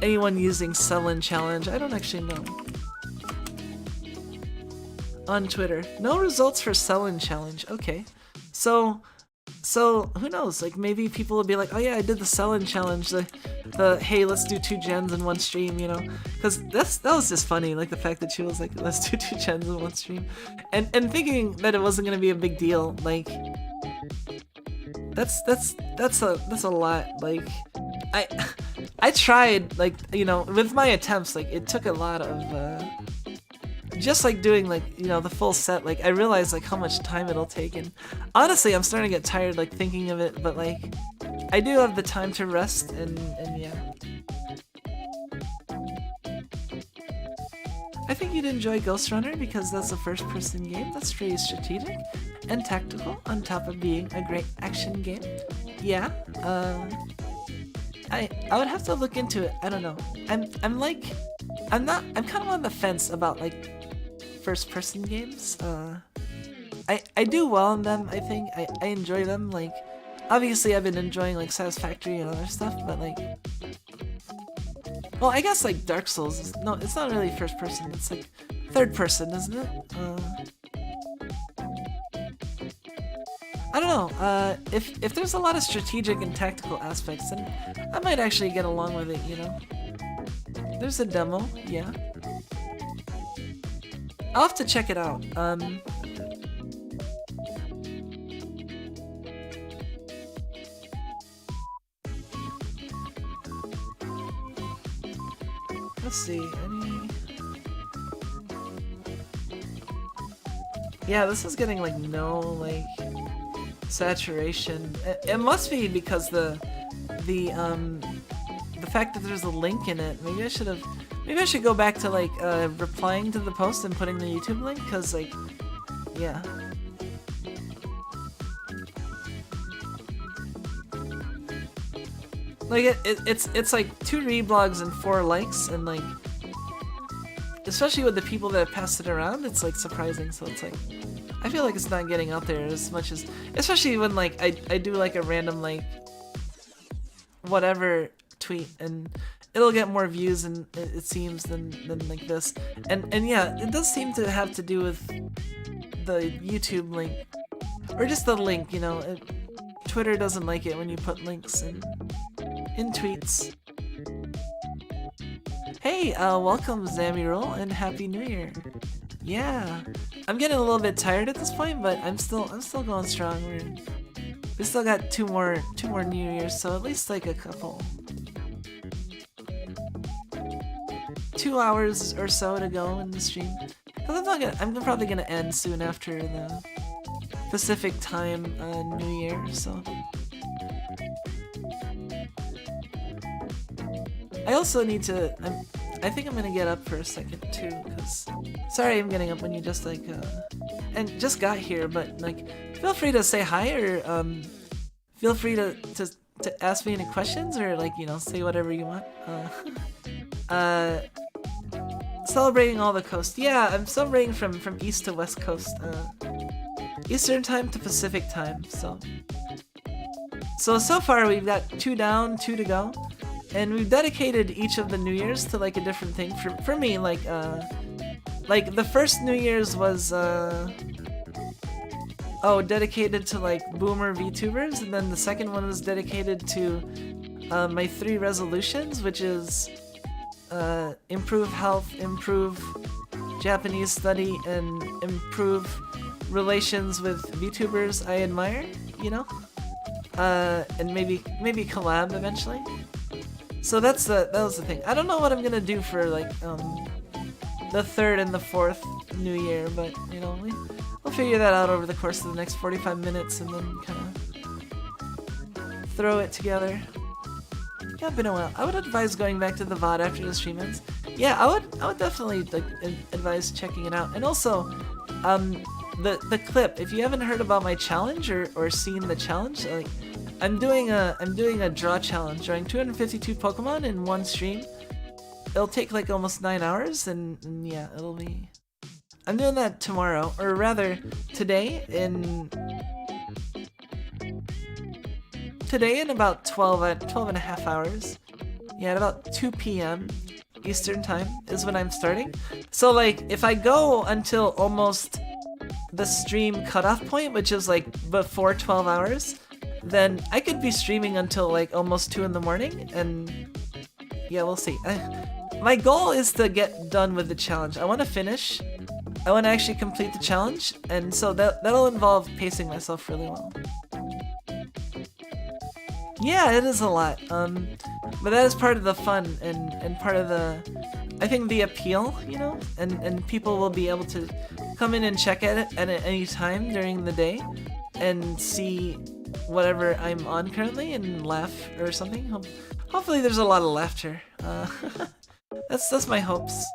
anyone using Selin challenge. I don't actually know. On Twitter. No results for Selin challenge. Okay. So who knows? Like, maybe people will be like, oh yeah, I did the Selin challenge. The hey, let's do 2 gens in one stream, you know? Because that was just funny. Like, the fact that she was like, let's do 2 gens in one stream, and thinking that it wasn't gonna be a big deal. Like, that's a lot. Like, I tried, like, you know, with my attempts, like, it took a lot of just like doing like, you know, the full set, like I realize like how much time it'll take, and honestly I'm starting to get tired like thinking of it, but like I do have the time to rest, and yeah. I think you'd enjoy Ghost Runner because that's a first-person game that's pretty strategic and tactical on top of being a great action game. Yeah, I would have to look into it. I don't know. I'm kind of on the fence about like first-person games. I do well in them. I think I enjoy them. Like, obviously I've been enjoying like Satisfactory and other stuff, but like, well, I guess like Dark Souls is, no, it's not really first person, it's like third person, isn't it? I don't know, if there's a lot of strategic and tactical aspects, then I might actually get along with it, you know? There's a demo, yeah. I'll have to check it out. Let's see, any... Yeah, this is getting like no like saturation. It must be because the fact that there's a link in it. Maybe I should go back to like replying to the post and putting the YouTube link, cause like, yeah. Like it's like 2 reblogs and 4 likes, and like, especially with the people that have passed it around, it's like surprising. So it's like, I feel like it's not getting out there as much as, especially when like I do like a random like whatever tweet, and it'll get more views, and it seems than like this, and yeah, it does seem to have to do with the YouTube link, or just the link, you know. Twitter doesn't like it when you put links in tweets. Hey, welcome Zamirul, and Happy New Year. Yeah, I'm getting a little bit tired at this point, but I'm still going strong. We still got two more New Years, so at least like a couple, 2 hours or so to go in the stream. Cause I'm probably gonna end soon after the Pacific time New Year, so. I also need to, I think I'm gonna get up for a second too, cause, sorry I'm getting up when you just like, and just got here, but like, feel free to say hi, or feel free to ask me any questions, or like, you know, say whatever you want. Celebrating all the coast. Yeah, I'm celebrating from east to west coast, Eastern time to Pacific time, so far we've got 2 down, 2 to go. And we've dedicated each of the New Year's to like a different thing. For me, like the first New Year's was dedicated to like boomer VTubers, and then the second one was dedicated to my 3 resolutions, which is improve health, improve Japanese study, and improve relations with VTubers I admire, you know, and maybe collab eventually. So that was the thing. I don't know what I'm gonna do for like the 3rd and the 4th New Year, but you know, we'll figure that out over the course of the next 45 minutes, and then kind of throw it together. Yeah, it's been a while. I would advise going back to the VOD after the stream ends. Yeah, I would definitely like advise checking it out. And also, the clip. If you haven't heard about my challenge or seen the challenge, like, I'm doing a draw challenge, drawing 252 Pokemon in one stream. It'll take like almost 9 hours, and yeah, it'll be. I'm doing that tomorrow, or rather, today in about 12 and a half hours. Yeah, at about 2 p.m. Eastern time is when I'm starting. So like, if I go until almost the stream cutoff point, which is like before 12 hours, then I could be streaming until like almost 2 in the morning, and yeah, we'll see. My goal is to get done with the challenge. I want to finish. I want to actually complete the challenge, and so that'll involve pacing myself really well. Yeah, it is a lot, but that is part of the fun and part of the I think the appeal, you know, and people will be able to come in and check at it at any time during the day and see whatever I'm on currently and laugh or something. Hopefully there's a lot of laughter. That's my hopes.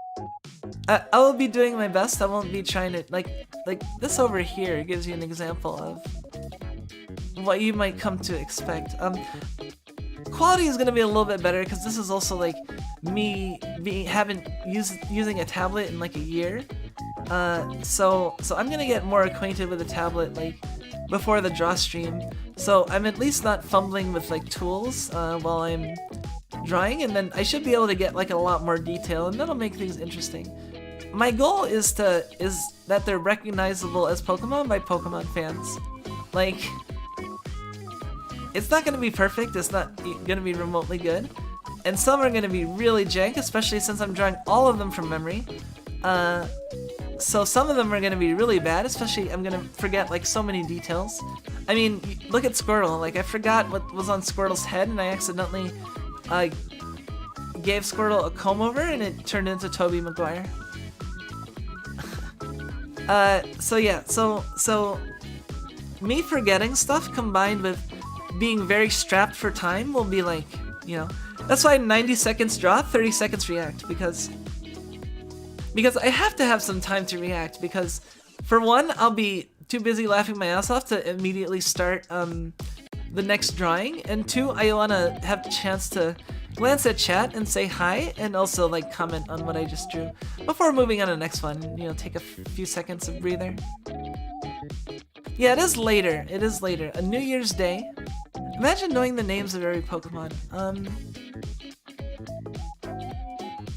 I will be doing my best. I won't be trying to like this over here gives you an example of what you might come to expect. Quality is gonna be a little bit better because this is also like me using a tablet in like a year. So I'm gonna get more acquainted with the tablet like before the draw stream. So I'm at least not fumbling with like tools while I'm drawing, and then I should be able to get like a lot more detail, and that'll make things interesting. My goal is that they're recognizable as Pokemon by Pokemon fans. Like, it's not gonna be perfect, it's not gonna be remotely good, and some are gonna be really jank, especially since I'm drawing all of them from memory. So some of them are gonna be really bad, especially I'm gonna forget like so many details. I mean, look at Squirtle, like I forgot what was on Squirtle's head and I accidentally gave Squirtle a comb over and it turned into Tobey Maguire. So yeah, so me forgetting stuff combined with being very strapped for time will be like, you know, that's why 90 seconds draw, 30 seconds react, because I have to have some time to react, because for one, I'll be too busy laughing my ass off to immediately start the next drawing, and two, I want to have the chance to glance at chat and say hi, and also like comment on what I just drew before moving on to the next one. You know, take a few seconds of breather. Yeah, it is later. It is later. A New Year's Day. Imagine knowing the names of every Pokemon.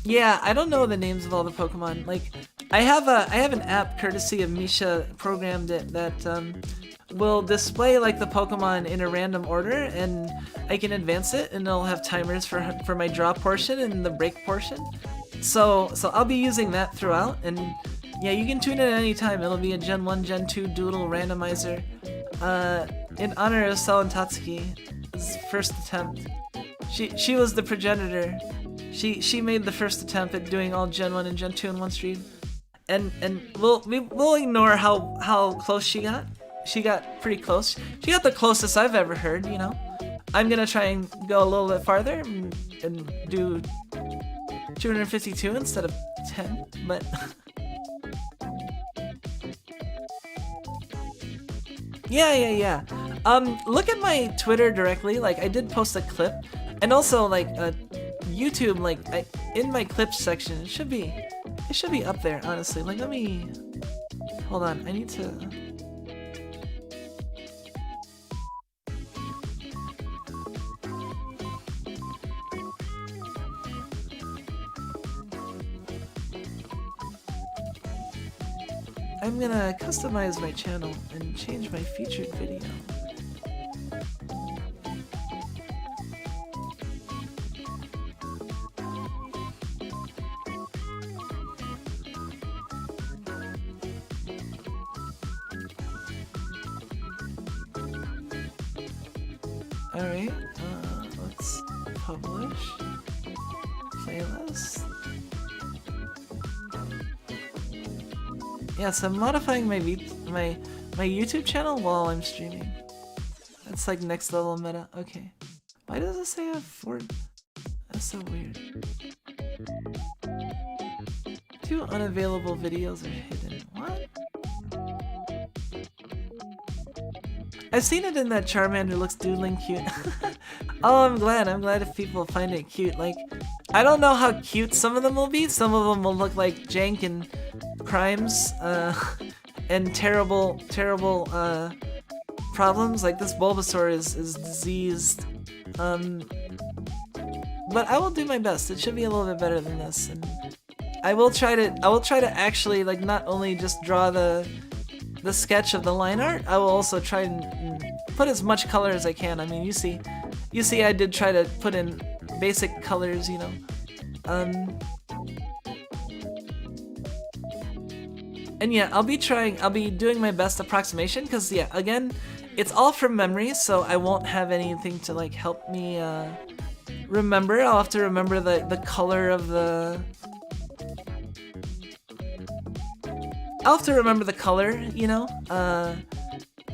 Yeah, I don't know the names of all the Pokemon. Like, I have an app courtesy of Misha programmed it that will display like the Pokemon in a random order, and I can advance it, and it'll have timers for my draw portion and the break portion. So I'll be using that throughout, and yeah, you can tune in at any time. It'll be a Gen 1, Gen 2 doodle randomizer. In honor of Selen Tatsuki's first attempt. She was the progenitor. She made the first attempt at doing all Gen 1 and Gen 2 in one stream. And we'll ignore how close she got. She got pretty close. She got the closest I've ever heard, you know. I'm gonna try and go a little bit farther and do 252 instead of 10, but yeah. Look at my Twitter directly. Like, I did post a clip, and also like YouTube. Like, in my clips section, it should be up there. Honestly, like, let me hold on. I need to. I'm gonna customize my channel and change my featured video. Alright, let's publish, playlist. Yeah, so I'm modifying my YouTube channel while I'm streaming. That's like next level meta. Okay. Why does it say I have 4? That's so weird. 2 unavailable videos are hidden. What? I've seen it in that Charmander looks doodling cute. Oh, I'm glad if people find it cute. Like, I don't know how cute some of them will be. Some of them will look like jank and crimes, and terrible problems. Like, this Bulbasaur is diseased. But I will do my best. It should be a little bit better than this, and I will try to actually, like, not only just draw the sketch of the line art. I will also try and put as much color as I can. I mean, you see I did try to put in basic colors, you know. And yeah, I'll be doing my best approximation, because yeah, again, it's all from memory, so I won't have anything to like help me remember. I'll have to remember the color of the I'll have to remember the color, you know.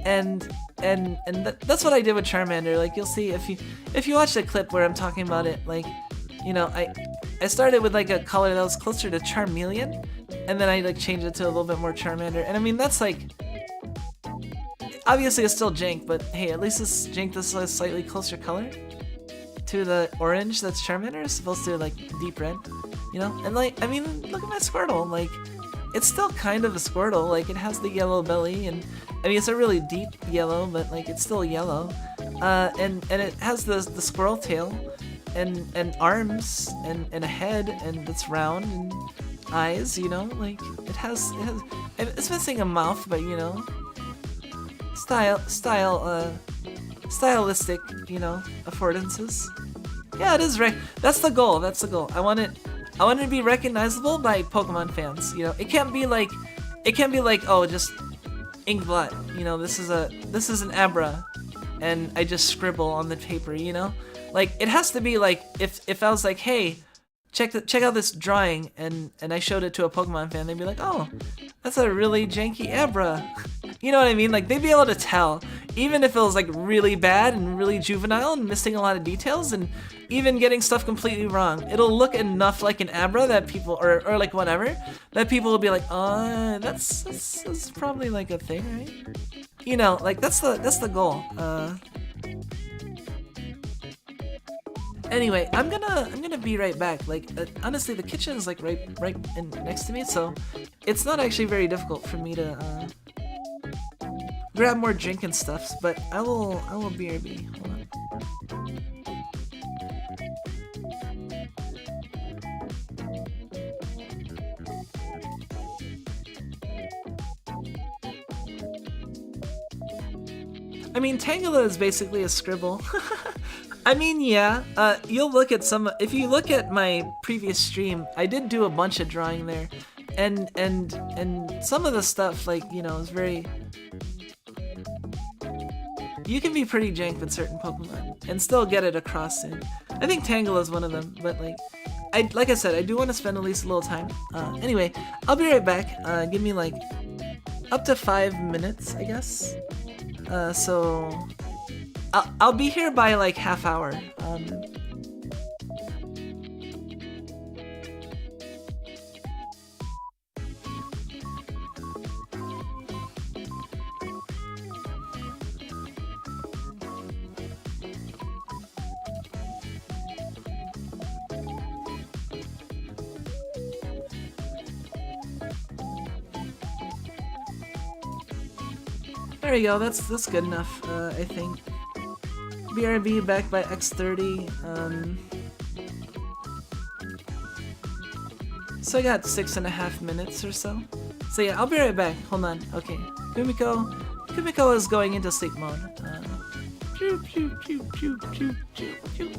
And that's what I did with Charmander. Like, you'll see if you watch the clip where I'm talking about it, like, you know, I started with like a color that was closer to Charmeleon, and then I like changed it to a little bit more Charmander. And I mean, that's like, obviously it's still jank, but hey, at least this jank, this is a slightly closer color to the orange that's Charmander, as opposed to like deep red, you know. And like, I mean, look at my Squirtle. Like, it's still kind of a Squirtle. Like, it has the yellow belly, and I mean, it's a really deep yellow, but like, it's still yellow. And it has the squirrel tail, and arms, and a head, and it's round, and eyes, you know. Like, it's missing a mouth, but you know, stylistic, you know, affordances. Yeah, it is right. That's the goal. That's the goal. I want it to be recognizable by Pokemon fans. You know, it can't be like, oh, just Inkblot. You know, this is an Abra, and I just scribble on the paper. You know, like, it has to be like, if I was like, hey, check out this drawing, and I showed it to a Pokemon fan, they'd be like, oh, that's a really janky Abra. You know what I mean? Like, they'd be able to tell, even if it was like really bad and really juvenile and missing a lot of details and even getting stuff completely wrong. It'll look enough like an Abra that people, or like whatever, that people will be like, oh, that's probably like a thing, right? You know, like, that's the goal. Anyway, I'm gonna be right back. Like, honestly, the kitchen is like right next to me, so it's not actually very difficult for me to grab more drink and stuff. But I will BRB. Hold on. I mean, Tangela is basically a scribble. I mean, yeah, you'll look at if you look at my previous stream, I did do a bunch of drawing there, and some of the stuff, like, you know, is very, you can be pretty jank with certain Pokemon and still get it across. And I think Tangela is one of them, but like I said, I do want to spend at least a little time. Anyway, I'll be right back. Give me like up to 5 minutes, I guess. So I'll be here by like half hour. There you go, that's good enough, I think. BRB back by X30. So I got 6.5 minutes or so. So yeah, I'll be right back. Hold on. Okay. Kumiko is going into sleep mode. Pew, pew, pew, pew, pew, pew, pew.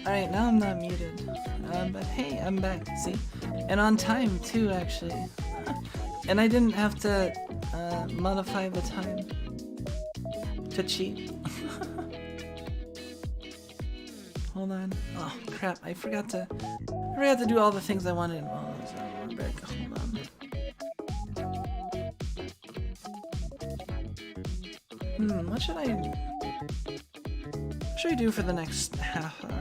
Alright, now I'm not muted. But hey, I'm back, see? And on time, too, actually. And I didn't have to modify the time to cheat. Hold on. Oh, crap, I forgot to do all the things I wanted. Oh, so back. Hold on. What should I do for the next half hour?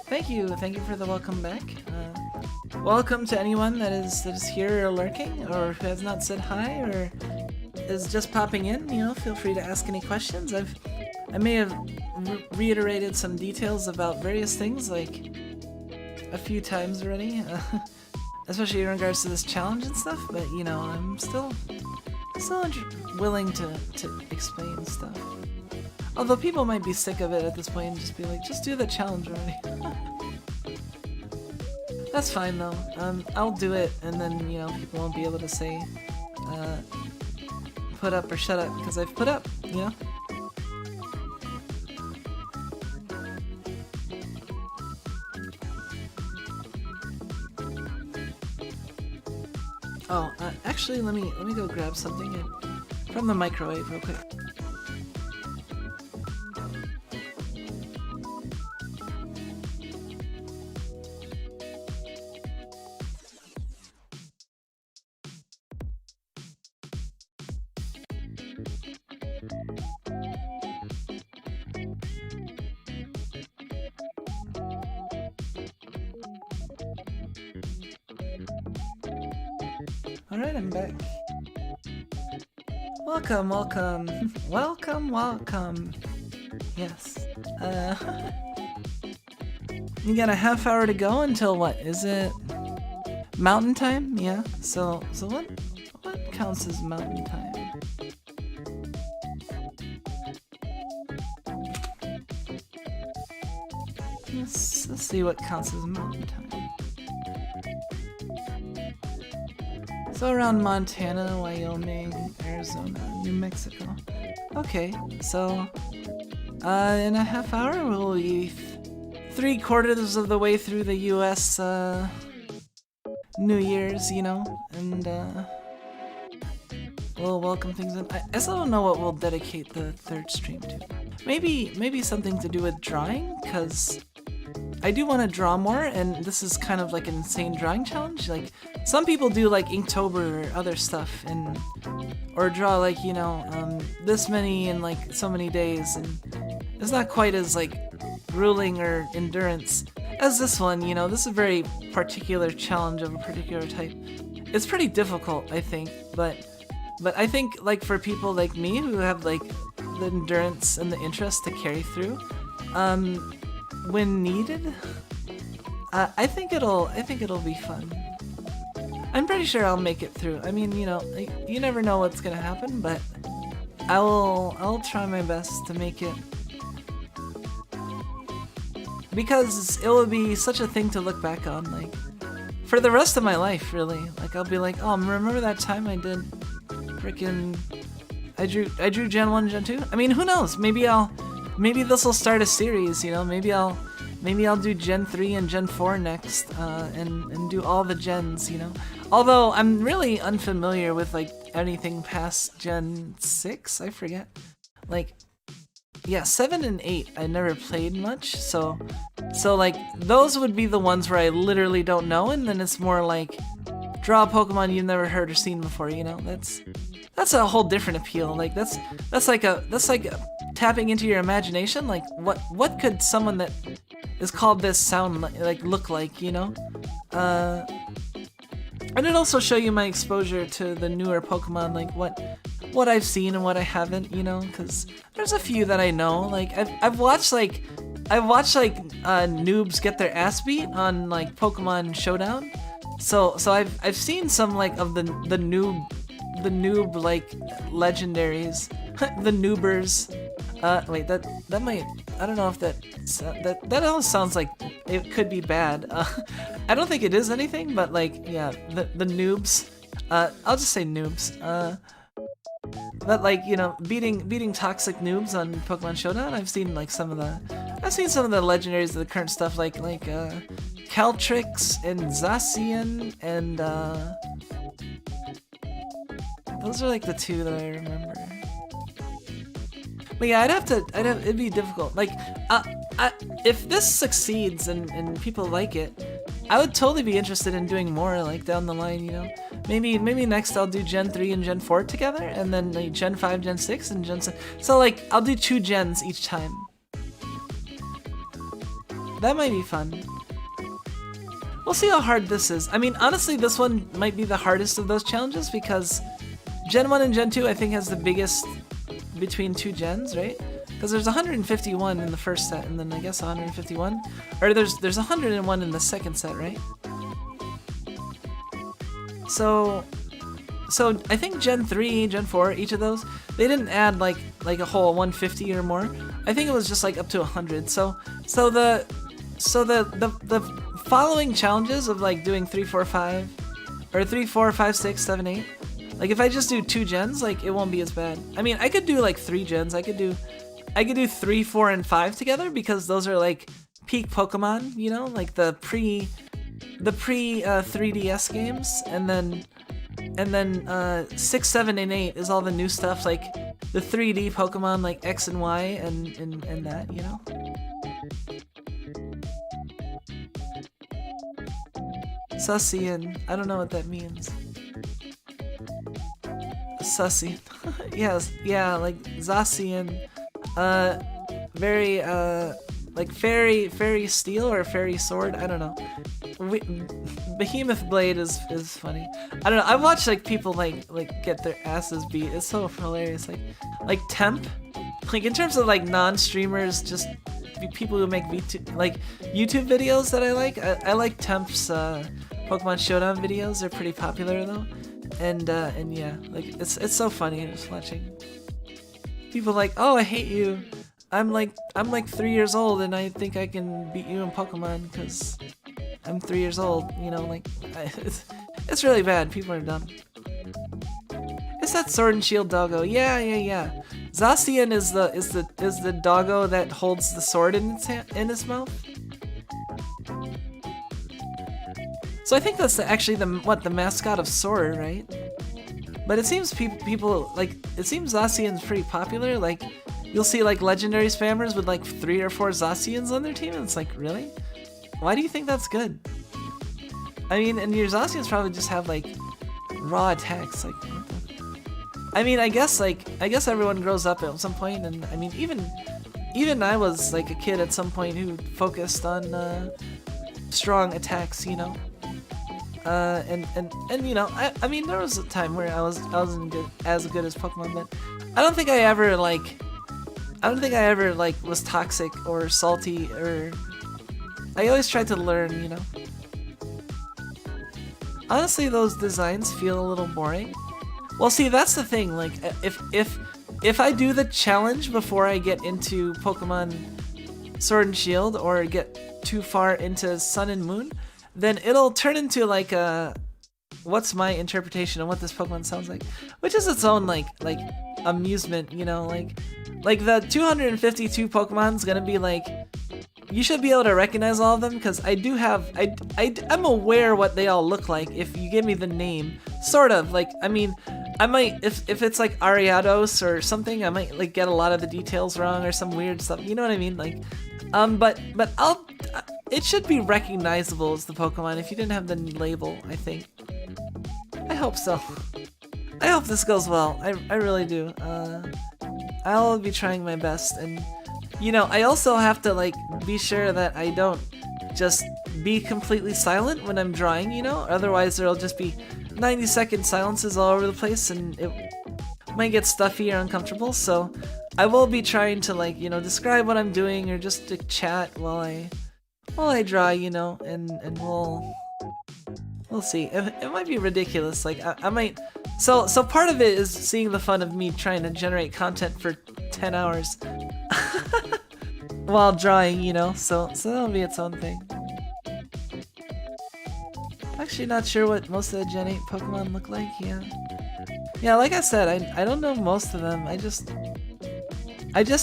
Thank you for the welcome back. Welcome to anyone that is here or lurking, or who has not said hi, or is just popping in. You know, feel free to ask any questions. I may have reiterated some details about various things like a few times already, especially in regards to this challenge and stuff. But you know, I'm still willing to explain stuff. Although people might be sick of it at this point and just be like, just do the challenge already. That's fine though. I'll do it, and then, you know, people won't be able to say, put up or shut up, because I've put up, you know? Oh, actually, let me go grab something from the microwave real quick. Alright, I'm back. Welcome. Welcome. Yes. You got a half hour to go until what? Is it mountain time? Yeah. So what counts as mountain time? Let's see what counts as mountain time. So around Montana, Wyoming, Arizona, New Mexico. Okay, so in a half hour we'll be 3/4 of the way through the US New Year's, you know, and we'll welcome things in. I still don't know what we'll dedicate the third stream to. Maybe something to do with drawing, because I do want to draw more, and this is kind of like an insane drawing challenge. Like, some people do like Inktober or other stuff, or draw like, you know, this many in like so many days, and it's not quite as like grueling or endurance as this one. You know, this is a very particular challenge of a particular type. It's pretty difficult, I think, but I think like for people like me who have like the endurance and the interest to carry through, when needed, I think it'll be fun. I'm pretty sure I'll make it through. I mean, you know, you never know what's gonna happen, but I'll try my best to make it, because it will be such a thing to look back on, like for the rest of my life, really. Like, I'll be like, oh, remember that time I did freaking I drew Gen 1, Gen 2? I mean, who knows? Maybe this will start a series, you know? Maybe I'll do Gen 3 and Gen 4 next, and do all the gens, you know? Although I'm really unfamiliar with like anything past Gen 6, I forget. Like, yeah, 7 and 8 I never played much, so like those would be the ones where I literally don't know, and then it's more like draw a Pokemon you've never heard or seen before, you know? That's a whole different appeal. Like that's like tapping into your imagination. Like what could someone that is called this sound like look like, you know? And it also show you my exposure to the newer Pokemon, like what I've seen and what I haven't, you know? Because there's a few that I know. Like I've watched noobs get their ass beat on like Pokemon Showdown. So I've seen some like of the noob like legendaries, the noobers. Wait, that might, I don't know if that almost sounds like it could be bad. I don't think it is anything, but like, yeah, the noobs. I'll just say noobs. But like, you know, beating toxic noobs on Pokemon Showdown. I've seen like some of I've seen some of the legendaries of the current stuff, like Caltrix and Zacian, and those are like the two that I remember. But yeah, it'd be difficult. Like, if this succeeds and people like it, I would totally be interested in doing more, like, down the line, you know? Maybe next I'll do Gen 3 and Gen 4 together, and then like, Gen 5, Gen 6, and Gen 7. So, like, I'll do 2 gens each time. That might be fun. We'll see how hard this is. I mean, honestly, this one might be the hardest of those challenges, because Gen 1 and Gen 2, I think, has the biggest between 2 gens, right? Because there's 151 in the first set, and then I guess 151, or there's 101 in the second set, right? So I think Gen 3, Gen 4, each of those, they didn't add like a whole 150 or more. I think it was just like up to 100. So the following challenges of like doing 3, 4, 5, or 3, 4, 5, 6, 7, 8. Like if I just do 2 gens, like it won't be as bad. I mean, I could do like 3 gens. I could do 3, 4, and 5 together, because those are like peak Pokemon, you know, like the pre 3DS games, and then 6, 7, and 8 is all the new stuff, like the 3D Pokemon, like X and Y, and that, you know. Sussian, I don't know what that means. Sussian. Yes, yeah, like Zacian. Very, like fairy steel or fairy sword, I don't know. Behemoth Blade is funny. I don't know, I've watched like people like get their asses beat. It's so hilarious. Like Temp, like in terms of like non-streamers, just people who make like YouTube videos that I like Temp's Pokemon Showdown videos. They're pretty popular though. And yeah, like it's so funny just watching people like, oh, I hate you. I'm like 3 years old and I think I can beat you in Pokemon because I'm 3 years old. You know, like it's really bad. People are dumb. Is that Sword and Shield doggo? Yeah. Zacian is the doggo that holds the sword in its mouth. So I think that's actually the mascot of Sword, right? But it seems people like, it seems Zacian's pretty popular. Like you'll see like legendary spammers with like 3 or 4 Zacians on their team, and it's like, really? Why do you think that's good? I mean, and your Zacians probably just have like raw attacks. Like, what the... I mean, I guess everyone grows up at some point, and I mean, even I was like a kid at some point who focused on strong attacks, you know. And you know, I mean, there was a time where I wasn't as good as Pokemon, but I don't think I ever was toxic or salty, or I always tried to learn, you know. Honestly, those designs feel a little boring. Well, see, that's the thing. Like, if I do the challenge before I get into Pokemon Sword and Shield or get too far into Sun and Moon, then it'll turn into like what's my interpretation of what this Pokemon sounds like, which is its own like amusement, you know, like the 252 Pokemon's gonna be like, you should be able to recognize all of them, because I'm aware what they all look like if you give me the name, sort of. Like, I mean, I might, if it's like Ariados or something, I might like get a lot of the details wrong or some weird stuff, you know what I mean? Like, but it should be recognizable as the Pokemon if you didn't have the label, I think. I hope so. I hope this goes well. I really do. I'll be trying my best, and you know, I also have to like be sure that I don't just be completely silent when I'm drawing, you know? Otherwise there'll just be 90-second silences all over the place and it might get stuffy or uncomfortable. So I will be trying to like, you know, describe what I'm doing or just to chat while I draw, you know, and we'll see. It might be ridiculous. Like I might. So part of it is seeing the fun of me trying to generate content for 10 hours while drawing, you know. So that'll be its own thing. Actually, not sure what most of the Gen 8 Pokemon look like. Yeah. Like I said, I don't know most of them. I just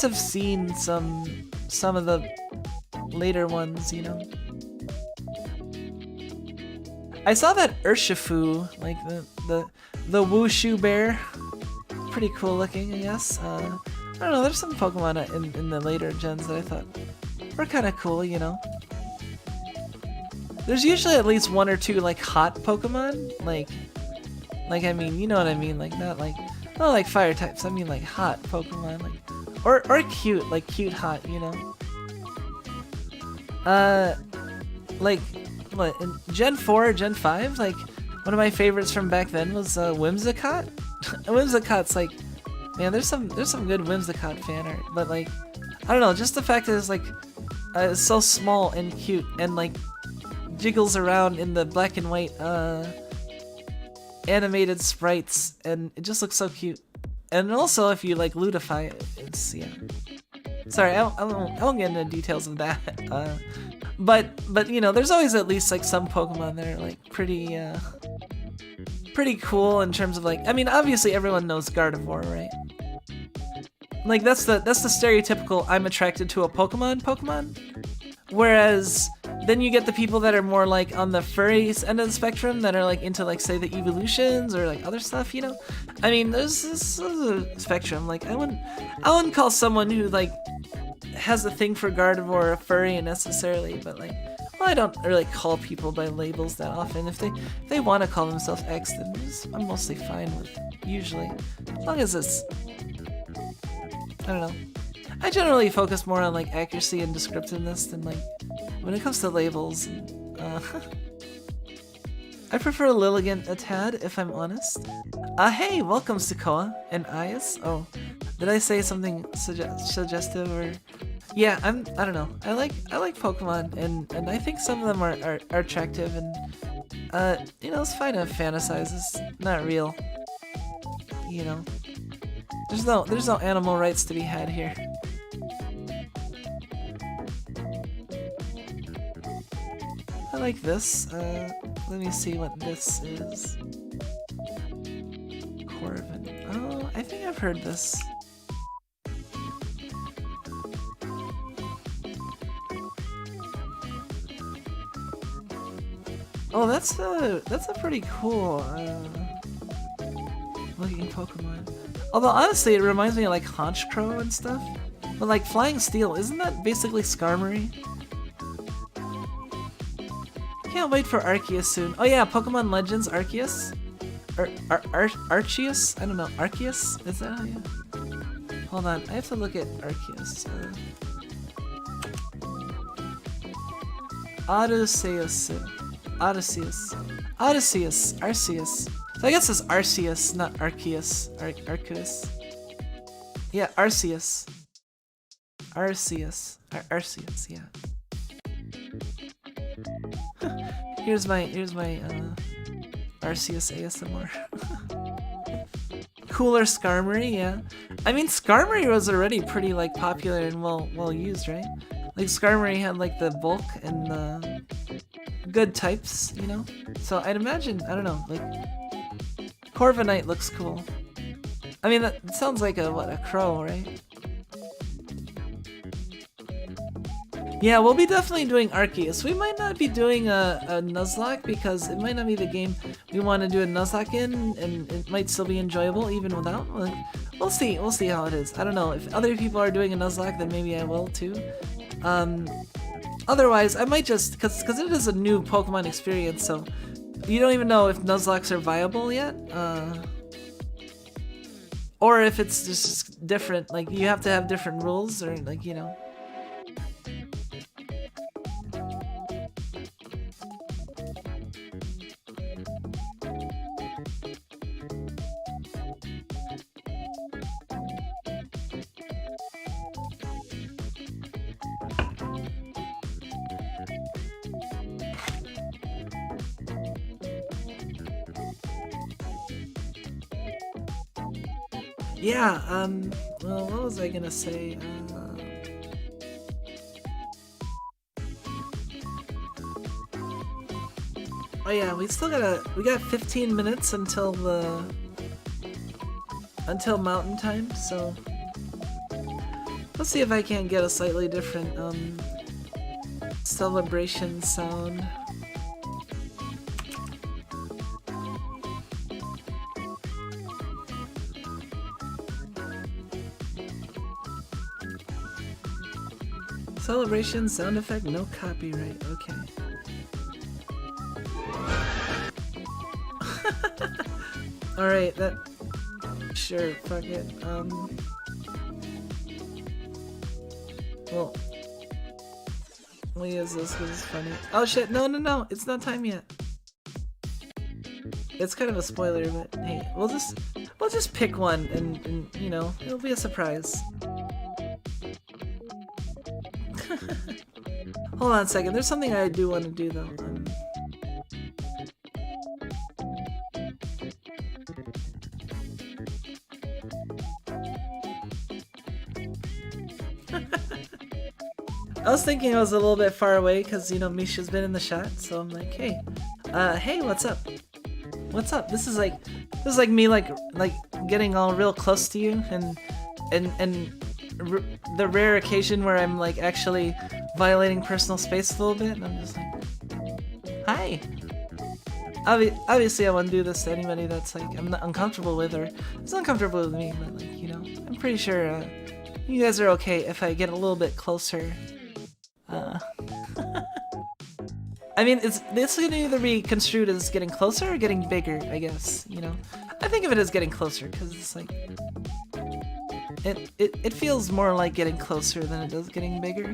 have seen some of the later ones, you know. I saw that Urshifu, like the Wushu bear. Pretty cool looking, I guess. I don't know, there's some Pokemon in the later gens that I thought were kind of cool, you know. There's usually at least one or two like hot Pokemon, like I mean, you know what I mean, like not like fire types. I mean like hot Pokemon, like or cute, like cute hot, you know. Like what in Gen 4 or Gen 5, like one of my favorites from back then was Whimsicott. Whimsicott's like, man, there's some good Whimsicott fan art, but like I don't know, just the fact that it's like it's so small and cute and like jiggles around in the black and white animated sprites, and it just looks so cute. And also if you like lutify it, it's yeah. Sorry, I won't get into details of that. But you know, there's always at least like some Pokemon that are like pretty cool in terms of like, I mean, obviously everyone knows Gardevoir, right? Like that's the stereotypical I'm attracted to a Pokemon. Whereas then you get the people that are more like on the furry end of the spectrum that are like into like say the evolutions or like other stuff, you know? I mean, there's a spectrum. Like I wouldn't call someone who like has a thing for Gardevoir a furry necessarily, but like, well, I don't really call people by labels that often. If they want to call themselves X, then I'm mostly fine with usually, as long as it's, I don't know. I generally focus more on like accuracy and descriptiveness than like when it comes to labels. I prefer Lilligant a tad, if I'm honest. Hey, welcome Sukoa and Ayas. Oh, did I say something suggestive or? Yeah, I don't know. I like Pokemon and I think some of them are attractive and you know, it's fine to fantasize. It's not real. You know, there's no animal rights to be had here. I like this. Let me see what this is. Corvin. Oh, I think I've heard this. Oh, that's a pretty cool looking Pokemon. Although honestly, it reminds me of like Honchkrow and stuff. But like Flying Steel, isn't that basically Skarmory? Can't wait for Arceus soon. Oh yeah, Pokemon Legends Arceus? Arceus? I don't know. Arceus? Is that how you... Hold on, I have to look at Arceus. Arceus. So I guess it's Arceus, not Arceus. Arceus. Yeah, Arceus. Arceus, yeah. Here's my Arceus ASMR. Cooler Skarmory, yeah. I mean, Skarmory was already pretty like popular and well used, right? Like Skarmory had like the bulk and the good types, you know. So I'd imagine, I don't know, like Corviknight looks cool. I mean, that sounds like a crow, right? Yeah, we'll be definitely doing Arceus. We might not be doing a Nuzlocke because it might not be the game we want to do a Nuzlocke in, and it might still be enjoyable even without. Like, we'll see how it is. I don't know, if other people are doing a Nuzlocke, then maybe I will too. Otherwise, I might just, because it is a new Pokemon experience, so you don't even know if Nuzlocks are viable yet. Or if it's just different, like you have to have different rules, or like, you know. Yeah, well, what was I gonna say? Oh yeah, we got 15 minutes until mountain time, so let's see if I can't get a slightly different Celebration sound. Celebration sound effect, no copyright, okay. Alright, that... Sure, fuck it. Well... We'll use this because it's funny. Oh shit, no, it's not time yet. It's kind of a spoiler, but hey, we'll just pick one and you know, it'll be a surprise. Hold on a second, there's something I do want to do though. I was thinking I was a little bit far away because, you know, Misha's been in the shot, so I'm like, hey, hey, what's up? What's up? This is like me like getting all real close to you, and the rare occasion where I'm like actually violating personal space a little bit, and I'm just like, hi. Obviously, I wouldn't do this to anybody that's like I'm not uncomfortable with or is uncomfortable with me, but like, you know, I'm pretty sure you guys are okay if I get a little bit closer. I mean, this gonna either be construed as getting closer or getting bigger, I guess, you know? I think of it as getting closer, because it's like... It feels more like getting closer than it does getting bigger.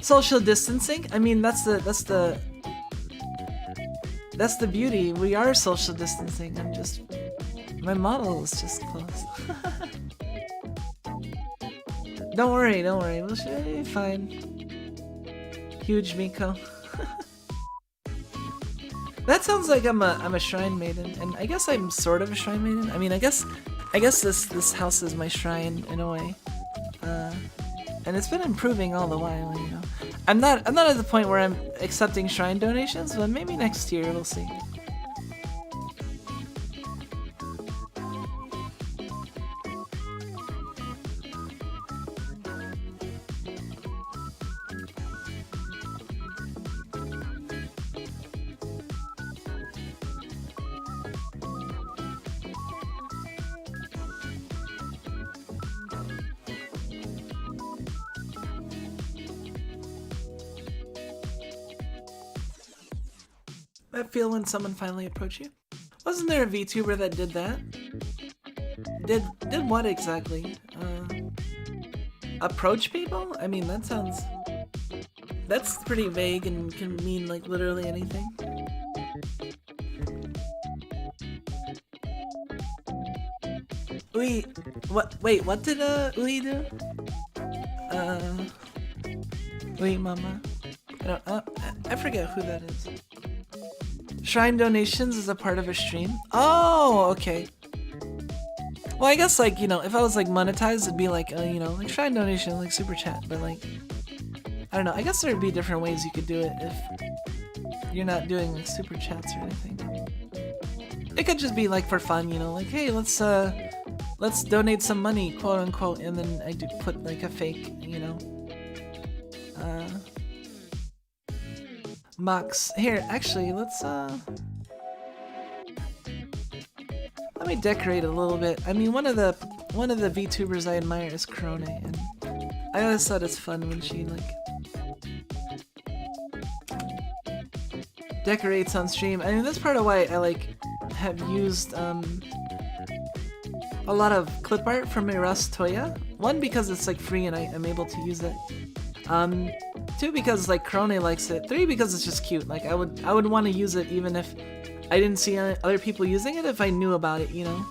Social distancing? I mean, that's the beauty. We are social distancing. My model is just close. Don't worry, we'll be fine. Huge Miko. That sounds like I'm a shrine maiden, and I guess I'm sort of a shrine maiden. I mean, I guess this house is my shrine in a way, and it's been improving all the while. You know, I'm not at the point where I'm accepting shrine donations, but maybe next year we'll see. That feel when someone finally approached you? Wasn't there a VTuber that did that? Did what exactly? Approach people? I mean, that's pretty vague and can mean like literally anything. Wait, what did Ui do? Wait, mama. I forget who that is. Shrine donations is a part of a stream? Oh, okay. Well, I guess, like, you know, if I was, like, monetized, it'd be, like, you know, like, shrine donation, like, super chat, but, like, I don't know, I guess there'd be different ways you could do it if you're not doing, like, super chats or anything. It could just be, like, for fun, you know, like, hey, let's donate some money, quote-unquote, and then I do put, like, a fake, you know, Mox. Here, actually, let's, let me decorate a little bit. I mean, one of the VTubers I admire is Krone, and I always thought it's fun when she, like, decorates on stream. I mean, that's part of why I, like, have used, a lot of clip art from Irasutoya. One, because it's, like, free and I'm able to use it. Two, because like Krone likes it. Three, because it's just cute. Like I would want to use it even if I didn't see other people using it. If I knew about it, you know.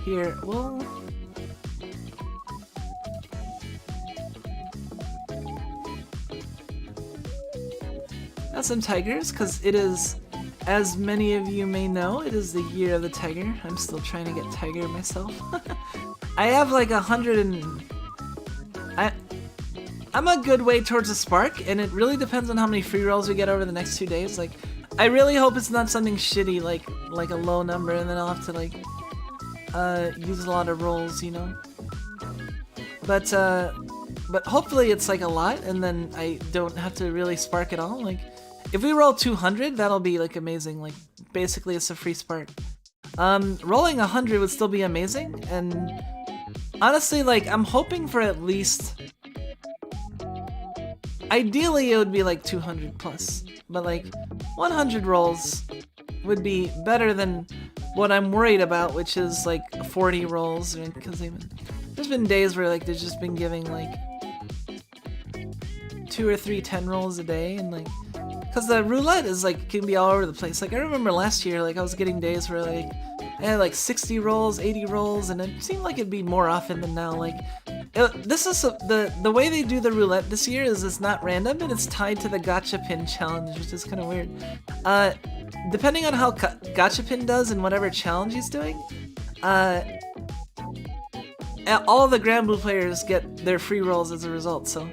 Here, well, got some tigers, because it is, as many of you may know, it is the year of the tiger. I'm still trying to get tiger myself. I have like 100 and... I'm a good way towards a spark, and it really depends on how many free rolls we get over the next 2 days. Like, I really hope it's not something shitty, like a low number, and then I'll have to like use a lot of rolls, you know. But hopefully it's like a lot, and then I don't have to really spark at all. Like, if we roll 200, that'll be like amazing. Like, basically it's a free spark. Rolling 100 would still be amazing, and honestly, like, I'm hoping for at least... Ideally, it would be like 200 plus, but like 100 rolls would be better than what I'm worried about, which is like 40 rolls. Because there's been days where like they've just been giving like 2 or 3 10 rolls a day, and like, because the roulette is like can be all over the place. Like I remember last year, like I was getting days where like I had like 60 rolls, 80 rolls, and it seemed like it'd be more often than now. Like. This is the way they do the roulette this year is it's not random, and it's tied to the gacha pin challenge, which is kind of weird. Depending on how gacha pin does and whatever challenge he's doing, all the Grand Blue players get their free rolls as a result. So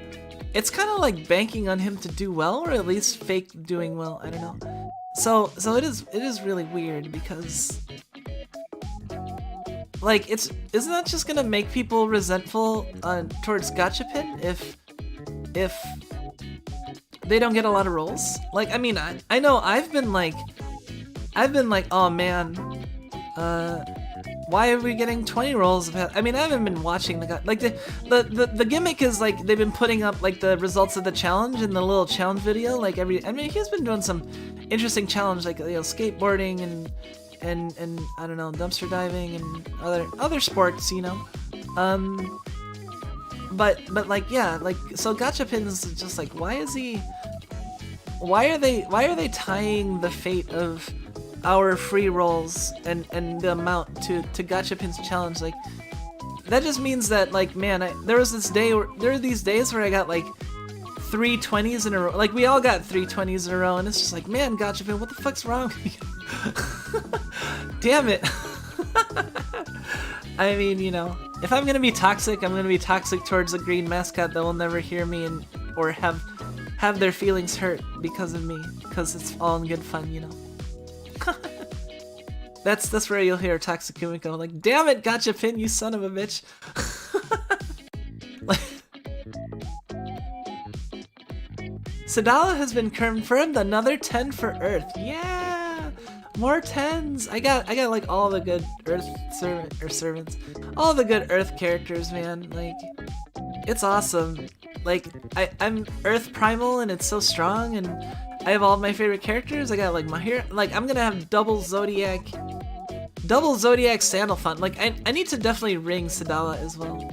it's kind of like banking on him to do well, or at least fake doing well. I don't know. So it is really weird because. Like, isn't that just gonna make people resentful towards gachapin if they don't get a lot of rolls? Like, I mean, I know I've been like, oh man, why are we getting 20 rolls? I mean, I haven't been watching the gimmick is like they've been putting up like the results of the challenge in the little challenge video. Like I mean, he's been doing some interesting challenge, like, you know, skateboarding and I don't know, dumpster diving and other sports, you know. But like, yeah, like, so gachapins is just like, why are they tying the fate of our free rolls and the amount to gachapin's challenge? Like, that just means that, like, man, there are these days where I got like 3 20s in a row. Like, we all got 3 20s in a row, and it's just like, man, gachapin, what the fuck's wrong with you? Damn it. I mean, you know, if I'm gonna be toxic, I'm gonna be toxic towards a green mascot that will never hear me or have their feelings hurt because of me, because it's all in good fun, you know. That's where you'll hear Toxic Kumiko like, damn it, gachapin, you son of a bitch. Sadala has been confirmed, another 10 for Earth. Yeah! More 10s! I got like all the good Earth servants. All the good Earth characters, man. Like, it's awesome. Like, I'm Earth Primal and it's so strong, and I have all my favorite characters. I got like my hair, like, I'm gonna have double Zodiac Sandal Font. Like, I need to definitely ring Sadala as well.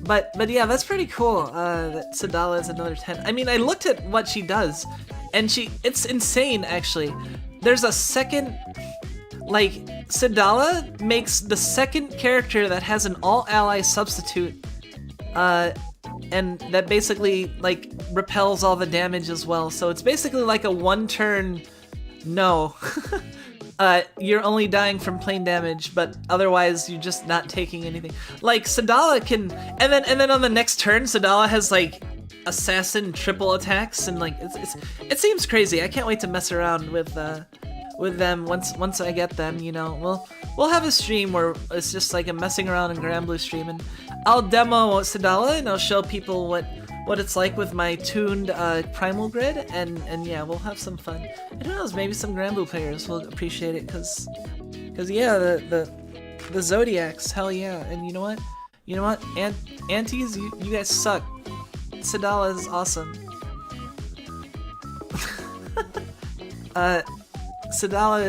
But yeah, that's pretty cool, that Sadala is another 10. I mean, I looked at what she does, and it's insane, actually. There's a second, like, Sadala makes the second character that has an all-ally substitute, and that basically, like, repels all the damage as well. So it's basically like a one-turn no. You're only dying from plain damage, but otherwise you're just not taking anything. Like, Sadala can, and then on the next turn, Sadala has like assassin triple attacks, and like it seems crazy. I can't wait to mess around with them once I get them. You know, we'll have a stream where it's just like a messing around in Grand Blue stream, and I'll demo Sadala and I'll show people what it's like with my tuned primal grid, and yeah, we'll have some fun. And who knows, maybe some Grand Blue players will appreciate it, cause yeah, the Zodiacs, hell yeah. And you know what, aunties, you guys suck. Sadala is awesome. Sadala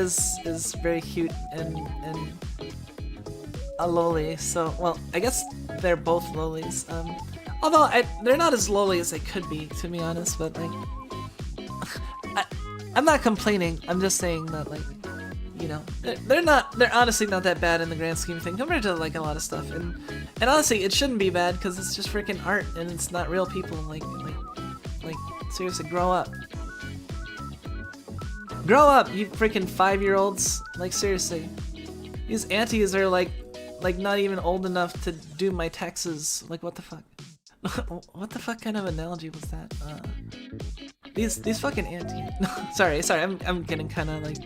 is very cute and a loli, so, well, I guess they're both lolis. Although they're not as lowly as they could be, to be honest, but like, I'm not complaining. I'm just saying that, like, you know, they're honestly not that bad in the grand scheme of things compared to like a lot of stuff. And honestly, it shouldn't be bad because it's just freaking art and it's not real people. Like seriously, grow up. Grow up, you freaking 5-year-olds. Like, seriously, these aunties are like not even old enough to do my taxes. Like, what the fuck? What the fuck kind of analogy was that? These fucking aunties. No, sorry, I'm getting kind of like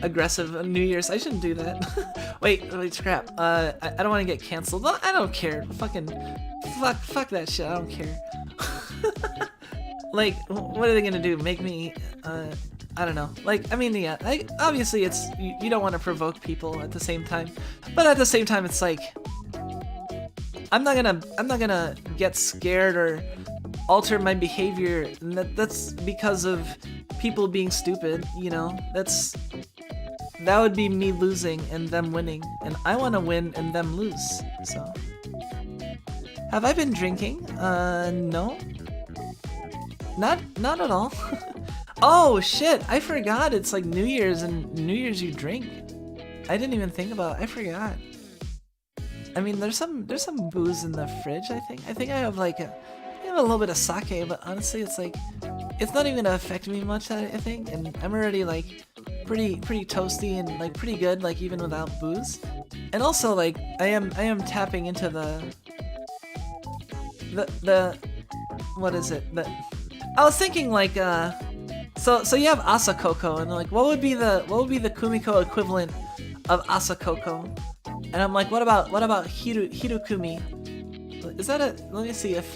aggressive on New Year's. I shouldn't do that. wait, crap. I don't want to get canceled. Well, I don't care. Fuck that shit. I don't care. Like, what are they gonna do? Make me, I don't know. Like, I mean, yeah, obviously it's, you don't want to provoke people at the same time, but at the same time, it's like, I'm not gonna get scared or alter my behavior. And that's because of people being stupid, you know? That would be me losing and them winning, and I want to win and them lose, so. Have I been drinking? No. Not at all. Oh shit, I forgot it's like New Year's, and New Year's you drink. I didn't even think about it. I forgot. I mean, there's some booze in the fridge, I think. I think I have like I have a little bit of sake, but honestly it's like, it's not even gonna affect me much, I think, and I'm already like pretty toasty and like pretty good, like even without booze. And also like I am tapping into the what is it? I was thinking like so you have asakoko, and like what would be the kumiko equivalent of asakoko? And I'm like, what about hirukumi? Is that a, let me see if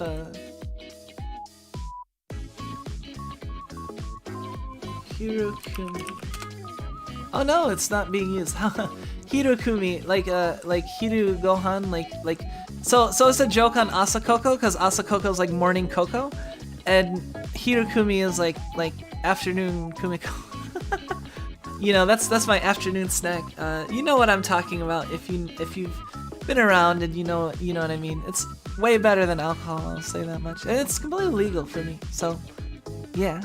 hirukumi. Oh no, it's not being used. Hirukumi, like hiru gohan, like so it's a joke on asakoko, because asakoko is like morning cocoa, and hirukumi is like afternoon kumiko. You know, that's my afternoon snack. You know what I'm talking about if you've been around, and you know what I mean. It's way better than alcohol, I'll say that much. And it's completely legal for me, so yeah.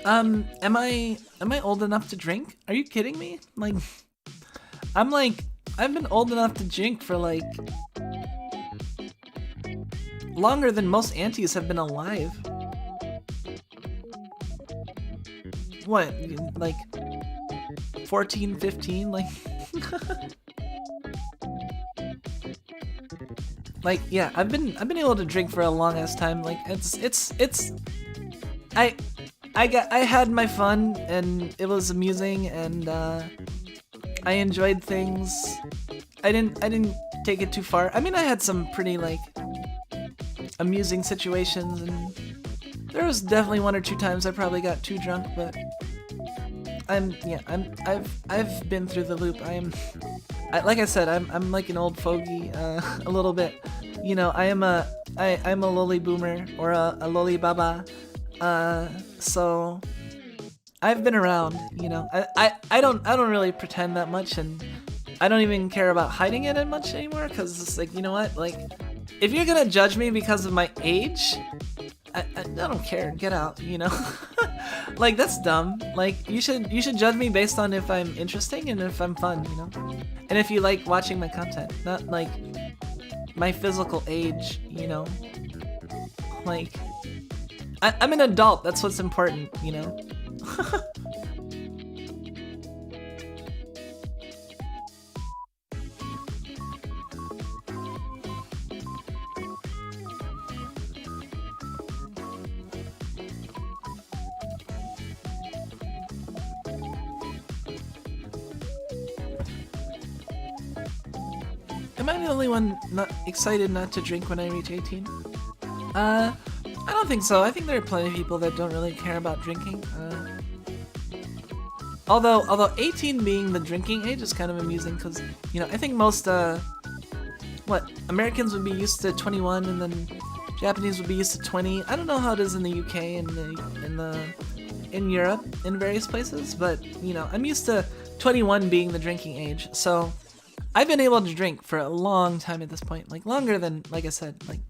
Am I old enough to drink? Are you kidding me? Like, I've been old enough to drink for like longer than most aunties have been alive. What, like 14, 15, like like yeah, I've been able to drink for a long ass time. Like I had my fun, and it was amusing, and I enjoyed things. I didn't take it too far. I mean, I had some pretty like amusing situations, and there was definitely one or two times I probably got too drunk, but I've been through the loop. Like I said, I'm like an old fogey a little bit. You know, I'm a lolly boomer, or a lolly baba. So I've been around, you know. I don't really pretend that much, and I don't even care about hiding it that much anymore, because it's like, you know what, like, if you're gonna judge me because of my age, I don't care, get out, you know. Like, that's dumb. Like, you should judge me based on if I'm interesting and if I'm fun, you know, and if you like watching my content, not like my physical age, you know. Like, I'm an adult, that's what's important, you know. Am I the only one not excited not to drink when I reach 18? I don't think so. I think there are plenty of people that don't really care about drinking. Although 18 being the drinking age is kind of amusing, because, you know, I think most Americans would be used to 21, and then Japanese would be used to 20. I don't know how it is in the UK and in Europe, in various places, but, you know, I'm used to 21 being the drinking age. So I've been able to drink for a long time at this point, like longer than, like I said, like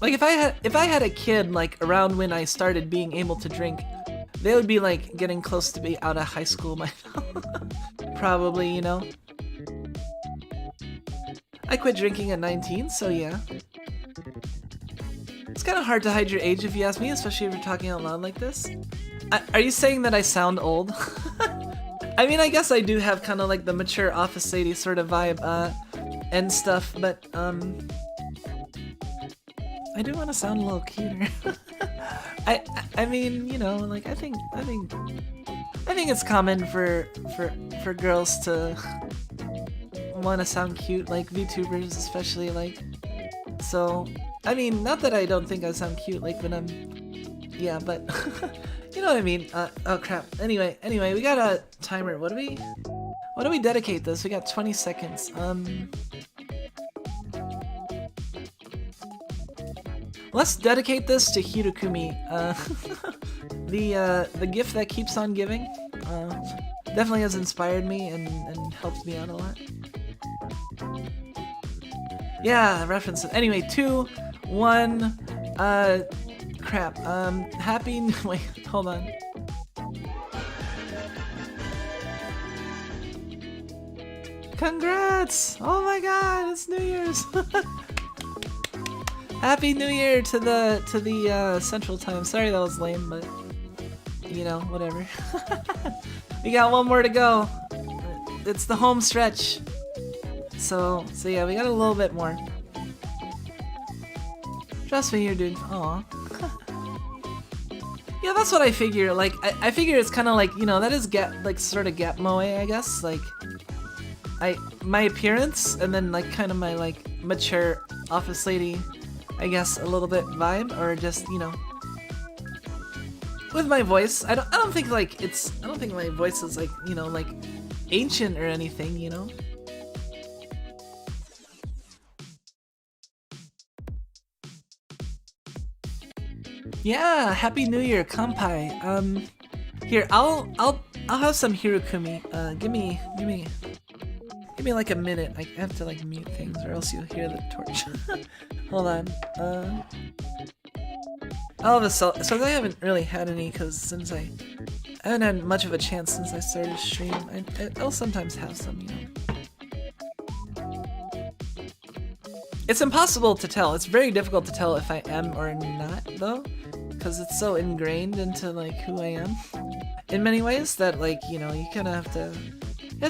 if I had a kid like around when I started being able to drink, they would be like getting close to be out of high school by now. Probably, you know. I quit drinking at 19, so yeah. It's kind of hard to hide your age if you ask me, especially if you're talking out loud like this. Are you saying that I sound old? I mean, I guess I do have kind of like the mature office lady sort of vibe, and stuff, but, I do want to sound a little cuter. I mean, you know, like, I think it's common for girls to want to sound cute, like VTubers especially, like, so, I mean, not that I don't think I sound cute, like, when I'm, yeah, but, you know what I mean, oh crap, anyway, we got a timer. What do we dedicate this? We got 20 seconds, let's dedicate this to Hirokumi, the gift that keeps on giving, definitely has inspired me and helped me out a lot. Yeah, references. Anyway, 2, 1, crap, wait, hold on. Congrats! Oh my god, it's New Year's! Happy New Year to the Central Time. Sorry that was lame, but you know, whatever. We got one more to go. It's the home stretch. So yeah, we got a little bit more. Trust me here, dude. Aw. Yeah, that's what I figure. Like, I figure it's kind of like, you know, that is sort of gap moe, I guess. Like, my appearance and then like kind of my like mature office lady, I guess, a little bit vibe, or just, you know, with my voice. I don't think my voice is like, you know, like ancient or anything, you know. Yeah, Happy New Year, Kampai. Here, I'll have some Hirokumi. Give me like a minute. I have to like mute things, or else you'll hear the torch. Hold on. I'll have a so I haven't really had any, because since I haven't had much of a chance since I started stream. I'll sometimes have some, you know. It's impossible to tell. It's very difficult to tell if I am or not, though, because it's so ingrained into like who I am in many ways that, like, you know, you kind of have to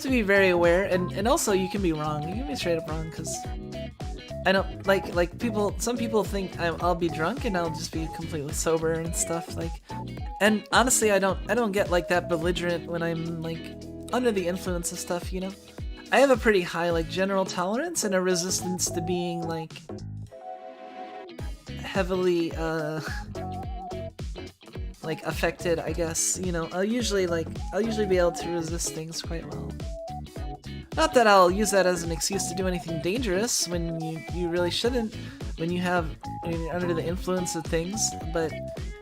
be very aware, and also you can be wrong. You can be straight up wrong, because I don't like people. Some people think I'll be drunk and I'll just be completely sober and stuff, like. And honestly, I don't get like that belligerent when I'm like under the influence of stuff, you know. I have a pretty high like general tolerance and a resistance to being like heavily like affected, I guess, you know. I'll usually be able to resist things quite well. Not that I'll use that as an excuse to do anything dangerous when you really shouldn't, when you're under the influence of things, but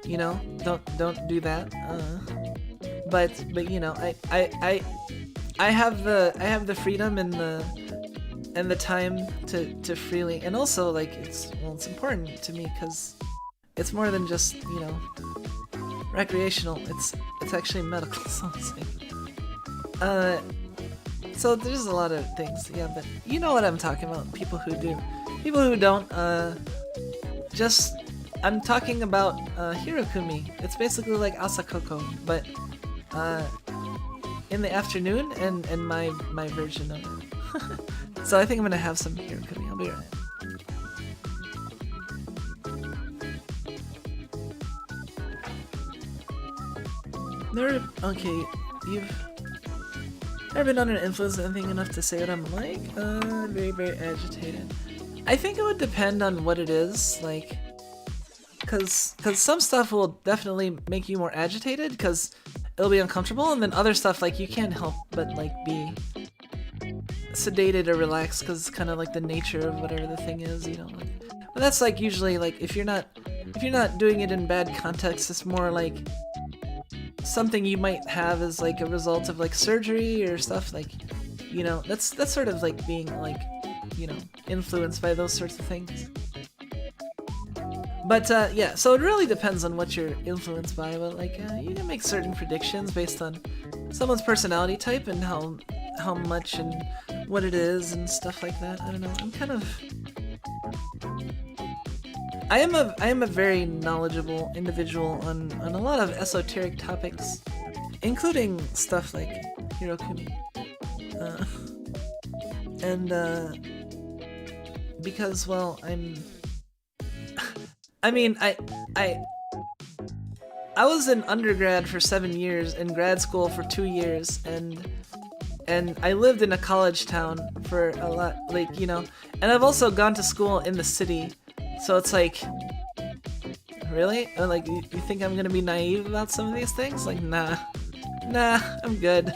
you know, don't do that. But you know, I have the freedom and the time to freely, and also like it's important to me because it's more than just, you know, recreational. It's actually medical. So there's a lot of things, yeah. But you know what I'm talking about. People who do, people who don't. Just I'm talking about Hirokumi. It's basically like Asakoko, but in the afternoon, and my version of it. So I think I'm gonna have some Hirokumi. I'll be right back. Okay, you've never been under influence of anything enough to say what I'm like? Very, very agitated. I think it would depend on what it is, like, cause some stuff will definitely make you more agitated, cause it'll be uncomfortable, and then other stuff, like, you can't help but, like, be sedated or relaxed, cause it's kind of like the nature of whatever the thing is, you know, like. But that's, like, usually, like, if you're not doing it in bad context, it's more like something you might have as like a result of like surgery or stuff, like, you know, that's sort of like being like, you know, influenced by those sorts of things. But yeah, so it really depends on what you're influenced by, but like you can make certain predictions based on someone's personality type and how much and what it is and stuff like that. I don't know. I'm kind of I am a very knowledgeable individual on a lot of esoteric topics, including stuff like Hirokumi. And because, well, I mean, I was in undergrad for 7 years and grad school for 2 years, and I lived in a college town for a lot, like, you know, and I've also gone to school in the city, so it's like, really? Like, you think I'm gonna be naive about some of these things? Like, nah, I'm good.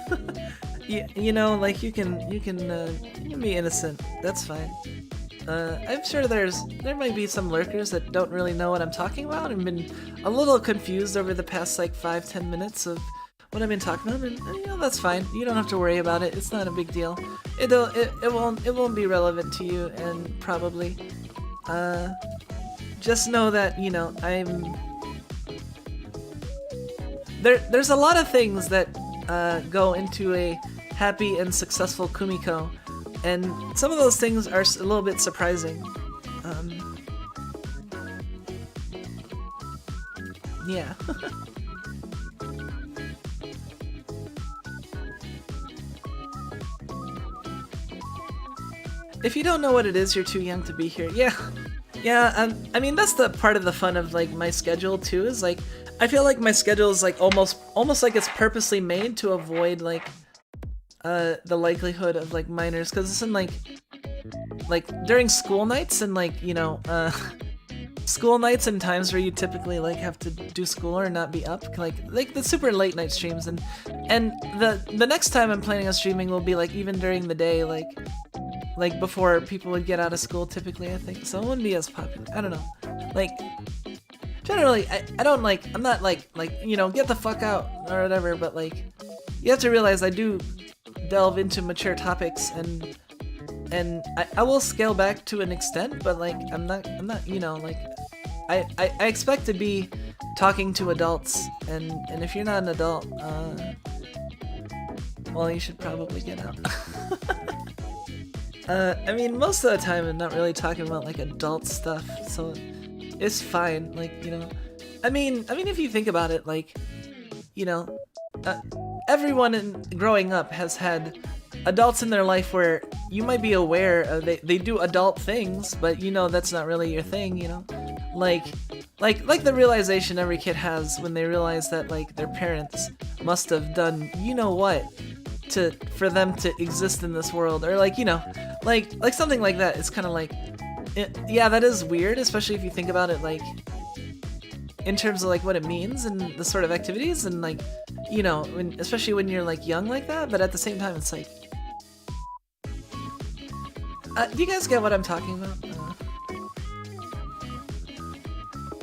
you know, like, you can be innocent. That's fine. I'm sure there might be some lurkers that don't really know what I'm talking about and been a little confused over the past like 5-10 minutes of what I've been talking about, and you know, that's fine. You don't have to worry about it. It's not a big deal. It won't be relevant to you, and probably just know that, you know, there's a lot of things that go into a happy and successful kumiko, and some of those things are a little bit surprising. Yeah. If you don't know what it is, you're too young to be here. Yeah. I mean, that's the part of the fun of like my schedule too. Is like, I feel like my schedule is like almost like it's purposely made to avoid like the likelihood of like minors, because it's in like during school nights and like, you know, school nights and times where you typically like have to do school or not be up, like the super late night streams, and the next time I'm planning on streaming will be like even during the day, like before people would get out of school typically, I think, so it wouldn't be as popular. I don't know, like generally I don't like, I'm not like you know, get the fuck out or whatever, but like you have to realize I do delve into mature topics, and I will scale back to an extent, but like I'm not, you know, like I expect to be talking to adults, and if you're not an adult, well, you should probably get out. I mean, most of the time I'm not really talking about like adult stuff, so it's fine, like, you know, I mean if you think about it, like, you know, everyone growing up has had adults in their life where you might be aware of they do adult things, but you know that's not really your thing, you know, like the realization every kid has when they realize that like their parents must have done you know what for them to exist in this world, or like, you know, like something like that. It's kind of like, yeah, that is weird, especially if you think about it like in terms of like what it means and the sort of activities, and like, you know, especially when you're like young like that, but at the same time it's like, do you guys get what I'm talking about?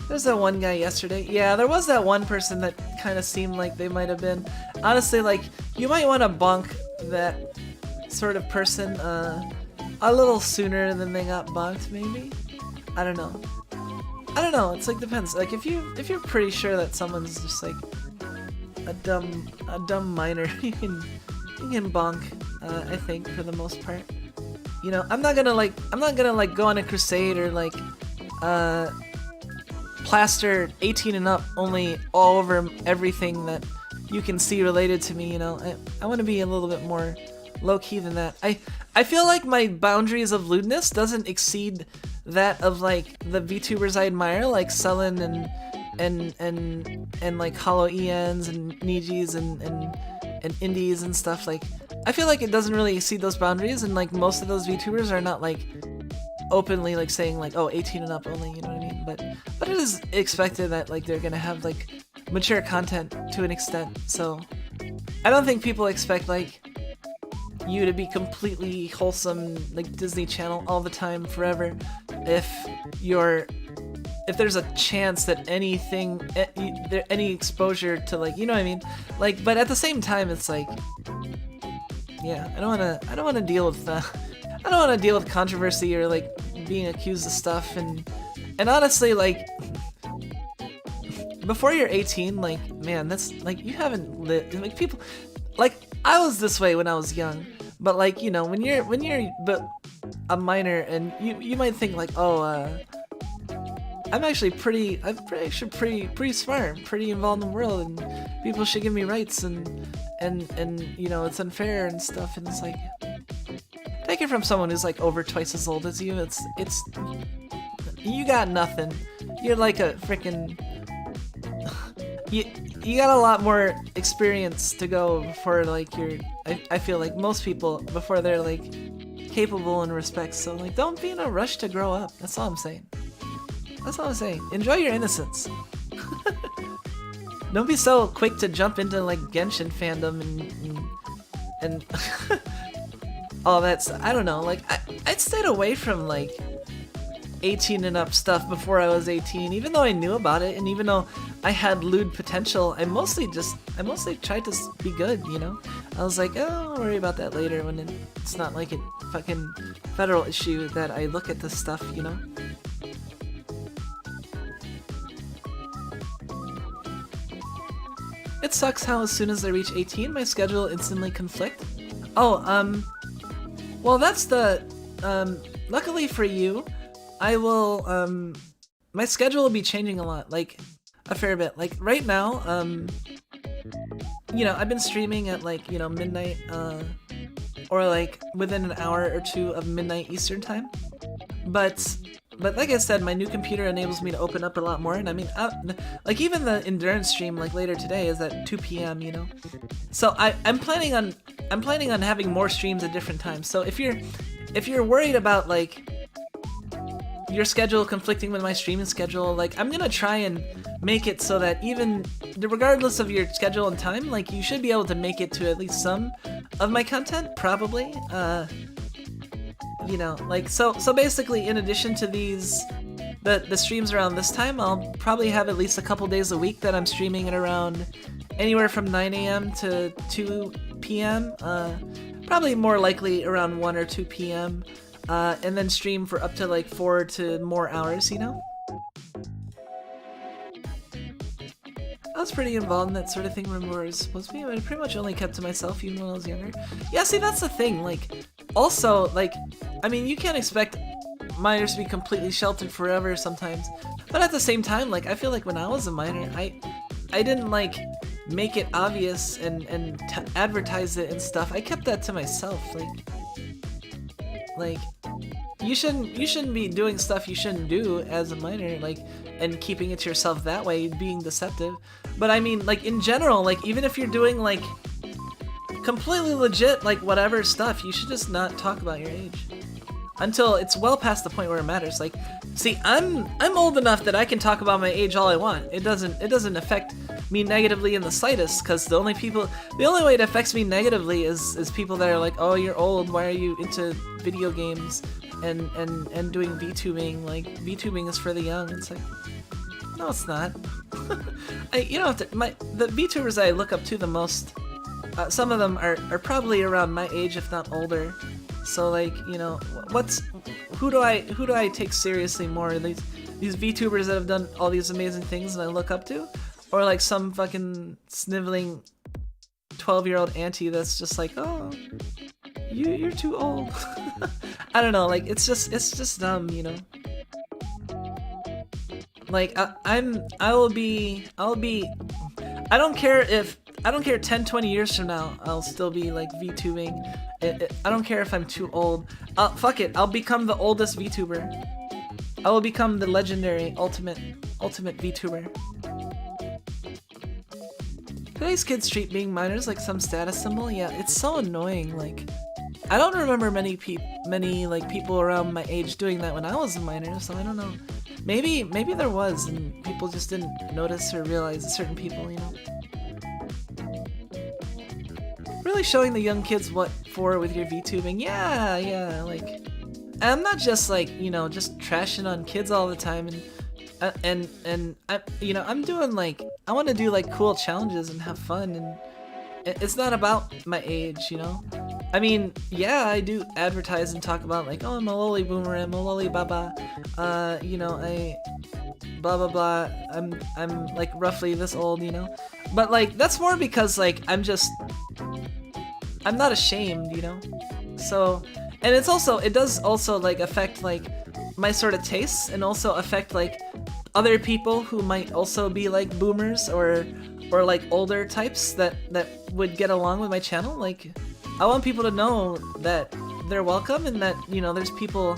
There's that one guy yesterday. Yeah, there was that one person that kind of seemed like they might have been. Honestly, like, you might want to bonk that sort of person a little sooner than they got bonked, maybe? I don't know. It's like, depends. Like, if you're pretty sure that someone's just like a dumb minor, you can bonk, I think, for the most part. You know, I'm not gonna go on a crusade or like plaster 18 and up only all over everything that you can see related to me, you know. I want to be a little bit more low-key than that. I feel like my boundaries of lewdness doesn't exceed that of like the VTubers I admire, like Sullen and like Hollow ENs and Nijis and Indies and stuff. Like, I feel like it doesn't really exceed those boundaries, and like most of those VTubers are not like openly like saying like, oh, 18 and up only, you know what I mean? But it is expected that like they're gonna have like mature content to an extent, so I don't think people expect like you to be completely wholesome like Disney Channel all the time forever if there's a chance that any exposure to like, you know what I mean, like, but at the same time it's like, yeah, I don't want to deal with controversy or like being accused of stuff, and honestly, like, before you're 18, like, man, that's like, you haven't lived, like, people, like, I was this way when I was young, but like, you know, when you're but a minor, and you might think like, oh, I'm actually pretty smart, pretty involved in the world, and people should give me rights, and you know, it's unfair and stuff, and it's like, take it from someone who's like over twice as old as you. It's you got nothing. You're like a freaking you got a lot more experience to go before like you're. I feel like most people before they're like capable in respects. So like, don't be in a rush to grow up. That's all I'm saying. That's all I'm saying. Enjoy your innocence. Don't be so quick to jump into like Genshin fandom and all that. I don't know. Like I stayed away from like 18 and up stuff before I was 18, even though I knew about it, and even though I had lewd potential, I mostly tried to be good, you know? I was like, oh, I'll worry about that later when it's not like a fucking federal issue that I look at this stuff, you know? It sucks how as soon as I reach 18, my schedule instantly conflict. Oh, well that's the, luckily for you, I will, my schedule will be changing a lot, like, a fair bit. Like, right now, you know, I've been streaming at, like, you know, midnight, or, like, within an hour or two of midnight Eastern time. But like I said, my new computer enables me to open up a lot more, and I mean, like, even the endurance stream, like, later today is at 2 p.m., you know? So I'm planning on having more streams at different times. So if you're worried about, like, your schedule conflicting with my streaming schedule, like, I'm gonna try and make it so that even regardless of your schedule and time, like, you should be able to make it to at least some of my content, probably. You know, like, so basically, in addition to these, the streams around this time, I'll probably have at least a couple days a week that I'm streaming at around anywhere from 9 a.m. to 2 p.m. Probably more likely around 1 or 2 p.m. And then stream for up to like 4 to more hours, you know? I was pretty involved in that sort of thing when I was supposed to be. I pretty much only kept to myself even when I was younger. Yeah, see, that's the thing, like, also, like, I mean, you can't expect minors to be completely sheltered forever sometimes, but at the same time, like, I feel like when I was a minor, I didn't, like, make it obvious and advertise it and stuff. I kept that to myself, like, you shouldn't be doing stuff you shouldn't do as a minor, like, and keeping it to yourself that way, being deceptive. But I mean, like, in general, like, even if you're doing, like, completely legit, like, whatever stuff, you should just not talk about your age until it's well past the point where it matters. Like, see, I'm old enough that I can talk about my age all I want. It doesn't affect me negatively in the slightest, because the only way it affects me negatively is people that are like, oh, you're old, why are you into video games and doing VTubing? Like, VTubing is for the young. It's like, no, it's not. You don't have to. The VTubers I look up to the most, some of them are probably around my age, if not older. So, like, you know, who do I take seriously more? These VTubers that have done all these amazing things and I look up to, or like some fucking sniveling 12-year-old auntie that's just like, oh, you're too old. I don't know, like, it's just dumb, you know. Like, I don't care 10, 20 years from now, I'll still be like VTubing. I don't care if I'm too old. Fuck it, I'll become the oldest VTuber. I will become the legendary ultimate VTuber. Today's kids treat being minors like some status symbol. Yeah, it's so annoying. Like, I don't remember many like people around my age doing that when I was a minor, so I don't know. Maybe there was, and people just didn't notice or realize certain people, you know. Really showing the young kids what for with your VTubing. Yeah, like, I'm not just like, you know, just trashing on kids all the time, and I, you know, I'm doing like, I want to do like cool challenges and have fun, and it's not about my age, you know. I mean, yeah, I do advertise and talk about like, oh, I'm a lolly boomer, I'm a lolly baba, you know, I blah blah blah, I'm like roughly this old, you know. But like, that's more because like I'm not ashamed, you know. So, and it does also like affect like my sort of tastes, and also affect like other people who might also be like boomers or like older types that would get along with my channel. Like, I want people to know that they're welcome and that, you know, there's people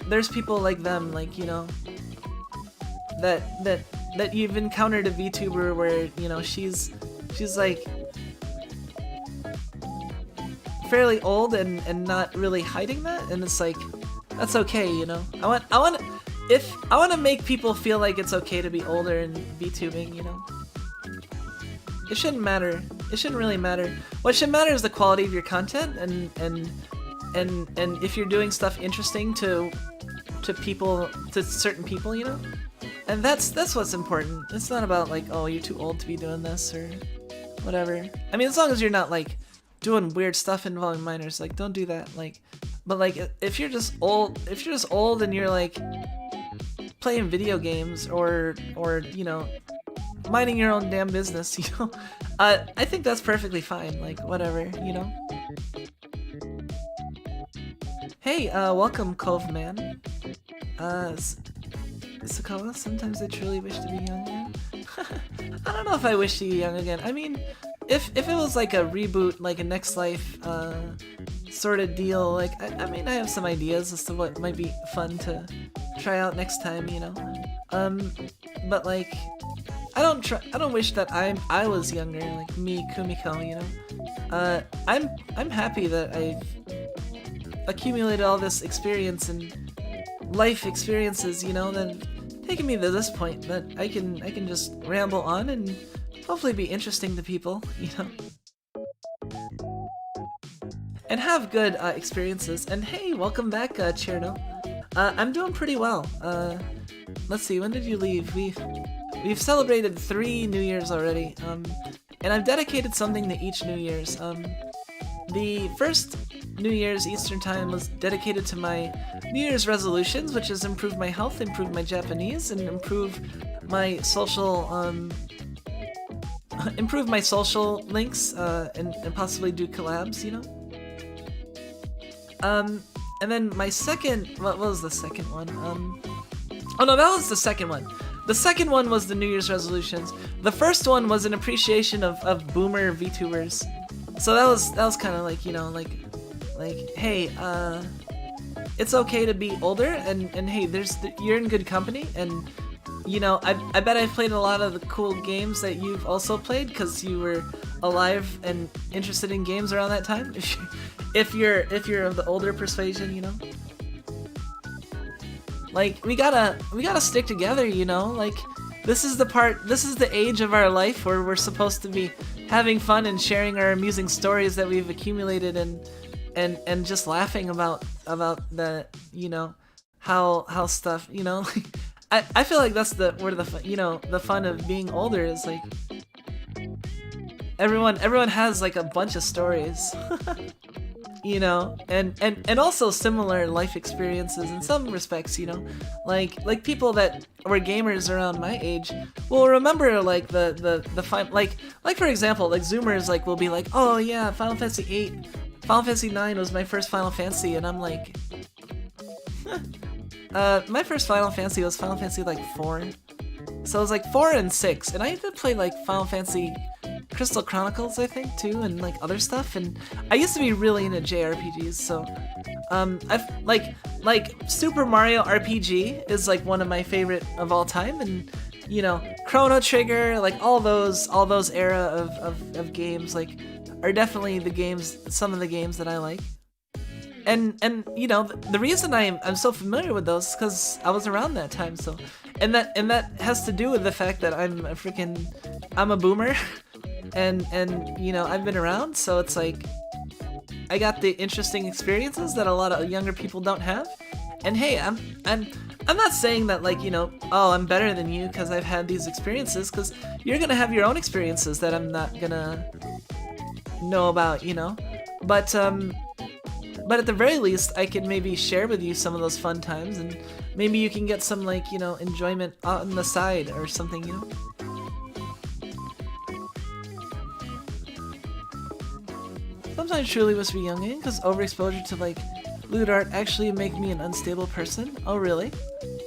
there's people like them, like, you know, that you've encountered a VTuber where, you know, she's like fairly old and not really hiding that, and it's like, that's okay, you know. I want to make people feel like it's okay to be older and VTubing, you know. It shouldn't matter. It shouldn't really matter. What should matter is the quality of your content and if you're doing stuff interesting to people, to certain people, you know. And that's what's important. It's not about like, oh, you're too old to be doing this or whatever. I mean, as long as you're not like doing weird stuff involving minors, like, don't do that. Like, but like, if you're just old and you're like playing video games or you know, minding your own damn business, you know, I think that's perfectly fine. Like, whatever, you know. Hey, welcome, Cove Man. Sakala, sometimes I truly wish to be young again. I don't know if I wish to be young again. I mean, if it was like a reboot, like a Next Life sort of deal, like, I mean, I have some ideas as to what might be fun to try out next time, you know. But like, I don't wish that I was younger, like me, Kumiko, you know. I'm happy that I've accumulated all this experience and life experiences, you know, that taken me to this point that I can just ramble on and hopefully be interesting to people, you know, and have good experiences. And hey, welcome back, Cherno. I'm doing pretty well. Let's see, when did you leave? We've celebrated 3 New Year's already, and I've dedicated something to each New Year's. The first New Year's Eastern Time was dedicated to my New Year's resolutions, which is improve my health, improve my Japanese, and improve my social links, and possibly do collabs, you know. And then my second, what was the second one? Oh no, that was the second one. The second one was the New Year's resolutions. The first one was an appreciation of boomer VTubers. So that was kind of like, you know, like, hey, it's okay to be older, and hey, you're in good company, and you know, I bet I've played a lot of the cool games that you've also played because you were alive and interested in games around that time. If you're of the older persuasion, you know. Like, we gotta stick together, you know. Like, this is the age of our life where we're supposed to be having fun and sharing our amusing stories that we've accumulated and just laughing about the, you know, how stuff, you know. I feel like that's where the fun, you know, the fun of being older is, like, everyone has like a bunch of stories. You know, and also similar life experiences in some respects, you know, like people that were gamers around my age will remember like the fun, like for example, like Zoomers like will be like, oh yeah, Final Fantasy 9 was my first Final Fantasy, and I'm like, my first Final Fantasy was Final Fantasy like 4, so it was like 4 and 6, and I even played like Final Fantasy Crystal Chronicles, I think, too, and like other stuff. And I used to be really into JRPGs, so I've like Super Mario RPG is like one of my favorite of all time, and you know, Chrono Trigger, like all those era of games, like, are definitely some of the games that I like. And you know, the reason I'm so familiar with those is because I was around that time. So, and that has to do with the fact that I'm a boomer. And you know, I've been around, so it's like I got the interesting experiences that a lot of younger people don't have. And hey, I'm not saying that, like, you know, oh, I'm better than you because I've had these experiences, because you're gonna have your own experiences that I'm not gonna know about, you know. But at the very least, I can maybe share with you some of those fun times, and maybe you can get some, like, you know, enjoyment on the side or something, you know. Sometimes I truly wish to be young again, because overexposure to like lewd art actually make me an unstable person. Oh really?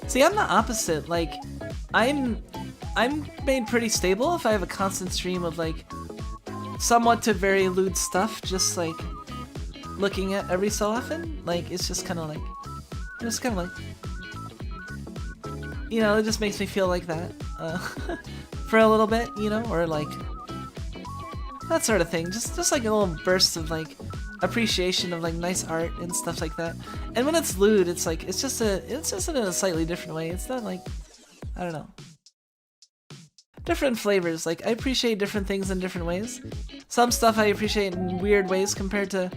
See, I'm the opposite. Like, I'm made pretty stable if I have a constant stream of like somewhat to very lewd stuff, just like looking at every so often. Like, it's just kind of like, you know, it just makes me feel like that for a little bit, you know, or like that sort of thing. Just like a little burst of like appreciation of like nice art and stuff like that. And when it's lewd, it's like it's just in a slightly different way. It's not like, I don't know, different flavors. Like, I appreciate different things in different ways. Some stuff I appreciate in weird ways compared to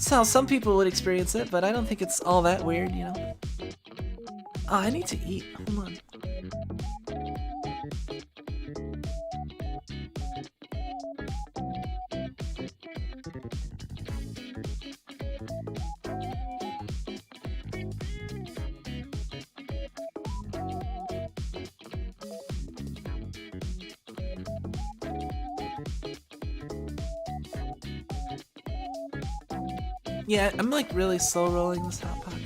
how some people would experience it, but I don't think it's all that weird, you know. Oh, I need to eat. Hold on. Yeah, I'm like really slow rolling this Hot Pocket.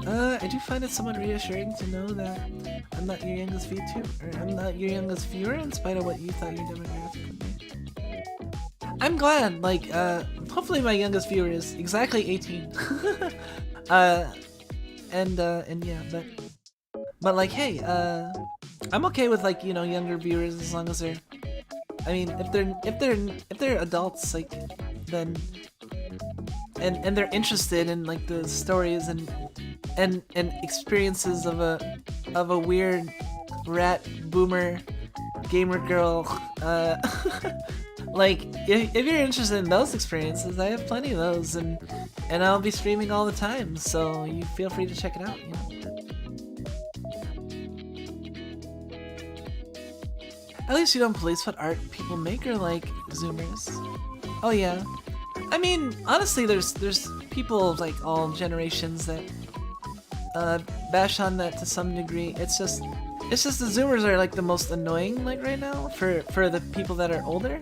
I do find it somewhat reassuring to know that I'm not your youngest VTuber, or I'm not your youngest viewer, in spite of what you thought your demographic would be. I'm glad, like, hopefully my youngest viewer is exactly 18. And yeah, but like, hey, I'm okay with like, you know, younger viewers as long as they're, I mean, if they're adults, like, then, and they're interested in like the stories and experiences of a weird rat boomer gamer girl, like if you're interested in those experiences, I have plenty of those, and I'll be streaming all the time, so you feel free to check it out, you know. At least you don't police what art people make, or like Zoomers. Oh yeah. I mean, honestly, there's people of like all generations that bash on that to some degree. It's just the Zoomers are like the most annoying like right now for the people that are older,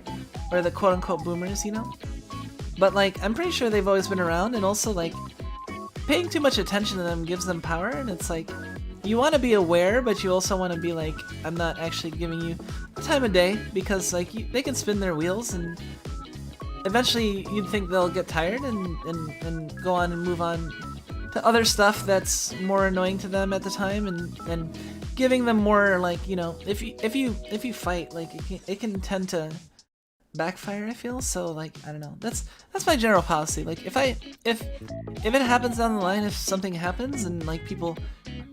or the quote unquote boomers, you know. But like, I'm pretty sure they've always been around, and also like paying too much attention to them gives them power, and it's like you want to be aware, but you also want to be like, I'm not actually giving you the time of day, because like they can spin their wheels, and eventually you'd think they'll get tired and go on and move on to other stuff that's more annoying to them at the time, and giving them more, like, you know, if you fight, like it can tend to backfire, I feel. So like, I don't know, that's my general policy. Like if it happens down the line, if something happens and like people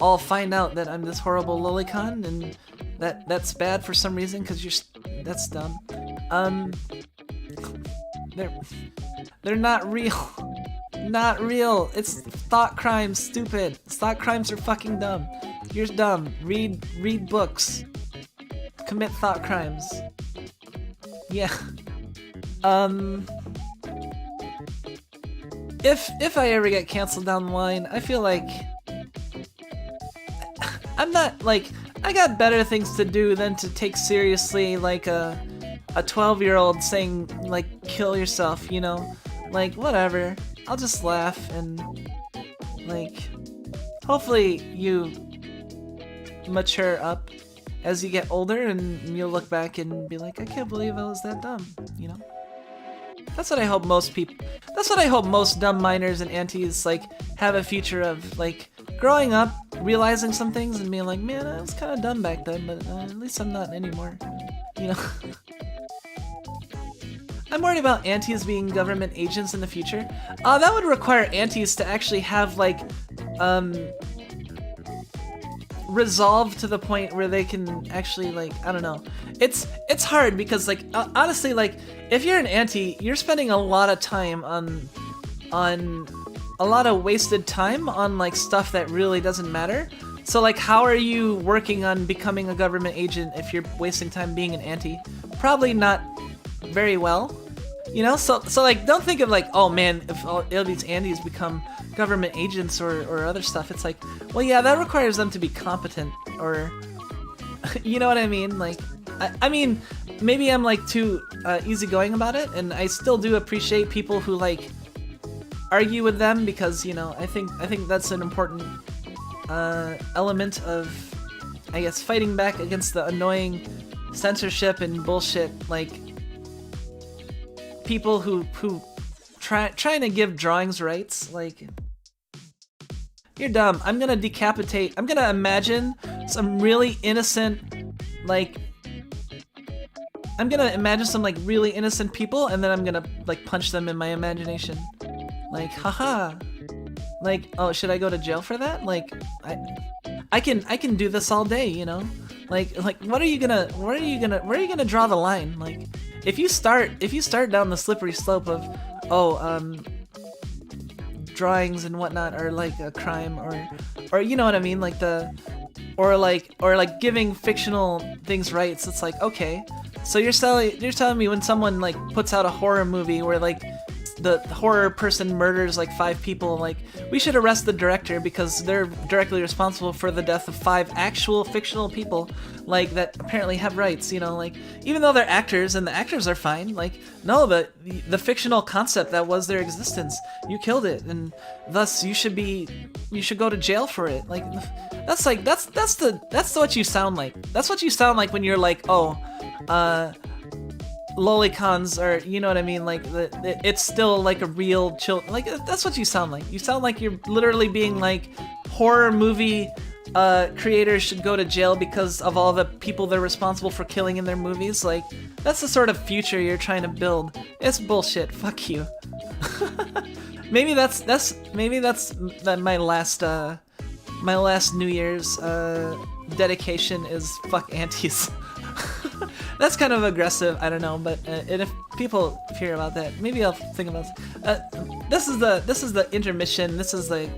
all find out that I'm this horrible lolicon and that's bad for some reason, because that's dumb. They're not real. Not real. It's thought crimes, stupid. Thought crimes are fucking dumb. You're dumb. Read books. Commit thought crimes. Yeah. If I ever get canceled down the line, I feel like I'm not, like, I got better things to do than to take seriously like a 12-year-old saying like kill yourself, you know? Like, whatever. I'll just laugh, and like hopefully you mature up as you get older, and you'll look back and be like, I can't believe I was that dumb, you know? That's what I hope most dumb minors and aunties like have a future of, like growing up, realizing some things and being like, man, I was kind of dumb back then, but at least I'm not anymore, you know? I'm worried about aunties being government agents in the future. That would require aunties to actually have like resolve to the point where they can actually, like, I don't know. It's hard because like honestly, like if you're an auntie, you're spending a lot of time on a lot of wasted time on like stuff that really doesn't matter. So like, how are you working on becoming a government agent if you're wasting time being an auntie? Probably not very well, you know. So like, don't think of like, oh man, if all these aunties become government agents or other stuff. It's like, well, yeah, that requires them to be competent, or you know what I mean? Like, I mean, maybe I'm like too easygoing about it, and I still do appreciate people who like argue with them, because, you know, I think that's an important element of, I guess, fighting back against the annoying censorship and bullshit, like people who trying to give drawings rights. Like, you're dumb. I'm gonna decapitate. I'm gonna imagine some really innocent, like, I'm gonna imagine some like really innocent people, and then I'm gonna like punch them in my imagination. Like, haha. Like, oh, should I go to jail for that? Like, I can do this all day, you know? Like where are you gonna draw the line? Like, if you start down the slippery slope of, drawings and whatnot are like a crime, or you know what I mean, like or giving fictional things rights, it's like, okay, so you're telling me when someone like puts out a horror movie where like the horror person murders like 5 people, like, we should arrest the director because they're directly responsible for the death of 5 actual fictional people, like, that apparently have rights, you know, like, even though they're actors and the actors are fine, like, no, but the fictional concept that was their existence, you killed it, and thus you should go to jail for it. Like, that's what you sound like. That's what you sound like when you're like, lolicons, or you know what I mean, like it's still like a real like, that's what you sound like. You sound like you're literally being like, horror movie creators should go to jail because of all the people they're responsible for killing in their movies. Like, that's the sort of future you're trying to build. It's bullshit. Fuck you. maybe that's my last New Year's dedication is fuck antis. That's kind of aggressive, I don't know, but and if people hear about that, maybe I'll think about it. This is the intermission. This is like,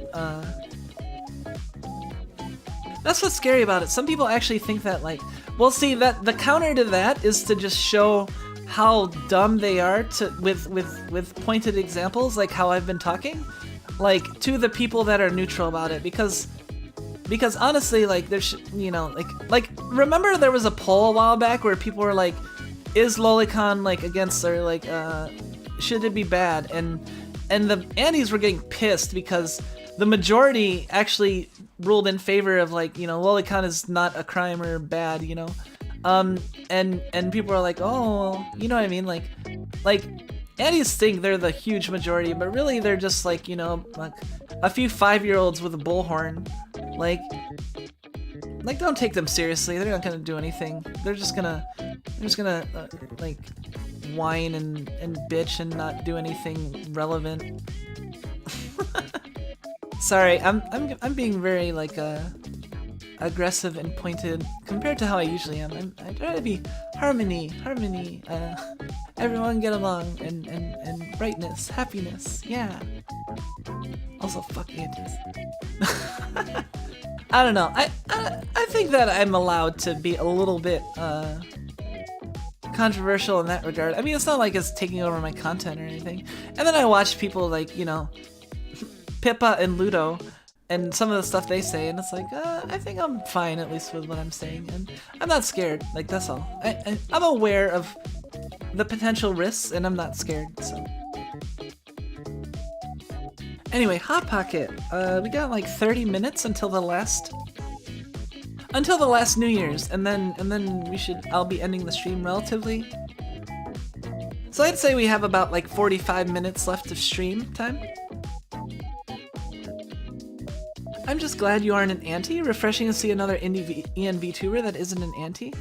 that's what's scary about it. Some people actually think that, like, well, see, that the counter to that is to just show how dumb they are with pointed examples, like how I've been talking, like, to the people that are neutral about it, because honestly, like, there's, you know, like remember there was a poll a while back where people were like, is lolicon like against, or like, should it be bad? And the antis were getting pissed because the majority actually ruled in favor of, like, you know, lolicon is not a crime or bad, you know, and people are like, oh, you know what I mean, like antis think they're the huge majority, but really they're just like, you know, like a few 5-year-olds with a bullhorn. Like, don't take them seriously. They're not gonna do anything. They're just gonna like, whine and bitch and not do anything relevant. Sorry, I'm being very like aggressive and pointed compared to how I usually am. I try to be harmony. Everyone get along, and brightness, happiness. Yeah. Also, fuck antis. I don't know. I think that I'm allowed to be a little bit controversial in that regard. I mean, it's not like it's taking over my content or anything. And then I watch people like, you know, Pippa and Ludo, and some of the stuff they say, and it's like, I think I'm fine, at least with what I'm saying, and I'm not scared. Like, that's all. I'm aware of the potential risks, and I'm not scared. So. Anyway, Hot Pocket. We got like 30 minutes until the last New Year's, and then I'll be ending the stream relatively. So I'd say we have about like 45 minutes left of stream time. I'm just glad you aren't an anti. Refreshing to see another indie VTuber that isn't an anti.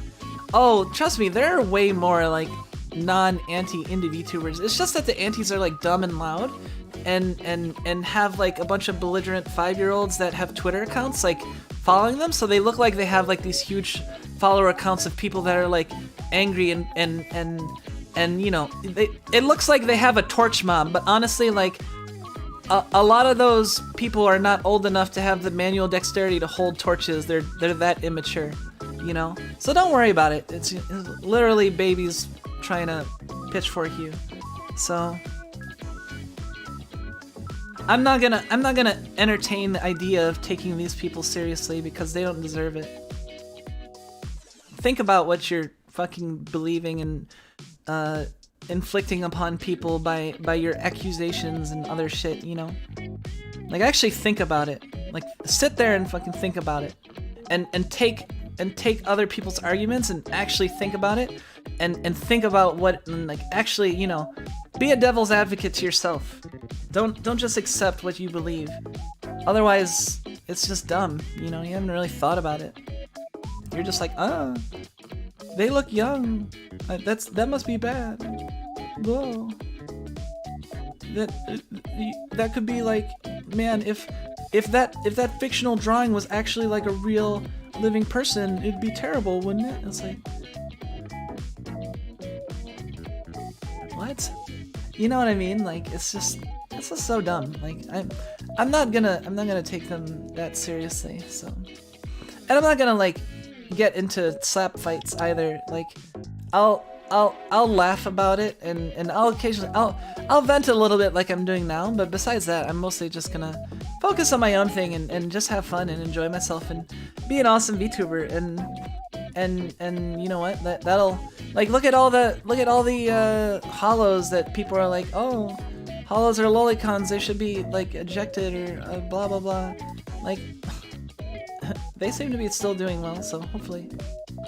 Oh, trust me, there are way more like non-anti indie VTubers. It's just that the antis are like dumb and loud, and have like a bunch of belligerent 5-year-olds that have Twitter accounts like following them, so they look like they have like these huge follower accounts of people that are like angry and you know, it looks like they have a torch mob, but honestly, like, a lot of those people are not old enough to have the manual dexterity to hold torches. They're that immature, you know? So don't worry about it. It's literally babies trying to pitchfork you. So I'm not gonna entertain the idea of taking these people seriously because they don't deserve it. Think about what you're fucking believing and inflicting upon people by your accusations and other shit, you know? Like, actually think about it. Like sit there and fucking think about it, and take other people's arguments and actually think about it, and think about what, and like actually, you know, be a devil's advocate to yourself. Don't just accept what you believe. Otherwise, it's just dumb. You know, you haven't really thought about it. You're just like, they look young. That must be bad. Whoa. That could be like, man, if that fictional drawing was actually like a real living person, it'd be terrible, wouldn't it? It's like, what? You know what I mean? Like, it's just so dumb. Like, I'm not gonna take them that seriously. So, and I'm not gonna like get into slap fights either. Like, I'll laugh about it, and I'll occasionally I'll vent a little bit like I'm doing now, but besides that, I'm mostly just gonna focus on my own thing and just have fun and enjoy myself and be an awesome VTuber, and you know what, that'll, like, look at all the hollows that people are like, oh, hollows are lolicons, they should be like ejected or blah blah blah. Like, they seem to be still doing well, so hopefully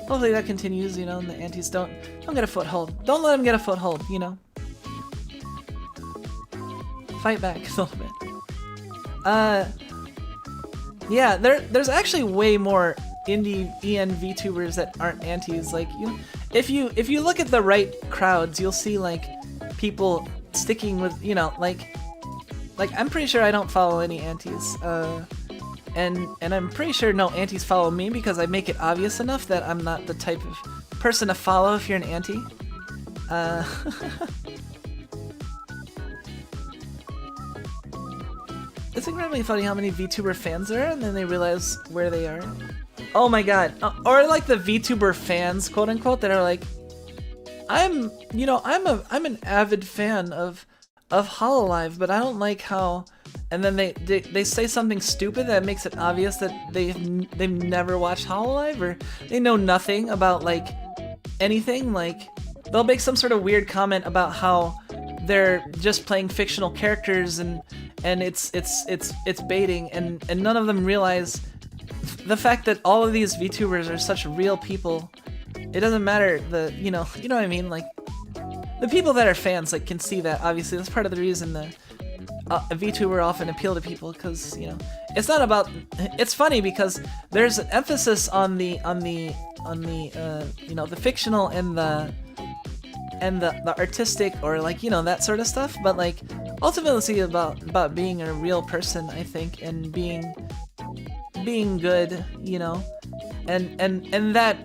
that continues, you know, and the antis don't get a foothold. Don't let them get a foothold, you know. Fight back a little bit. Yeah, there's actually way more indie EN VTubers that aren't antis. Like, you know, if you look at the right crowds, you'll see like people sticking with, you know, like I'm pretty sure I don't follow any antis. And I'm pretty sure no antis follow me because I make it obvious enough that I'm not the type of person to follow if you're an anti. It's incredibly funny how many VTuber fans there are, and then they realize where they are. Oh my god. Or like the VTuber fans, quote unquote, that are like, I'm an avid fan of Hololive, but I don't like how, and then they say something stupid that makes it obvious that they've never watched Hololive, or they know nothing about like anything. Like, they'll make some sort of weird comment about how they're just playing fictional characters and it's baiting, and none of them realize the fact that all of these VTubers are such real people. It doesn't matter you know what I mean? Like, the people that are fans like can see that. Obviously, that's part of the reason that a VTuber often appeal to people, because, you know, it's not about. It's funny because there's an emphasis on the you know, the fictional and the artistic, or like, you know, that sort of stuff. But like, ultimately, it's about being a real person, I think, and being good, you know, and that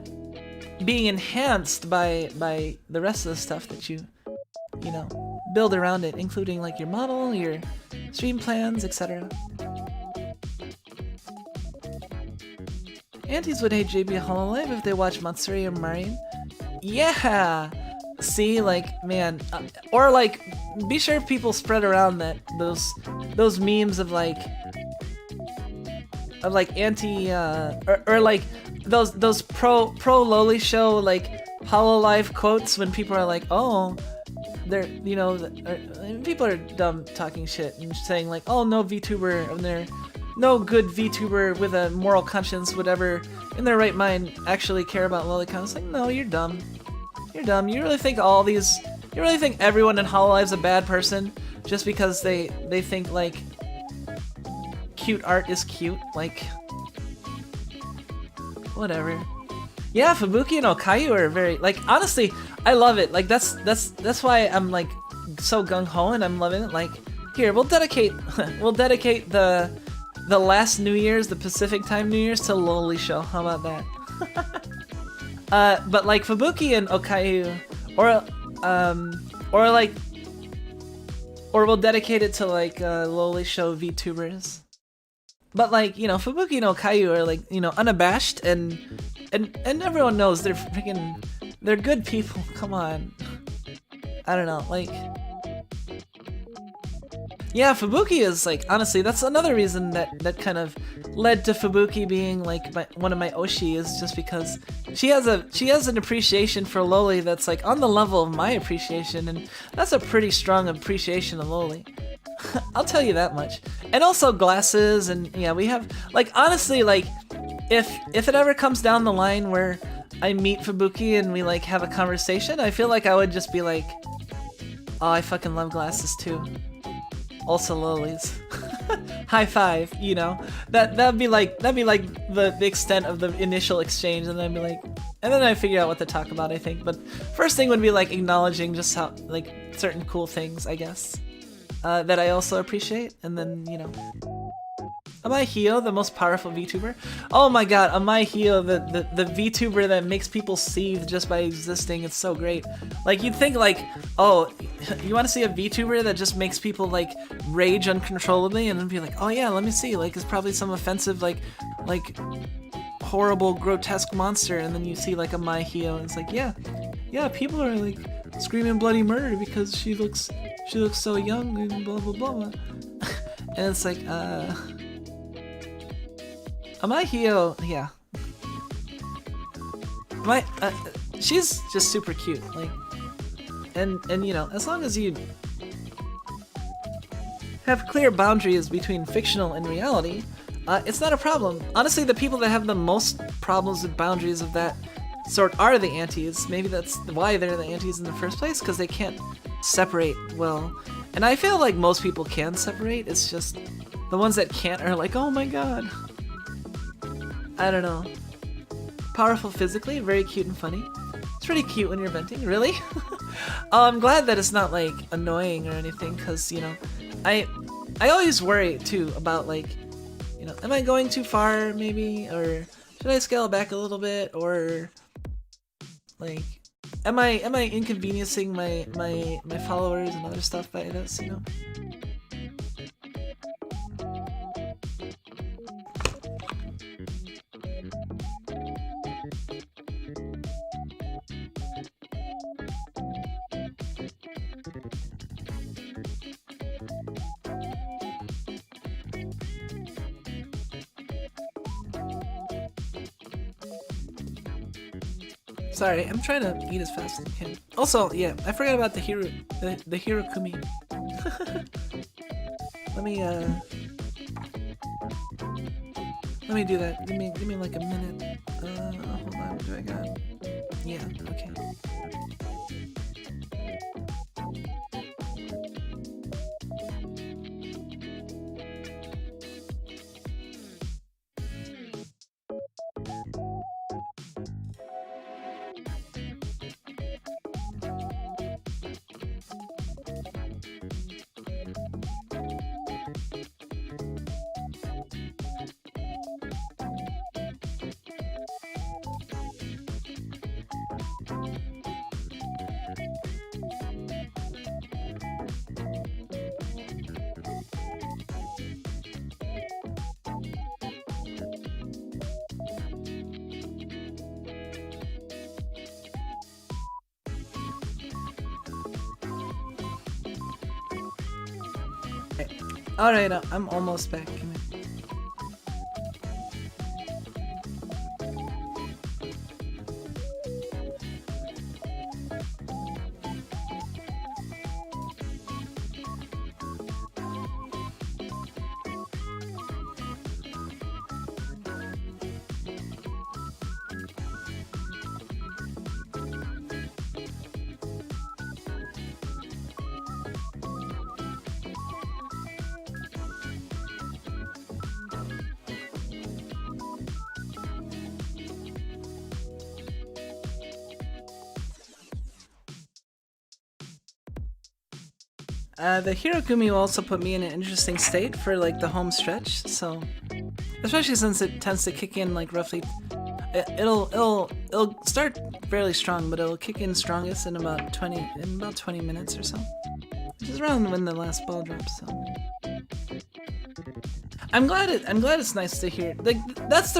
being enhanced by the rest of the stuff that you know, build around it, including like your model, your stream plans, etc. Antis would hate JB Hololive if they watch Matsuri or Marion. Yeah! See, like, man, or like, be sure people spread around that those memes of like anti or like those pro loli show like Hololive quotes, when people are like, oh, they're, you know, people are dumb talking shit and saying like, oh, no VTuber, and they're no good VTuber with a moral conscience would ever in their right mind actually care about lolicons. Like, no, you're dumb. You're dumb. You really think everyone in Hololive's a bad person just because they think like cute art is cute? Like, whatever. Yeah, Fubuki and Okayu are very, like, honestly, I love it. Like, that's why I'm like so gung ho and I'm loving it. Like, here, we'll dedicate the last New Year's, the Pacific Time New Year's, to Loli Show. How about that? But like Fubuki and Okayu, or we'll dedicate it to like Loli Show VTubers. But like, you know, Fubuki and Okayu are like, you know, unabashed, and everyone knows they're good people. Come on. I don't know, like, yeah, Fubuki is like, honestly, that's another reason that kind of led to Fubuki being like one of my Oshi, is just because she has an appreciation for Loli that's like on the level of my appreciation, and that's a pretty strong appreciation of Loli. I'll tell you that much. And also glasses, and yeah, we have, like, honestly, like, if it ever comes down the line where I meet Fubuki and we, like, have a conversation, I feel like I would just be like, oh, I fucking love glasses too. Also lolies. High five, you know? That'd be like the extent of the initial exchange, and then I'd be like, and then I figure out what to talk about, I think. But first thing would be like acknowledging just how, like, certain cool things, I guess, that I also appreciate, and then, you know. Amai Hio, the most powerful VTuber? Oh my god, Amai Hio, the VTuber that makes people seethe just by existing, it's so great. Like, you'd think, like, oh, you want to see a VTuber that just makes people, like, rage uncontrollably, and then be like, oh yeah, let me see, like, it's probably some offensive, like, horrible, grotesque monster, and then you see, like, Amai Hio, and it's like, yeah, people are, like, screaming bloody murder because she looks so young, and blah, blah, blah. And it's like, Amai Hio, yeah. She's just super cute, like, and you know, as long as you have clear boundaries between fictional and reality, it's not a problem. Honestly, the people that have the most problems with boundaries of that sort are the antis. Maybe that's why they're the antis in the first place, because they can't separate well. And I feel like most people can separate, it's just the ones that can't are like, oh my god. I don't know. Powerful physically, very cute and funny. It's pretty cute when you're venting, really? I'm glad that it's not, like, annoying or anything, because, you know, I always worry, too, about, like, you know, am I going too far, maybe? Or should I scale back a little bit? Or, like, am I inconveniencing my followers and other stuff by this, you know? Sorry, I'm trying to eat as fast as I can. Also, yeah, I forgot about the Hirokumi. Let me do that. Give me like a minute. Hold on, what do I got? Yeah, okay. Alright, I'm almost back. Come here. The Hirokumi will also put me in an interesting state for, like, the home stretch, so especially since it tends to kick in, like, roughly it'll start fairly strong, but it'll kick in strongest in about 20 minutes or so, which is around when the last ball drops. So I'm glad it's nice to hear. Like, that's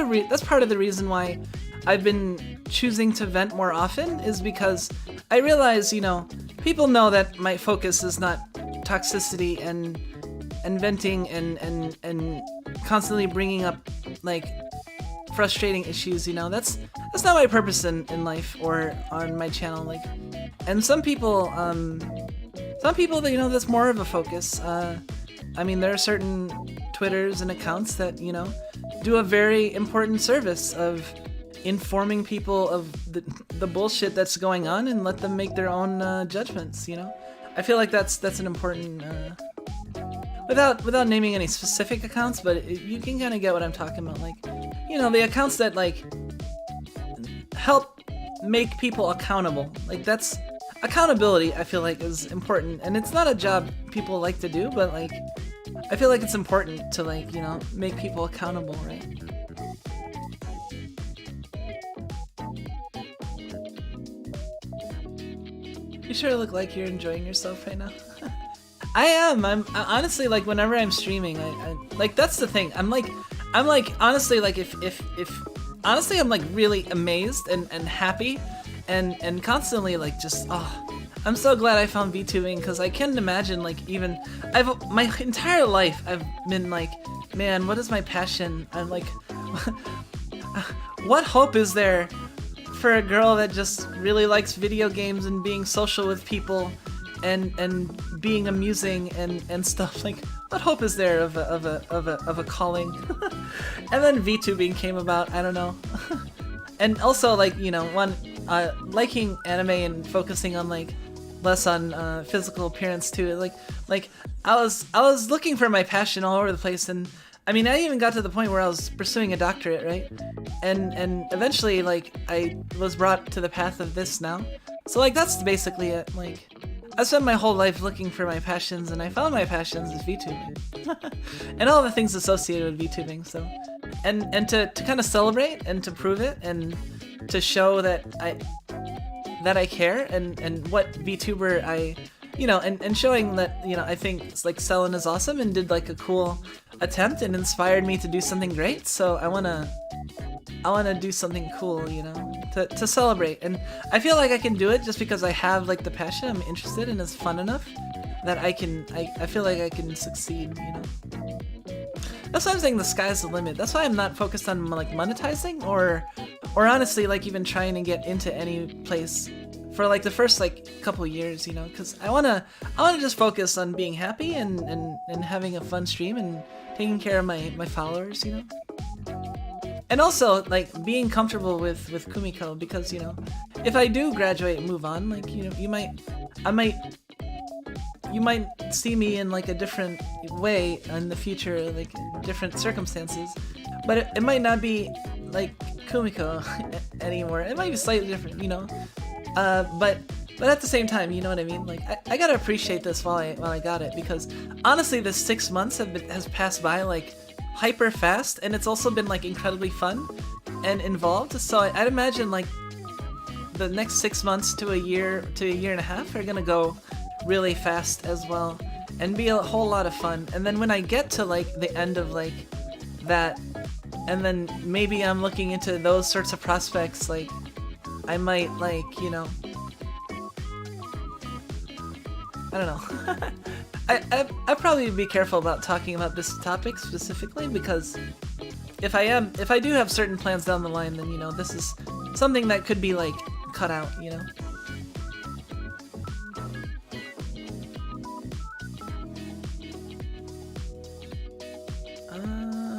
part of the reason why I've been choosing to vent more often, is because I realize, you know, people know that my focus is not toxicity and venting and constantly bringing up, like, frustrating issues, you know. That's not my purpose in life or on my channel, like. And some people that, you know, that's more of a focus. I mean, there are certain Twitters and accounts that, you know, do a very important service of informing people of the bullshit that's going on and let them make their own judgments, you know? I feel like that's an important, without naming any specific accounts, but you can kind of get what I'm talking about. Like, you know, the accounts that, like, help make people accountable. Like, that's, accountability, I feel like, is important. And it's not a job people like to do, but, like, I feel like it's important to, like, you know, make people accountable, right? You sure look like you're enjoying yourself right now. I am. I'm honestly, like, whenever I'm streaming, I like, that's the thing. I'm like honestly, like, if honestly, I'm like really amazed and happy and constantly, like, just, oh, I'm so glad I found VTubing, because I can't imagine, like, even my entire life I've been like, man, what is my passion? I'm like, what hope is there for a girl that just really likes video games and being social with people and being amusing and stuff? Like, what hope is there of a calling? And then VTubing came about. I don't know. And also, like, you know, liking anime and focusing on, like, less on physical appearance too. Like I was looking for my passion all over the place, and I mean, I even got to the point where I was pursuing a doctorate, right? And eventually, like, I was brought to the path of this now. So, like, that's basically it. Like, I spent my whole life looking for my passions, and I found my passions as VTubing. And all the things associated with VTubing, so. And to kind of celebrate and to prove it and to show that I care and what VTuber I, you know, and showing that, you know, I think it's like Selen is awesome and did, like, a cool attempt and inspired me to do something great. So I wanna do something cool, you know, to celebrate. And I feel like I can do it just because I have, like, the passion, I'm interested, and it's fun enough that I feel like I can succeed, you know. That's why I'm saying the sky's the limit. That's why I'm not focused on, like, monetizing or honestly, like, even trying to get into any place for, like, the first, like, couple years, you know, because I wanna just focus on being happy and having a fun stream and taking care of my followers, you know. And also, like, being comfortable with Kumiko, because, you know, if I do graduate and move on, like, you know, you might see me in, like, a different way in the future, like, different circumstances, but it might not be like Kumiko anymore. It might be slightly different, you know. But at the same time, you know what I mean? Like, I gotta appreciate this while I got it, because honestly, the 6 months has passed by, like, hyper fast, and it's also been, like, incredibly fun and involved. So I'd imagine, like, the next 6 months to a year and a half are gonna go really fast as well and be a whole lot of fun. And then when I get to, like, the end of, like, that, and then maybe I'm looking into those sorts of prospects, like, I might, like, you know, I don't know. I'd probably be careful about talking about this topic specifically, because if I do have certain plans down the line, then, you know, this is something that could be, like, cut out, you know.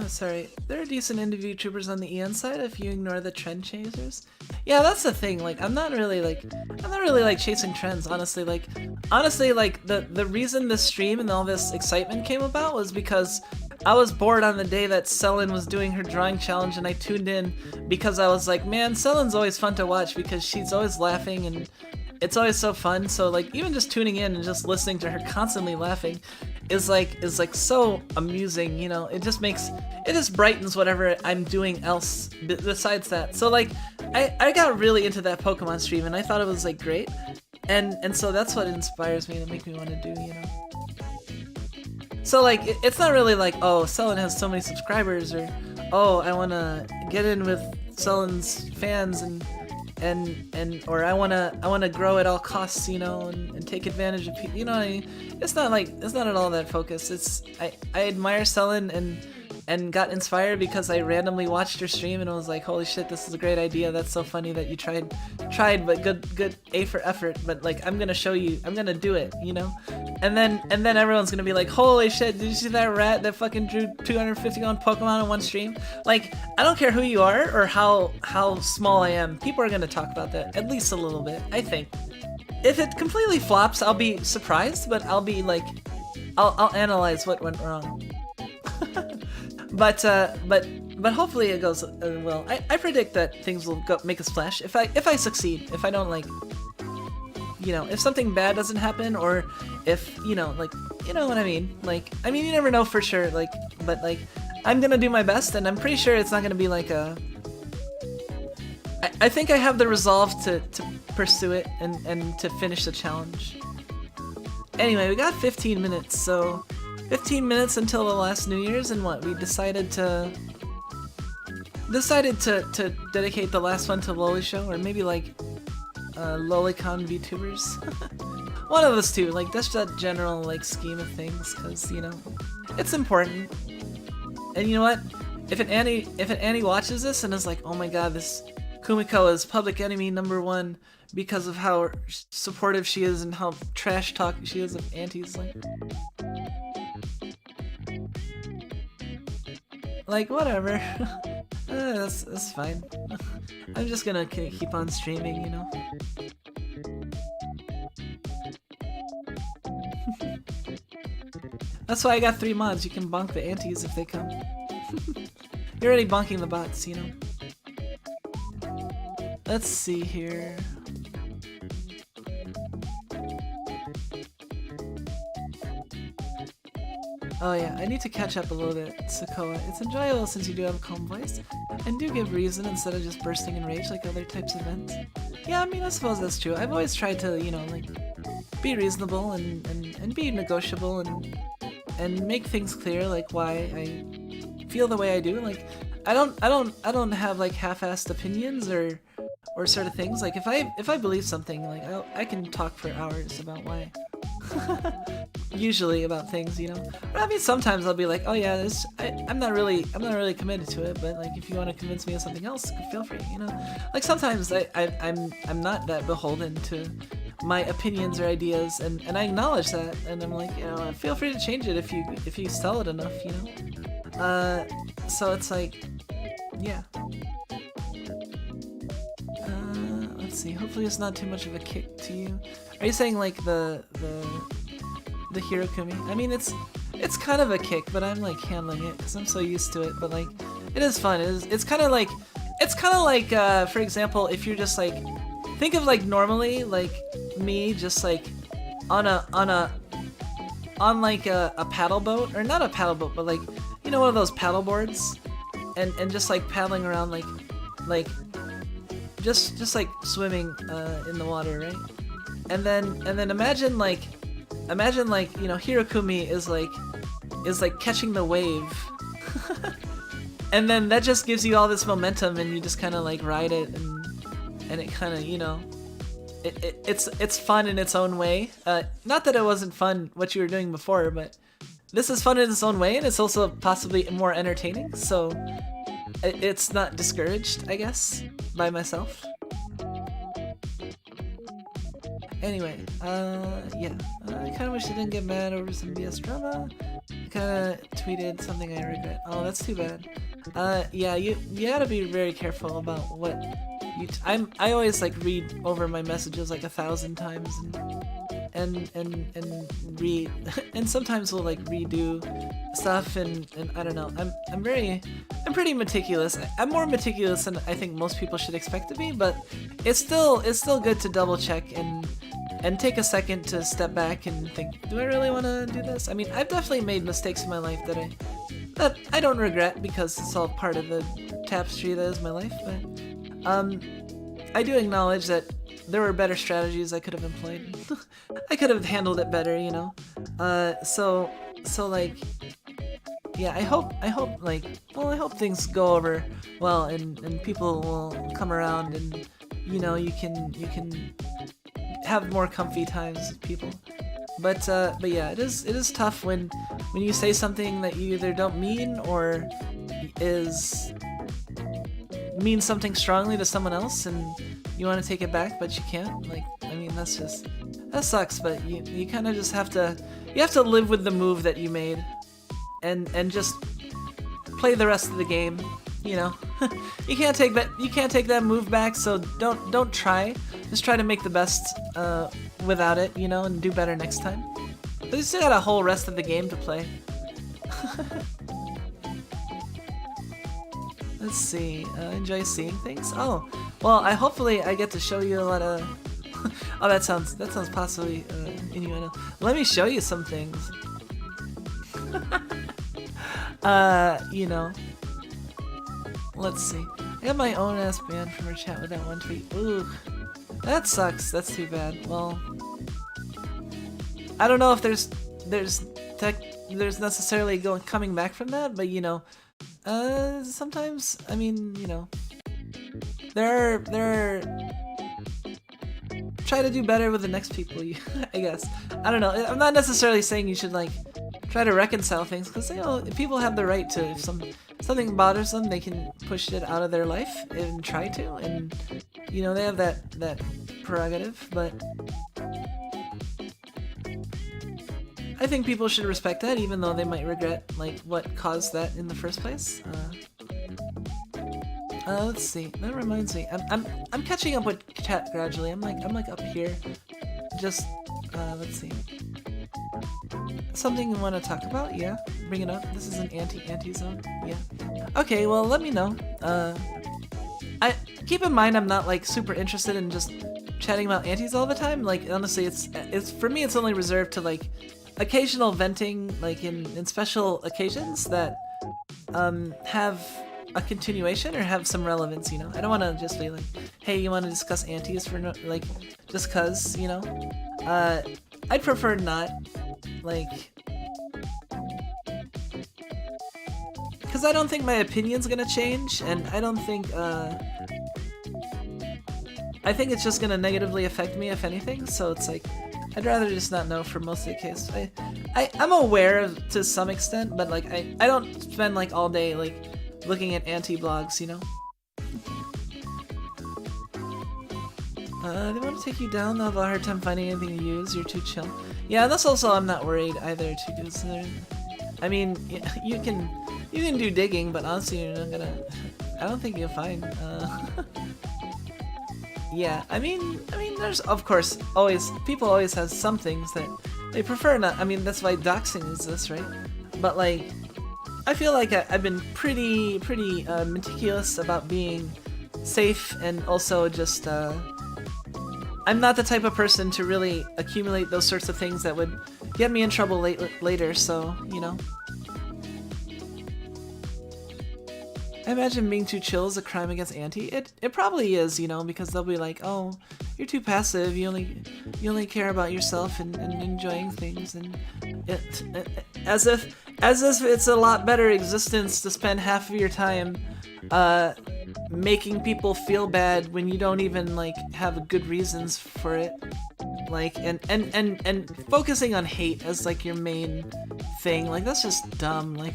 Sorry, there are decent indie VTubers on the EN side if you ignore the trend chasers. Yeah, that's the thing. Like, I'm not really like chasing trends, honestly. Like, the reason this stream and all this excitement came about was because I was bored on the day that Selen was doing her drawing challenge, and I tuned in because I was like, man, Selen's always fun to watch because she's always laughing and it's always so fun. So, like, even just tuning in and just listening to her constantly laughing is like so amusing, you know. It just brightens whatever I'm doing else besides that. So, like, I got really into that Pokemon stream, and I thought it was, like, great, and so that's what inspires me to make me want to do, you know. So, like, it's not really like, oh, Selen has so many subscribers, or, oh, I want to get in with Selen's fans or I wanna grow at all costs, you know, and take advantage of people, you know what I mean? It's not at all that focused. I admire Selen, and got inspired because I randomly watched her stream and was like, holy shit, this is a great idea. That's so funny that you tried, but good A for effort. But like, I'm gonna show you, I'm gonna do it, you know? And then everyone's gonna be like, holy shit, did you see that rat that fucking drew 251 Pokemon in one stream? Like, I don't care who you are or how small I am. People are gonna talk about that at least a little bit, I think. If it completely flops, I'll be surprised, but I'll be like, I'll analyze what went wrong. But hopefully it goes well. I predict that things will make a splash if I succeed. If I don't like, you know, if something bad doesn't happen, or if, you know, like, you know what I mean? Like, I mean, you never know for sure. Like, but like, I'm gonna do my best, and I'm pretty sure it's not gonna be like a. I think I have the resolve to pursue it and to finish the challenge. Anyway, we got 15 minutes, so 15 minutes until the last New Year's, and what we decided to dedicate the last one to Loli Show, or maybe like Lolicon VTubers. One of those two. Like, that's that general like scheme of things, because you know it's important. And you know what? If an Annie watches this and is like, oh my god, this Kumiko is public enemy #1 because of how supportive she is and how trash talk she is of aunties, like whatever. That's fine. I'm just gonna keep on streaming, you know. That's why I got 3 mods. You can bonk the aunties if they come. You're already bonking the bots, you know. Let's see here. Oh yeah, I need to catch up a little bit, Sakoa. It's enjoyable since you do have a calm voice, and do give reason instead of just bursting in rage like other types of vents. Yeah, I mean, I suppose that's true. I've always tried to, you know, like, be reasonable and be negotiable and make things clear, like why I feel the way I do. Like, I don't have like half-assed opinions or sort of things. Like, if I believe something, like I can talk for hours about why. Usually about things, you know. But I mean, sometimes I'll be like, oh yeah, I'm not really committed to it, but like, if you want to convince me of something else, feel free, you know. Like, sometimes I'm not that beholden to my opinions or ideas, and I acknowledge that, and I'm like, you know, feel free to change it if you sell it enough, you know. So it's like, yeah. Let's see. Hopefully, it's not too much of a kick to you. Are you saying like the Hirokumi? I mean, it's kind of a kick, but I'm like handling it because I'm so used to it. But like, it is fun. It's kind of like for example, if you're just like, think of like normally like me just like on like a paddle boat, or not a paddle boat, but like, you know, one of those paddle boards, and just like paddling around like just like swimming in the water, right? And then imagine like, you know, Hirokumi is like catching the wave. And then that just gives you all this momentum, and you just kind of like ride it, and it kind of, you know, it's fun in its own way. Not that it wasn't fun what you were doing before, but this is fun in its own way, and it's also possibly more entertaining. So it's not discouraged, I guess, by myself. Anyway, yeah, I kind of wish I didn't get mad over some BS drama. I kind of tweeted something I regret. Oh, that's too bad. Yeah, you gotta be very careful about what you. I always like read over my messages like 1,000 times and read, and sometimes we'll like redo stuff, and I don't know. I'm pretty meticulous. I'm more meticulous than I think most people should expect to be, but it's still good to double check and take a second to step back and think, do I really want to do this? I mean, I've definitely made mistakes in my life that I don't regret, because it's all part of the tapestry that is my life, but I do acknowledge that there were better strategies I could have employed. I could have handled it better, you know. So like, yeah, I hope like, well, I hope things go over well, and people will come around, and you know, you can have more comfy times with people. but yeah, it is tough when you say something that you either don't mean or means something strongly to someone else, and you want to take it back, but you can't. Like, I mean, that sucks. But you kind of just have to live with the move that you made, and just play the rest of the game. You know, you can't take that move back. So don't try. Just try to make the best without it. You know, and do better next time. But you still got a whole rest of the game to play. Let's see. Enjoy seeing things. Oh, well, hopefully I get to show you a lot of. Oh, that sounds possibly innuendo. Let me show you some things. You know. Let's see. I got my own ass banned from her chat with that one tweet. Ooh, that sucks. That's too bad. Well, I don't know if there's necessarily coming back from that, but you know, sometimes, I mean, you know, there are try to do better with the next people. I guess. I don't know. I'm not necessarily saying you should like try to reconcile things, because, you know, people have the right to, if something bothers them, they can push it out of their life and try to, and, you know, they have that prerogative. But I think people should respect that, even though they might regret like what caused that in the first place. Let's see. That reminds me. I'm catching up with chat gradually. I'm like up here. Just let's see. Something you want to talk about? Yeah, bring it up. This is an anti zone. Yeah. Okay. Well, let me know. I keep in mind I'm not like super interested in just chatting about antis all the time. Like, honestly, it's for me, it's only reserved to like occasional venting, like in special occasions that have a continuation or have some relevance, you know. I don't want to just be like, hey, you want to discuss antis for no, like, just cause, you know. I'd prefer not, like, because I don't think my opinion's gonna change, and I don't think I think it's just gonna negatively affect me, if anything. So it's like, I'd rather just not know for most of the case. I'm aware of, to some extent, but like I don't spend like all day like looking at anti-blogs, you know? They want to take you down, they'll have a hard time finding anything to use, you're too chill. Yeah, that's also, I'm not worried either, too, because I mean, you can do digging, but honestly, you're not gonna, I don't think you'll find, yeah, I mean, there's, of course, people always have some things that they prefer not, I mean, that's why doxing exists, right? But like, I feel like I've been pretty meticulous about being safe, and also just, I'm not the type of person to really accumulate those sorts of things that would get me in trouble later, so, you know. I imagine being too chill is a crime against anti. It probably is, you know, because they'll be like, oh, you're too passive, you only care about yourself and enjoying things, and as if it's a lot better existence to spend half of your time making people feel bad when you don't even like have good reasons for it, like, and focusing on hate as like your main thing. Like, that's just dumb. Like,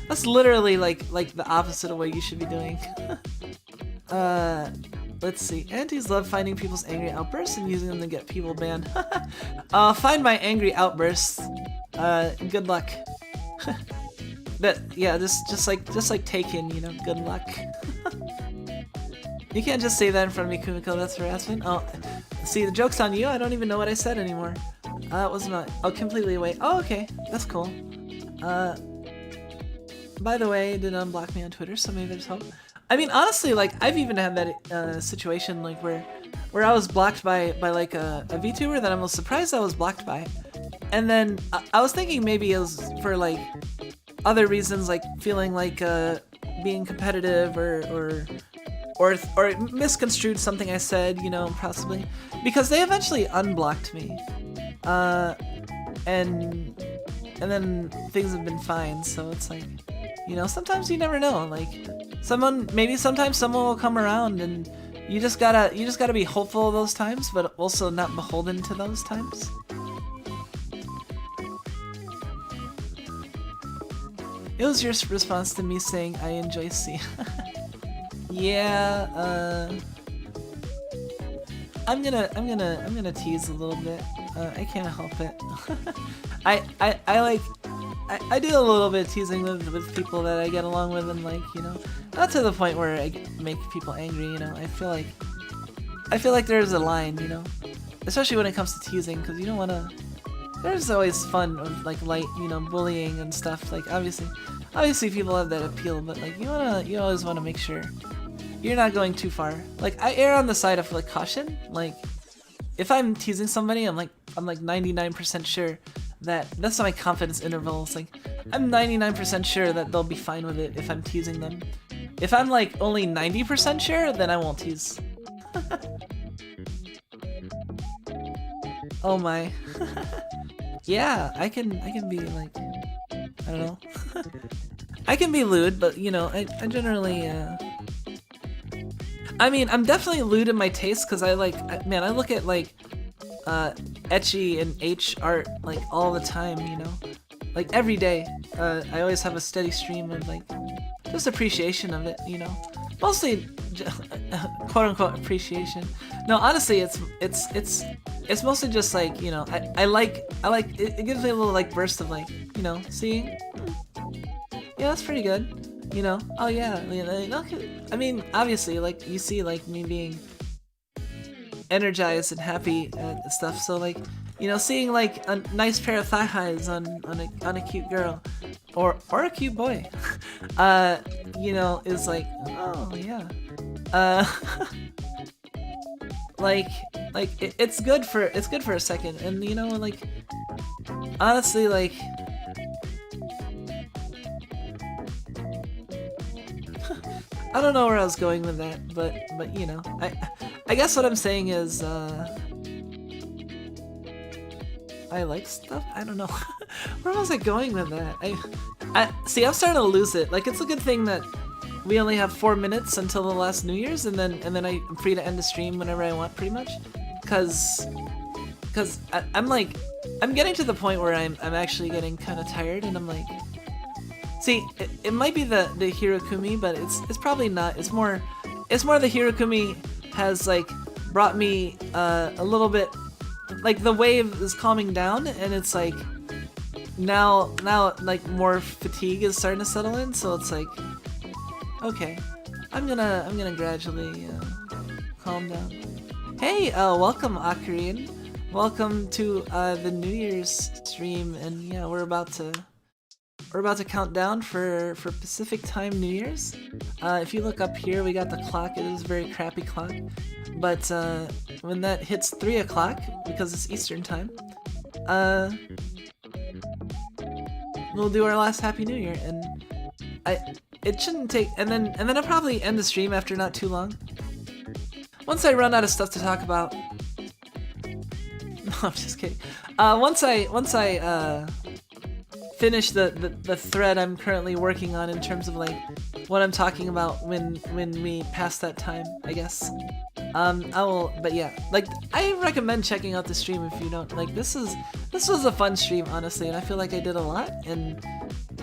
that's literally like the opposite of what you should be doing. Let's see. Antis love finding people's angry outbursts and using them to get people banned. Find my angry outbursts. Good luck. But yeah, just like Taken, you know, good luck. You can't just say that in front of me, Kumiko, that's harassment. Oh, see, the joke's on you, I don't even know what I said anymore. That was not, oh, completely away. Oh, okay, that's cool. By the way, did unblock me on Twitter, so maybe there's hope. I mean, honestly, like, I've even had that situation, like, where I was blocked by like a VTuber that I was surprised I was blocked by. And then I was thinking maybe it was for like other reasons, like feeling like being competitive or misconstrued something I said, you know, possibly, because they eventually unblocked me, and then things have been fine. So it's like, you know, sometimes you never know. Like, sometimes someone will come around, and you just gotta be hopeful of those times, but also not beholden to those times. It was your response to me saying I enjoy C. Yeah, I'm gonna tease a little bit. I can't help it. I do a little bit of teasing with people that I get along with, and like, you know, not to the point where I make people angry, you know. I feel like there's a line, you know, especially when it comes to teasing, because you don't want to. There's always fun of like light, you know, bullying and stuff. Like obviously people have that appeal, but like you always want to make sure you're not going too far. Like I err on the side of like caution. Like if I'm teasing somebody, I'm like 99% sure that's my confidence interval. It's like I'm 99% sure that they'll be fine with it if I'm teasing them. If I'm like only 90% sure, then I won't tease. Oh my. Yeah, I can be like, I don't know. I can be lewd, but you know, I generally I mean, I'm definitely lewd in my taste, because I look at like ecchi and H art like all the time, you know, like every day. I always have a steady stream of like just appreciation of it, you know, mostly quote unquote appreciation. No, honestly, it's mostly just like, you know, I like it gives me a little like burst of like, you know, see, yeah, that's pretty good. You know, oh yeah, you know, I mean, obviously, like, you see, like, me being energized and happy and stuff, so, like, you know, seeing, like, a nice pair of thigh highs on a cute girl, or a cute boy, you know, is like, oh, yeah, it's good for a second, and, you know, like, honestly, like, I don't know where I was going with that, but you know, I guess what I'm saying is, I like stuff? I don't know. Where was I going with that? I see, I'm starting to lose it. Like, it's a good thing that we only have 4 minutes until the last New Year's, and then I'm free to end the stream whenever I want, pretty much. Cause I'm getting to the point where I'm actually getting kind of tired, and I'm like, see, it might be the Hirokumi, but it's probably not. It's more the Hirokumi has like brought me a little bit, like the wave is calming down, and it's like now like more fatigue is starting to settle in. So it's like, okay, I'm gonna gradually calm down. Hey, welcome Akarian, welcome to the New Year's stream, and yeah, we're about to count down for Pacific Time New Year's. If you look up here, we got the clock. It is a very crappy clock, but when that hits 3 o'clock, because it's Eastern Time, we'll do our last Happy New Year, and it shouldn't take. And then I'll probably end the stream after not too long. Once I run out of stuff to talk about. No, I'm just kidding. Once I finish the thread I'm currently working on in terms of like what I'm talking about when we pass that time, I guess. I will, but yeah, like I recommend checking out the stream if you don't. Like this was a fun stream, honestly, and I feel like I did a lot, and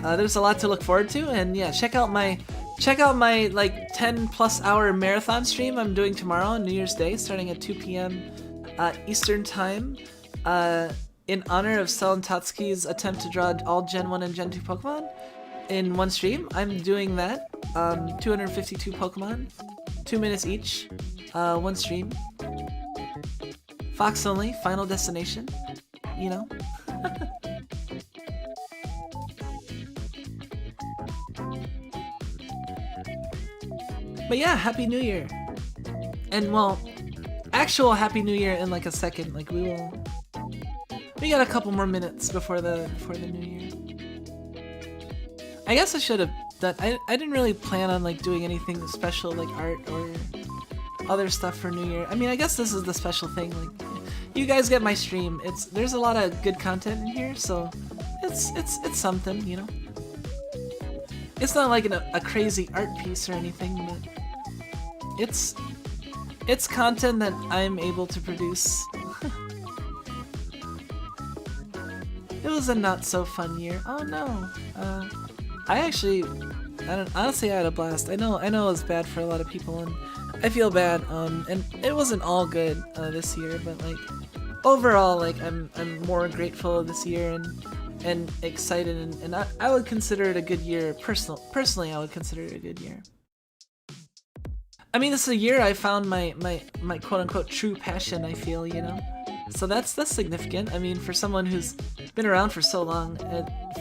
there's a lot to look forward to. And yeah, check out my like 10+ hour marathon stream I'm doing tomorrow on New Year's Day, starting at 2 p.m. Eastern Time. In honor of Selen Tatsuki's attempt to draw all Gen 1 and Gen 2 Pokemon in one stream. I'm doing that. 252 Pokemon, 2 minutes each, one stream. Fox only, Final Destination, you know. But yeah, Happy New Year. And well, actual Happy New Year in like a second. Like we got a couple more minutes before the New Year. I guess I should have done. I didn't really plan on like doing anything special like art or other stuff for New Year. I mean, I guess this is the special thing. Like, you guys get my stream. There's a lot of good content in here, so it's something, you know. It's not like a crazy art piece or anything, but it's content that I'm able to produce. It was a not so fun year. Oh no. I actually, honestly, I had a blast. I know it was bad for a lot of people, and I feel bad. And it wasn't all good this year, but like overall, like I'm more grateful this year and excited, and I would consider it a good year. Personally, I would consider it a good year. I mean, this is a year I found my quote unquote true passion. I feel, you know, so that's significant. I mean, for someone who's been around for so long,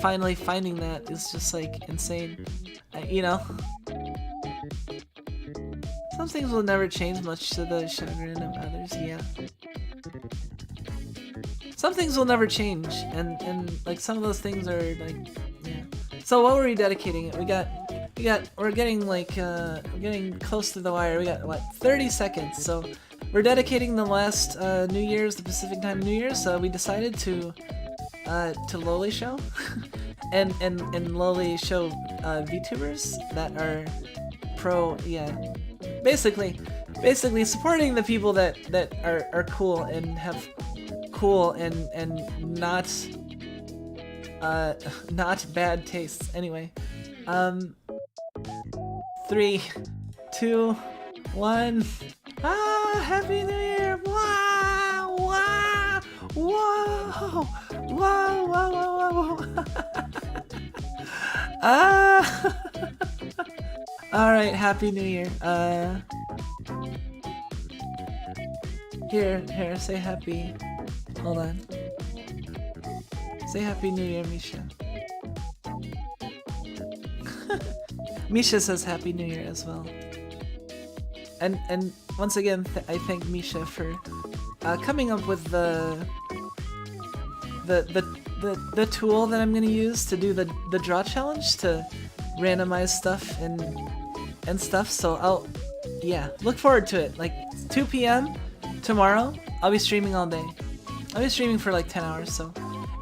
finally finding that is just like insane. You know, some things will never change, much to the chagrin of others. Yeah, some things will never change, and like some of those things are like, yeah. So what were we dedicating it? We're getting like we're getting close to the wire. We got what, 30 seconds. So we're dedicating the last New Year's, the Pacific Time New Year's. So we decided to lowly show and lowly show VTubers that are basically supporting the people that are cool and have cool and not bad tastes. Anyway, 3, 2, 1. Happy New Year! Wow! Wow! Whoa! Whoa! Whoa! Whoa! All right, Happy New Year. Here, say happy. Hold on. Say Happy New Year, Misha. Misha says Happy New Year as well. And once again, I thank Misha for coming up with the tool that I'm gonna use to do the draw challenge to randomize stuff and stuff. So look forward to it. Like 2 p.m. tomorrow, I'll be streaming all day. I'll be streaming for like 10 hours. So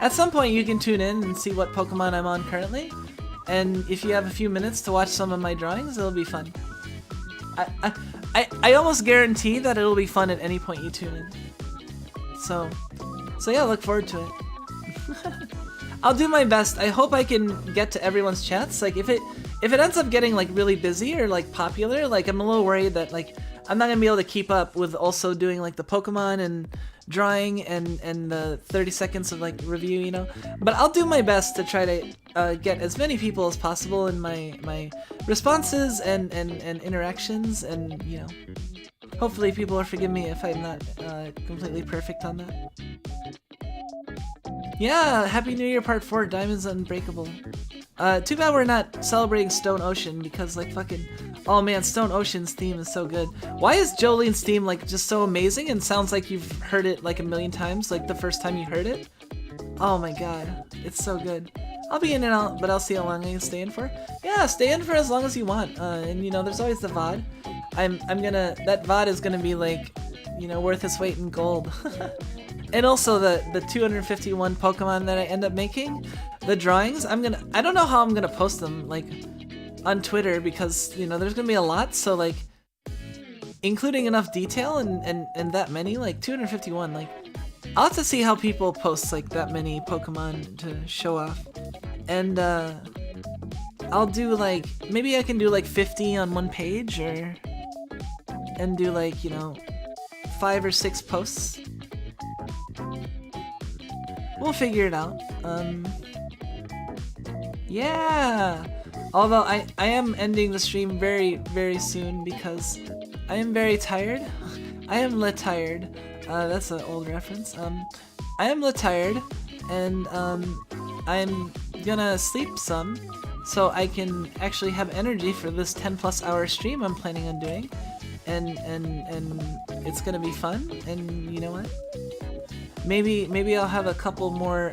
at some point you can tune in and see what Pokemon I'm on currently. And if you have a few minutes to watch some of my drawings, it'll be fun. I almost guarantee that it'll be fun at any point you tune in. So yeah, look forward to it. I'll do my best. I hope I can get to everyone's chats. Like if it ends up getting like really busy or like popular, like I'm a little worried that like I'm not gonna be able to keep up with also doing like the Pokemon and drawing and the 30 seconds of like review, you know. But I'll do my best to try to get as many people as possible in my responses and interactions, and you know, hopefully people will forgive me if I'm not completely perfect on that. Yeah, Happy New Year Part 4, Diamonds Unbreakable. Too bad we're not celebrating Stone Ocean, because like fucking, oh man, Stone Ocean's theme is so good. Why is Jolene's theme like just so amazing and sounds like you've heard it like a million times, like the first time you heard it? Oh my god, it's so good. I'll be in and out, but I'll see how long I can stay in for. Yeah, stay in for as long as you want. And you know, there's always the VOD. That VOD is gonna be like, you know, worth its weight in gold. And also the 251 Pokemon that I end up making, the drawings, I don't know how I'm gonna post them like on Twitter, because you know there's gonna be a lot, so like including enough detail and that many, like 251, like I'll have to see how people post like that many Pokemon to show off. And I'll do like, maybe I can do like 50 on one page, and do like, you know, 5 or 6 posts. We'll figure it out. Yeah! Although I am ending the stream very, very soon because I am very tired. I am tired. That's an old reference. I am tired, and I'm gonna sleep some so I can actually have energy for this 10+ hour stream I'm planning on doing. And it's gonna be fun, and you know what? Maybe I'll have a couple more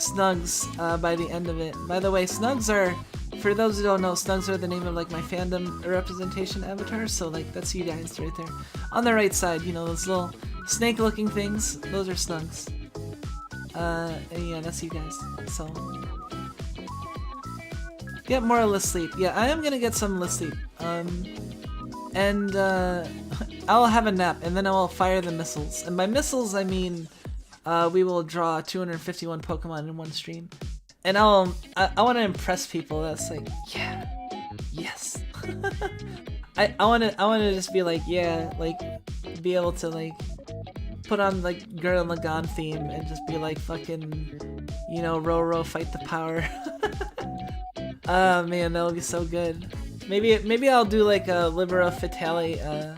Snugs by the end of it. By the way, Snugs are, for those who don't know, Snugs are the name of like my fandom representation avatar, so like that's you guys right there. On the right side, you know, those little snake looking things, those are Snugs. And yeah, that's you guys. So get more or less sleep. Yeah, I am gonna get some less sleep. And I'll have a nap, and then I will fire the missiles. And by missiles, I mean we will draw 251 Pokemon in one stream. and I want to impress people. That's like, yeah, yes. I want to just be like, yeah, like be able to like put on like Gurren Lagann theme and just be like fucking, you know, row fight the power. Oh man, that'll be so good. Maybe I'll do like a Libera Fatale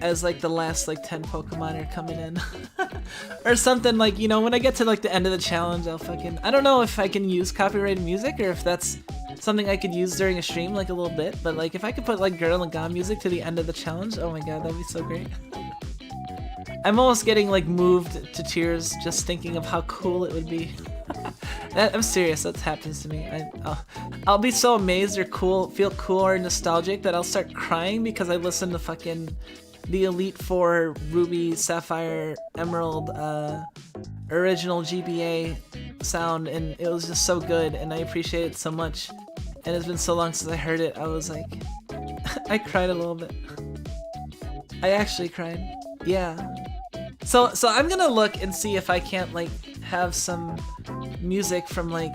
as like the last like 10 Pokemon are coming in. Or something like, you know, when I get to like the end of the challenge, I'll fucking, I don't know if I can use copyrighted music or if that's something I could use during a stream like a little bit, but like if I could put like Gurren Lagann music to the end of the challenge, oh my god, that'd be so great. I'm almost getting like moved to tears just thinking of how cool it would be. I'm serious, that happens to me. I'll be so amazed or feel cool or nostalgic that I'll start crying because I listen to fucking the Elite Four Ruby, Sapphire, Emerald original GBA sound, and it was just so good, and I appreciate it so much. And it's been so long since I heard it, I was like, I cried a little bit. I actually cried. Yeah. So I'm gonna look and see if I can't like have some music from like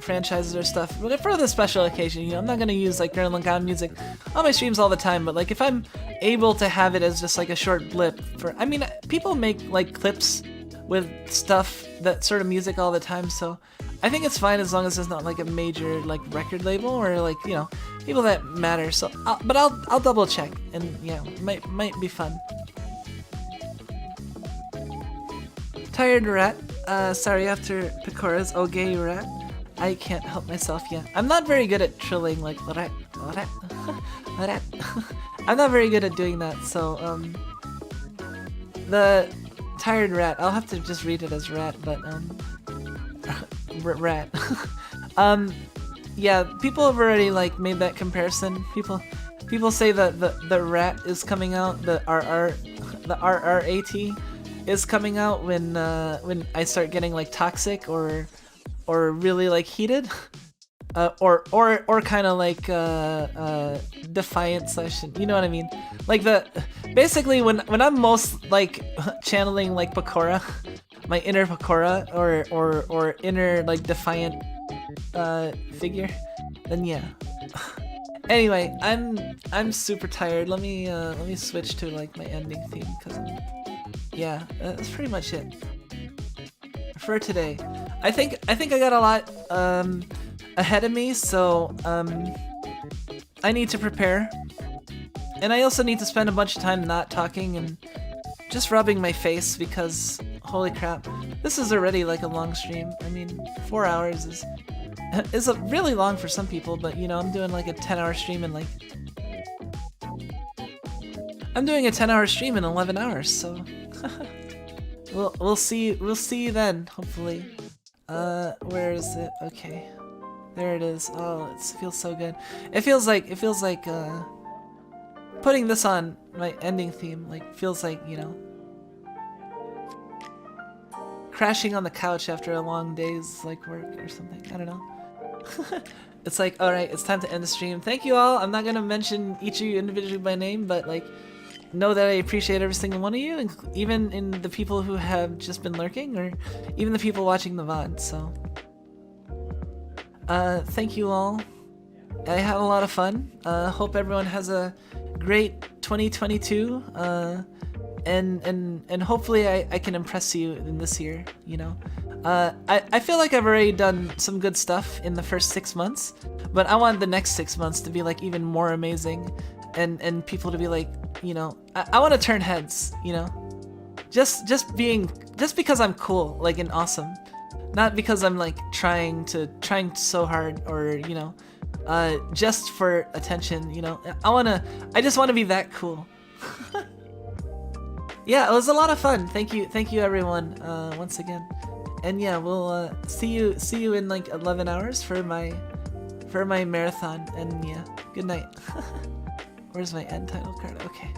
franchises or stuff, but for the special occasion, you know, I'm not gonna use like Gurren Lagann music on my streams all the time, but like if I'm able to have it as just like a short blip for, I mean, people make like clips with stuff that sort of music all the time, so I think it's fine as long as it's not like a major like record label or like, you know, people that matter. So but I'll double check, and yeah, might be fun. Tired rat. Sorry, after Pikora's okay rat. I can't help myself yet. I'm not very good at trilling like rat, rat, rat. I'm not very good at doing that, so the tired rat, I'll have to just read it as rat, but rat. Yeah, people have already like made that comparison. People say that the rat is coming out, the RRAT is coming out when I start getting like toxic or really like heated, or kind of like defiant session. You know what I mean? Like basically when I'm most like channeling like Pokora, my inner Pokora or inner like defiant figure, then yeah. Anyway, I'm super tired. Let me switch to like my ending theme because yeah, that's pretty much it for today. I think I got a lot ahead of me, so I need to prepare, and I also need to spend a bunch of time not talking and just rubbing my face because holy crap, this is already like a long stream. I mean, 4 hours is really long for some people, but you know, I'm doing like a 10-hour stream in like I'm doing a 10-hour stream in 11 hours, so we'll see then, hopefully. Where is it? Okay, there it is. Oh, it feels so good. It feels like putting this on my ending theme like feels like, you know, crashing on the couch after a long day's like work or something. I don't know. It's like, all right, it's time to end the stream. Thank you all. I'm not gonna mention each of you individually by name, but like, know that I appreciate every single one of you, and even in the people who have just been lurking, or even the people watching the VOD. So, thank you all. I had a lot of fun. Hope everyone has a great 2022. And hopefully I can impress you in this year. You know, I feel like I've already done some good stuff in the first 6 months, but I want the next 6 months to be like even more amazing, and people to be like, you know, I want to turn heads, you know, just because I'm cool, like, and awesome, not because I'm like trying so hard, or you know, just for attention, you know. I just want to be that cool. Yeah, it was a lot of fun. Thank you everyone, once again. And yeah, we'll see you in like 11 hours for my marathon. And yeah, good night. Where's my end title card? Okay.